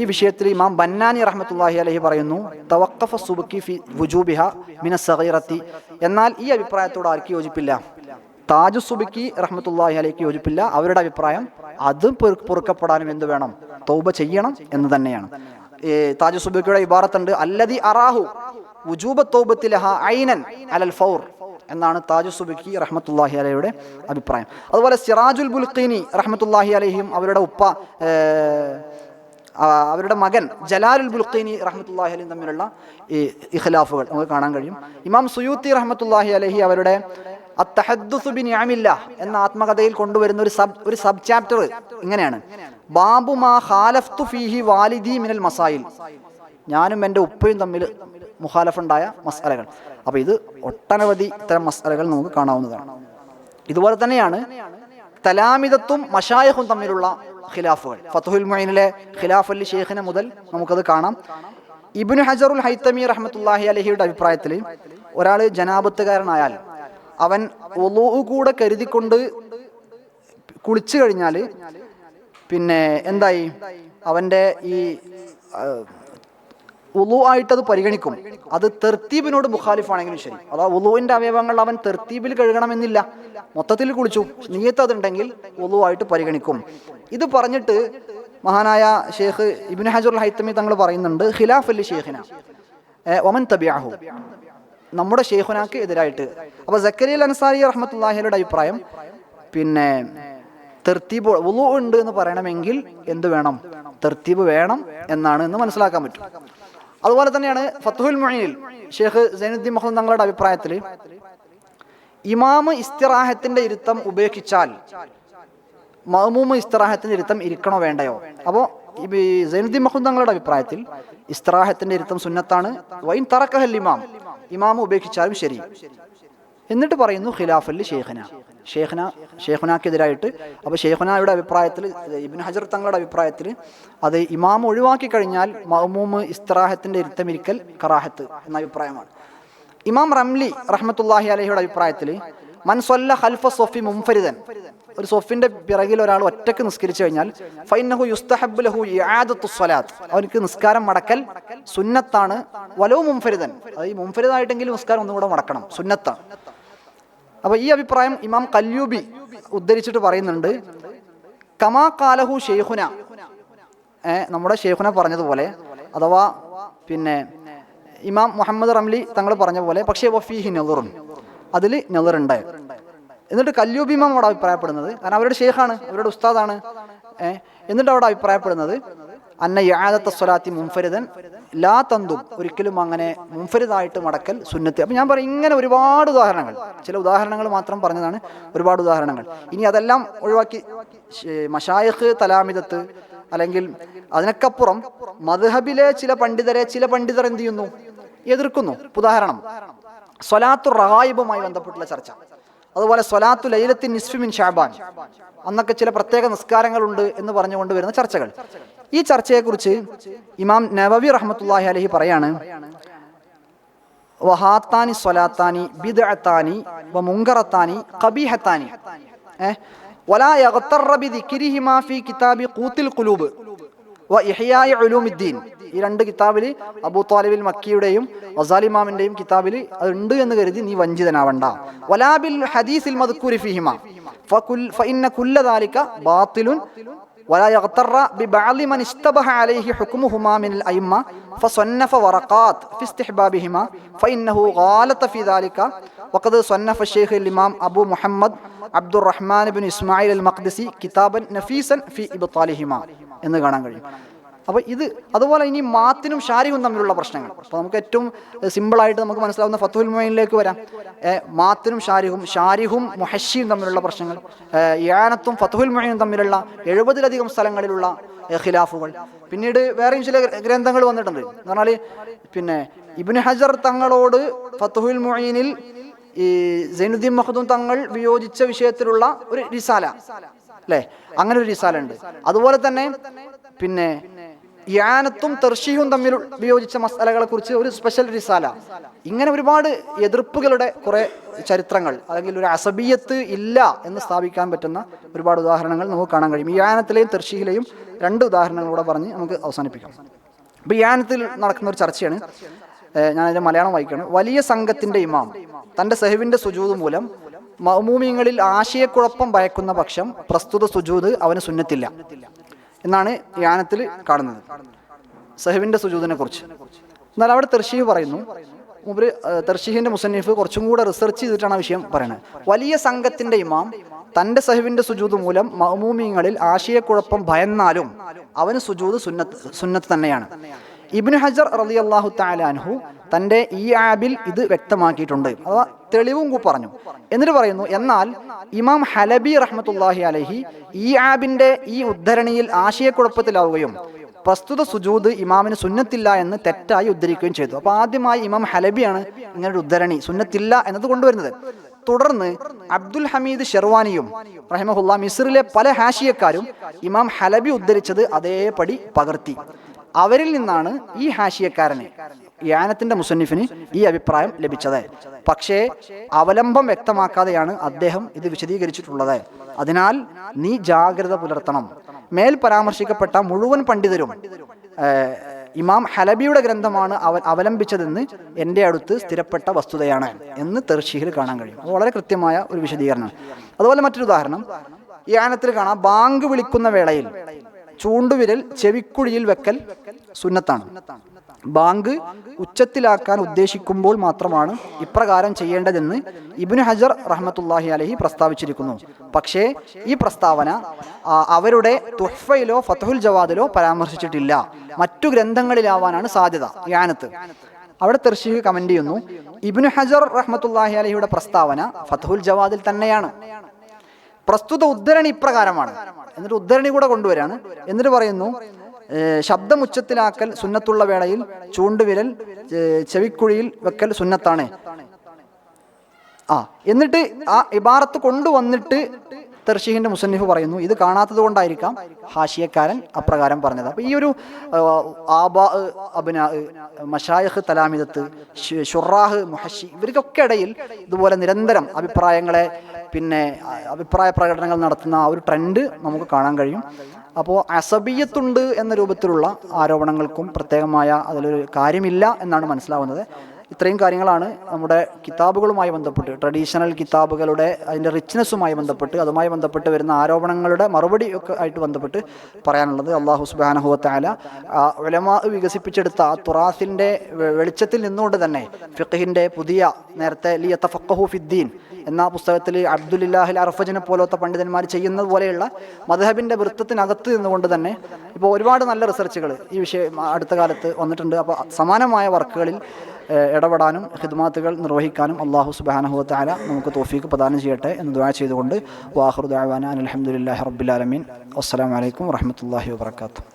ഈ വിഷയത്തിൽ ഇമാം ബന്നാനി റഹ്മത്തുള്ളാഹി അലൈഹി പറയുന്നു തവഖഫ സുബ്കി ഫി വുജൂബിഹ മിന സഗീറത്തി. എന്നാൽ ഈ അഭിപ്രായത്തോട് ആർക്ക് യോജിപ്പില്ല? താജു സുബ്കി റഹ്മത്തുള്ളാഹി അലൈഹി യോജിപ്പില്ല. അവരുടെ അഭിപ്രായം അത് പൊറുക്കപ്പെടാനും എന്ത് വേണം, തൗബ ചെയ്യണം എന്ന് തന്നെയാണ്. താജു സുബ്കിയുടെ ഇബാറത്തുണ്ട് അല്ലദി അറാഹു വുജൂബ തൗബത്തി ലഹ ഐനൻ അലൽ ഫൗർ എന്നാണ് താജു സുബ്കി റഹ്മത്തുള്ളാഹി അലൈഹിയുടെ അഭിപ്രായം. അതുപോലെ സിറാജുൽ ബുൽഖീനി റഹ്മത്തുള്ളാഹി അലൈഹിയും അവരുടെ ഉപ്പ അവരുടെ മകൻ ജലാലുൽ ബുൽഖീനി റഹ്മത്തുള്ളാഹി അലൈഹി തമ്മിലുള്ള ഈ ഇഖ്ലാഫുകൾ നമുക്ക് കാണാൻ കഴിയും. ഇമാം സുയൂത്തി റഹ്മത്തുള്ളാഹി അലൈഹി അവരുടെ അത്തഹദ്ദുസു ബിനിഅമില്ലാഹ് എന്ന ആത്മകഥയിൽ കൊണ്ടുവരുന്ന ഒരു സബ് ചാപ്റ്റർ ഇങ്ങനെയാണ്: ബാബു മാ ഖാലഫ്തു ഫീഹി വാലിദി മിനൽ മസായിൽ, ഞാനും എൻ്റെ ഉപ്പയും തമ്മിൽ മുഖാലഫുണ്ടായ മസ്അലകൾ. അപ്പോൾ ഇത് ഒട്ടനവധി ഇത്തരം മസ്അലകൾ നമുക്ക് കാണാവുന്നതാണ്. ഇതുപോലെ തന്നെയാണ് തലാമിദത്തും മശായിഖും തമ്മിലുള്ള ഖിലാഫുകൾ. ഫത്ഹുൽ മുഈനിലെ ഖിലാഫ് അലി ഷെയ്ഖിനെ മുതൽ നമുക്കത് കാണാം. ഇബ്നു ഹജറുൽ ഹൈതമി റഹ്മത്തുള്ളാഹി അലൈഹിയുടെ അഭിപ്രായത്തിൽ ഒരാൾ ജനാബത്തുകാരനായാൽ അവൻ വുളൂ കൂടെ കരുതിക്കൊണ്ട് കുളിച്ചു കഴിഞ്ഞാൽ എന്തായി, അവൻ്റെ ഈ വുളൂ ആയിട്ട് അത് പരിഗണിക്കും. അത് തെർത്തീബിനോട് മുഖാലിഫാണെങ്കിലും ശരി. അതാ വുളൂവിൻ്റെ അവയവങ്ങൾ അവൻ തെർത്തീബിൽ കഴുകണമെന്നില്ല, മൊത്തത്തിൽ കുളിച്ചു, നിയ്യത്ത് അതുണ്ടെങ്കിൽ വുളൂ ആയിട്ട് പരിഗണിക്കും. ഇത് പറഞ്ഞിട്ട് മഹാനായ ഷെയ്ഖ് ഇബ്നു ഹജറുൽ ഹൈതമി തങ്ങൾ പറയുന്നുണ്ട് ഖിലാഫ് അലി ഷെയ്ഖിന വമൻ തബിഅഹു, നമ്മുടെ ഷെയ്ഖുനാക്ക് എതിരായിട്ട്. അപ്പോൾ സക്കരിയ അൻസാരി റഹ്മത്തുള്ളാഹിയുടെ അഭിപ്രായം തെർത്തീബ് വുളൂ ഉണ്ട് എന്ന് പറയണമെങ്കിൽ എന്ത് വേണം, തെർത്തീബ് വേണം എന്നാണ് എന്ന് മനസ്സിലാക്കാൻ പറ്റും. അതുപോലെ തന്നെയാണ് ഫത്ഹുൽ മുഈനിൽ ഷെയ്ഖ് സൈനുദ്ദീൻ മുഹമ്മദ് തങ്ങളുടെ അഭിപ്രായത്തിൽ ഇമാമ് ഇസ്തിറാഹത്തിന്റെ ഇരുത്തം ഉപേക്ഷിച്ചാൽ മഅ്മൂമ് ഇസ്തിറാഹത്തിന്റെ ഇരുത്തം ഇരിക്കണോ വേണ്ടയോ? അപ്പോൾ സൈനുദ്ദീൻ മുഹമ്മദ് തങ്ങളുടെ അഭിപ്രായത്തിൽ ഇസ്തിറാഹത്തിന്റെ ഇരുത്തം സുന്നത്താണ്. വൈൻ തറക്കഹൽ ഇമാം, ഇമാമ് ഉപേക്ഷിച്ചാലും ശരി എന്നിട്ട് പറയുന്നു ഖിലാഫല്ലി ഷെയ്ഖുനാക്കെതിരായിട്ട്. അപ്പോൾ ഷെയ്ഖുനായുടെ അഭിപ്രായത്തിൽ, ഇബ്നു ഹജർ തങ്ങളുടെ അഭിപ്രായത്തിൽ അത് ഇമാം ഒഴിവാക്കി കഴിഞ്ഞാൽ മഅ്മൂമ് ഇസ്തിറാഹത്തിൻ്റെ ഇരുത്തമിരിക്കൽ കറാഹത്ത് എന്ന അഭിപ്രായമാണ്. ഇമാം റംലി റഹ്മത്തുള്ളാഹി അലൈഹിയുടെ അഭിപ്രായത്തിൽ മൻ സ്വല്ല ഖൽഫ സ്വഫി മുൻഫരിദൻ, ഒരു സ്വഫിന്റെ പിറകിൽ ഒരാൾ ഒറ്റക്ക് നിസ്കരിച്ചു കഴിഞ്ഞാൽ ഫൈന്നഹു യുസ്തഹബ്ബു ലഹു ഇആദത്തു സ്വലാത്ത്, അവർക്ക് നിസ്കാരം മടക്കൽ സുന്നത്താണ്. വലൗ മുൻഫരിദൻ, അത് ഈ മുൻഫരിദായിട്ടെങ്കിലും നിസ്കാരം ഒന്നും കൂടെ മടക്കണം, സുന്നത്താണ്. അപ്പോൾ ഈ അഭിപ്രായം ഇമാം കല്യൂബി ഉദ്ധരിച്ചിട്ട് പറയുന്നുണ്ട്, കമാ ഖാലഹു ഷെയ്ഖുന, നമ്മുടെ ഷെയ്ഖുന പറഞ്ഞതുപോലെ, അഥവാ പിന്നെ ഇമാം മുഹമ്മദ് റംലി തങ്ങൾ പറഞ്ഞ പോലെ. പക്ഷേ വഫീഹി നദറുൻ, അതിൽ നദറുണ്ട്. എന്നിട്ട് കല്യൂബി ഇമാം അവിടെ അഭിപ്രായപ്പെടുന്നത്, കാരണം അവരുടെ ഷെയ്ഖാണ്, അവരുടെ ഉസ്താദാണ്, എന്നിട്ട് അവിടെ അഭിപ്രായപ്പെടുന്നത് അന്ന ഇആദത്ത സ്വലാത്തി മുൻഫരിദൻ ലാ തന്തും, ഒരിക്കലും അങ്ങനെ മുൻഫരിദായിട്ട് മടക്കൽ സുന്നത്ത്. അപ്പം ഞാൻ പറയും, ഇങ്ങനെ ഒരുപാട് ഉദാഹരണങ്ങൾ, ചില ഉദാഹരണങ്ങൾ മാത്രം പറഞ്ഞതാണ്, ഒരുപാട് ഉദാഹരണങ്ങൾ. ഇനി അതെല്ലാം ഒഴിവാക്കി മശായിഖ് തലാമിദത്ത് അല്ലെങ്കിൽ അതിനൊക്കപ്പുറം മദ്ഹബിലെ ചില പണ്ഡിതർ എന്ത് ചെയ്യുന്നു, എതിർക്കുന്നു. ഉദാഹരണം, സ്വലാത്തു റഗായിബുമായി ബന്ധപ്പെട്ടുള്ള ചർച്ച, അതുപോലെ സ്വലാത്തു ലൈലത്തി നിസ്ഫി മിൻ ഷഅബാൻ, അന്നൊക്കെ ചില പ്രത്യേക നിസ്കാരങ്ങളുണ്ട് എന്ന് പറഞ്ഞുകൊണ്ട് വരുന്ന ചർച്ചകൾ. ഈ ചർച്ചയെക്കുറിച്ച് ഇമാം നവവി റഹ്മത്തുള്ളാഹി അലൈഹി പറയാണ്, വഹാത്താനി സ്വലാത്താനി ബിദ്അത്താനി വമുൻകറത്താനി ഖബീഹത്താനി വലാ യഗ്തറ ബിദിക്രിഹിമാ ഫീ കിതാബി ഖൂത്തിൽ ഖുലൂബ് വ ഇഹ്യാഇ ഉലൂമിദ്ദീൻ. ഈ രണ്ട് കിതാബിൽ അബൂ ത്വാലിബിൽ മക്കിയുടെയും ഗസാലി ഇമാമിന്റെയും കിതാബിൽ അതുണ്ട് എന്ന് കരുതി നീ വഞ്ചിതനാവണ്ട. വലാ ബിൽ ഹദീസിൽ മദ്കൂരി ഫീഹിമാ ഫഇന്ന കുല്ല ദാലിക ബാത്തിലുൻ വലാ യഗ്തറ ബിബഅദി മൻ ഇസ്തബഹ അലൈഹി ഹുക്മുഹുമാ മിനൽ അയിമ്മ ഫസന്നഫ വറഖാത്ത് ഫി ഇസ്തിഹ്ബാബിഹിമാ ഫഇന്നഹു ഗാലത ഫീ ദാലിക വഖദ് സന്നഫ ശൈഖ് ഇമാം അബൂ മുഹമ്മദ് അബ്ദുറഹ്മാൻ ഇബ്നു ഇസ്മായിൽ അൽ മഖ്ദിസി കിതാബൻ നഫീസൻ ഫി ഇബ്താലിഹിമാ എന്ന് കാണാൻ കഴിയും. അപ്പോൾ ഇത് അതുപോലെ ഇനി മാത്തിനും ഷാരിഹും തമ്മിലുള്ള പ്രശ്നങ്ങൾ. അപ്പോൾ നമുക്ക് ഏറ്റവും സിമ്പിളായിട്ട് നമുക്ക് മനസ്സിലാവുന്ന ഫത്ഹുൽ മുഈനിലേക്ക് വരാം. മാത്തിനും ഷാരിഹും മുഹശ്ശിയും തമ്മിലുള്ള പ്രശ്നങ്ങൾ, ഇആനത്തും ഫത്ഹുൽ മുഈനും തമ്മിലുള്ള 70-ലധികം സ്ഥലങ്ങളിലുള്ള ഖിലാഫുകൾ. പിന്നീട് വേറെയും ചില ഗ്രന്ഥങ്ങൾ വന്നിട്ടുണ്ട്. എന്ന് പറഞ്ഞാൽ പിന്നെ ഇബ്നു ഹജർ തങ്ങളോട് ഫത്ഹുൽ മുഈനിൽ ഈ സൈനുദ്ദീൻ മഖ്ദൂം തങ്ങൾ വിയോജിച്ച വിഷയത്തിലുള്ള ഒരു റിസാല, അല്ലേ, അങ്ങനെ ഒരു റിസാല ഉണ്ട്. അതുപോലെ തന്നെ പിന്നെ ഇആനത്തും തർശീഹും തമ്മിൽ വിയോജിച്ച മസലകളെ കുറിച്ച് ഒരു സ്പെഷ്യൽ റിസാല. ഇങ്ങനെ ഒരുപാട് എതിർപ്പുകളുടെ കുറെ ചരിത്രങ്ങൾ, അല്ലെങ്കിൽ ഒരു അസബിയത്ത് ഇല്ല എന്ന് സ്ഥാപിക്കാൻ പറ്റുന്ന ഒരുപാട് ഉദാഹരണങ്ങൾ നമുക്ക് കാണാൻ കഴിയും. ഇആനത്തിലെയും തർശീഹിലെയും 2 ഉദാഹരണങ്ങളൂടെ പറഞ്ഞ് നമുക്ക് അവസാനിപ്പിക്കാം. അപ്പോൾ ഇആനത്തിൽ നടക്കുന്ന ഒരു ചർച്ചയാണ്, ഞാനതിൻ്റെ മലയാളം വായിക്കുകയാണ്. വലിയ സംഘത്തിൻ്റെ ഇമാം തൻ്റെ സഹവിൻ്റെ സുജൂദ് മൂലം മഅ്മൂമീങ്ങളിൽ ആശയക്കുഴപ്പം ഭയക്കുന്ന പക്ഷം പ്രസ്തുത സുജൂദ് അവന് സുന്നത്തില്ല എന്നാണ് യാനത്തിൽ കാണുന്നത്, സഹവിൻ്റെ സുജൂദിനെ കുറിച്ച്. എന്നാൽ അവിടെ തർശീഹ് പറയുന്നു, തർശീഹിൻ്റെ മുസന്നിഫ് കുറച്ചും കൂടെ റിസർച്ച് ചെയ്തിട്ടാണ് ആ വിഷയം പറയുന്നത്. വലിയ സംഘത്തിൻ്റെ ഇമാം തൻ്റെ സഹവിൻ്റെ സുജൂദ് മൂലം മഅ്മൂമീങ്ങളിൽ ആശയക്കുഴപ്പം ഭയന്നാലും അവന് സുജൂദ് സുന്നത്ത് തന്നെയാണ്. ഇബ്നു ഹജർ റളിയല്ലാഹു തആല അൻഹു തൻ്റെ ഈ ആബിൽ ഇത് വ്യക്തമാക്കിയിട്ടുണ്ട്, അഥവാ തെളിവും പറഞ്ഞു. എന്നിട്ട് പറയുന്നു, എന്നാൽ ഇമാം ഹലബി റഹ്മത്തുള്ളാഹി അലൈഹി ഈ ആബിൻ്റെ ഈ ഉദ്ധരണിയിൽ ആശയക്കുഴപ്പത്തിലാവുകയും പ്രസ്തുത സുജൂദ് ഇമാമിന് സുന്നത്തില്ല എന്ന് തെറ്റായി ഉദ്ധരിക്കുകയും ചെയ്തു. അപ്പോൾ ആദ്യമായി ഇമാം ഹലബിയാണ് ഇങ്ങനൊരു ഉദ്ധരണി സുന്നത്തില്ല എന്നത് കൊണ്ടുവരുന്നത്. തുടർന്ന് അബ്ദുൽ ഹമീദ് ഷെർവാനിയും റഹിമഹുല്ലാ മിസ്റിലെ പല ഹാഷിയക്കാരും ഇമാം ഹലബി ഉദ്ധരിച്ചത് അതേപടി പകർത്തി. അവരിൽ നിന്നാണ് ഈ ഹാഷിയക്കാരന്, യാനത്തിന്റെ മുസന്നിഫിന് ഈ അഭിപ്രായം ലഭിച്ചത്. പക്ഷേ അവലംബം വ്യക്തമാക്കാതെയാണ് അദ്ദേഹം ഇത് വിശദീകരിച്ചിട്ടുള്ളത്. അതിനാൽ നീ ജാഗ്രത പുലർത്തണം. മേൽ പരാമർശിക്കപ്പെട്ട മുഴുവൻ പണ്ഡിതരും ഇമാം ഹലബിയുടെ ഗ്രന്ഥമാണ് അവലംബിച്ചതെന്ന് എൻ്റെ അടുത്ത് സ്ഥിരപ്പെട്ട വസ്തുതയാണ് എന്ന് തർശീഹിൽ കാണാൻ കഴിയും. വളരെ കൃത്യമായ ഒരു വിശദീകരണം. അതുപോലെ മറ്റൊരു ഉദാഹരണം യാനത്തിൽ കാണാം, ബാങ്ക് വിളിക്കുന്ന വേളയിൽ ചൂണ്ടുവിരൽ ചെവിക്കുഴിയിൽ വെക്കൽ സുന്നത്താണ്. ബാങ്ക് ഉച്ചത്തിലാക്കാൻ ഉദ്ദേശിക്കുമ്പോൾ മാത്രമാണ് ഇപ്രകാരം ചെയ്യേണ്ടതെന്ന് ഇബ്നു ഹജർ റഹ്മത്തുള്ളാഹി അലൈഹി പ്രസ്താവിച്ചിരിക്കുന്നു. പക്ഷേ ഈ പ്രസ്താവന അവരുടെ തുഹ്ഫയിലോ ഫത്ഹുൽ ജവാദിലോ പരാമർശിച്ചിട്ടില്ല. മറ്റു ഗ്രന്ഥങ്ങളിലാവാനാണ് സാധ്യത. യാനത്ത് അവിടെ തർശീഹ് കമന്റ് ചെയ്യുന്നു, ഇബ്നു ഹജർ റഹ്മത്തുള്ളാഹി അലൈഹിയുടെ പ്രസ്താവന ഫത്ഹുൽ ജവാദിൽ തന്നെയാണ്. പ്രസ്തുത ഉദ്ധരണി ഇപ്രകാരമാണ്. എന്നിട്ട് ഉദ്ധരണി കൂടെ കൊണ്ടുവരാണ്. എന്നിട്ട് പറയുന്നു, ശബ്ദമുച്ചത്തിലാക്കൽ സുന്നത്തുള്ള വേളയിൽ ചൂണ്ടുവിരൽ ചെവിക്കുഴിയിൽ വെക്കൽ സുന്നത്താണ്. എന്നിട്ട് ആ ഇബാറത്ത് കൊണ്ടുവന്നിട്ട് തർശീഹിന്റെ മുസന്നിഫ് പറയുന്നു, ഇത് കാണാത്തത് കൊണ്ടായിരിക്കാം ഹാഷിയക്കാരൻ അപ്രകാരം പറഞ്ഞത്. അപ്പോൾ ഈ ഒരു ആബാ അബ്നാ മശായിഖ് തലാമിദത്ത് ഷുറാഹ് മുഹഷി ഇവർക്കൊക്കെ ഇടയിൽ ഇതുപോലെ നിരന്തരം അഭിപ്രായങ്ങളെ അഭിപ്രായ പ്രകടനങ്ങൾ നടത്തുന്ന ആ ഒരു ട്രെൻഡ് നമുക്ക് കാണാൻ കഴിയും. അപ്പോൾ അസബിയത്തുണ്ട് എന്ന രൂപത്തിലുള്ള ആരോപണങ്ങൾക്കും പ്രത്യേകമായ അതിലൊരു കാര്യമില്ല എന്നാണ് മനസ്സിലാവുന്നത്. ഇത്രയും കാര്യങ്ങളാണ് നമ്മുടെ കിതാബുകളുമായി ബന്ധപ്പെട്ട്, ട്രഡീഷണൽ കിതാബുകളുടെ അതിൻ്റെ റിച്ച്നെസ്സുമായി ബന്ധപ്പെട്ട്, അതുമായി ബന്ധപ്പെട്ട് വരുന്ന ആരോപണങ്ങളുടെ മറുപടി ഒക്കെ ആയിട്ട് ബന്ധപ്പെട്ട് പറയാനുള്ളത്. അള്ളാഹു സുബ്ഹാനഹു വ തആല ഉലമാ വികസിപ്പിച്ചെടുത്ത ആ തുറാസിൻ്റെ വെളിച്ചത്തിൽ നിന്നുകൊണ്ട് തന്നെ ഫിഖ്ഹിൻ്റെ പുതിയ, നേരത്തെ ലിയതഫഖഹു ഫിദ്ദീൻ എന്ന പുസ്തകത്തിൽ അബ്ദുലില്ലാഹിൽ അർഫജിനെ പോലത്തെ പണ്ഡിതന്മാർ ചെയ്യുന്നത് പോലെയുള്ള മദ്ഹബിൻ്റെ വൃത്തത്തിനകത്ത് നിന്നുകൊണ്ട് തന്നെ ഇപ്പോൾ ഒരുപാട് നല്ല റിസർച്ചുകൾ ഈ വിഷയം അടുത്ത കാലത്ത് വന്നിട്ടുണ്ട്. അപ്പോൾ സമാനമായ വർക്കുകളിൽ ഇടപെടാനും ഖിദ്മാത്തുകൾ നിർവഹിക്കാനും അല്ലാഹു സുബ്ഹാനഹു വ തആല നമുക്ക് തൗഫീഖ് പ്രദാനം ചെയ്യട്ടെ എന്ന് ദുആ ചെയ്തുകൊണ്ട് വാഖിറു ദഅവാന അൽഹംദുലില്ലാഹി റബ്ബിൽ ആലമീൻ. അസ്സലാമു അലൈക്കും വറഹ്മത്തുള്ളാഹി വബറകാതുഹു.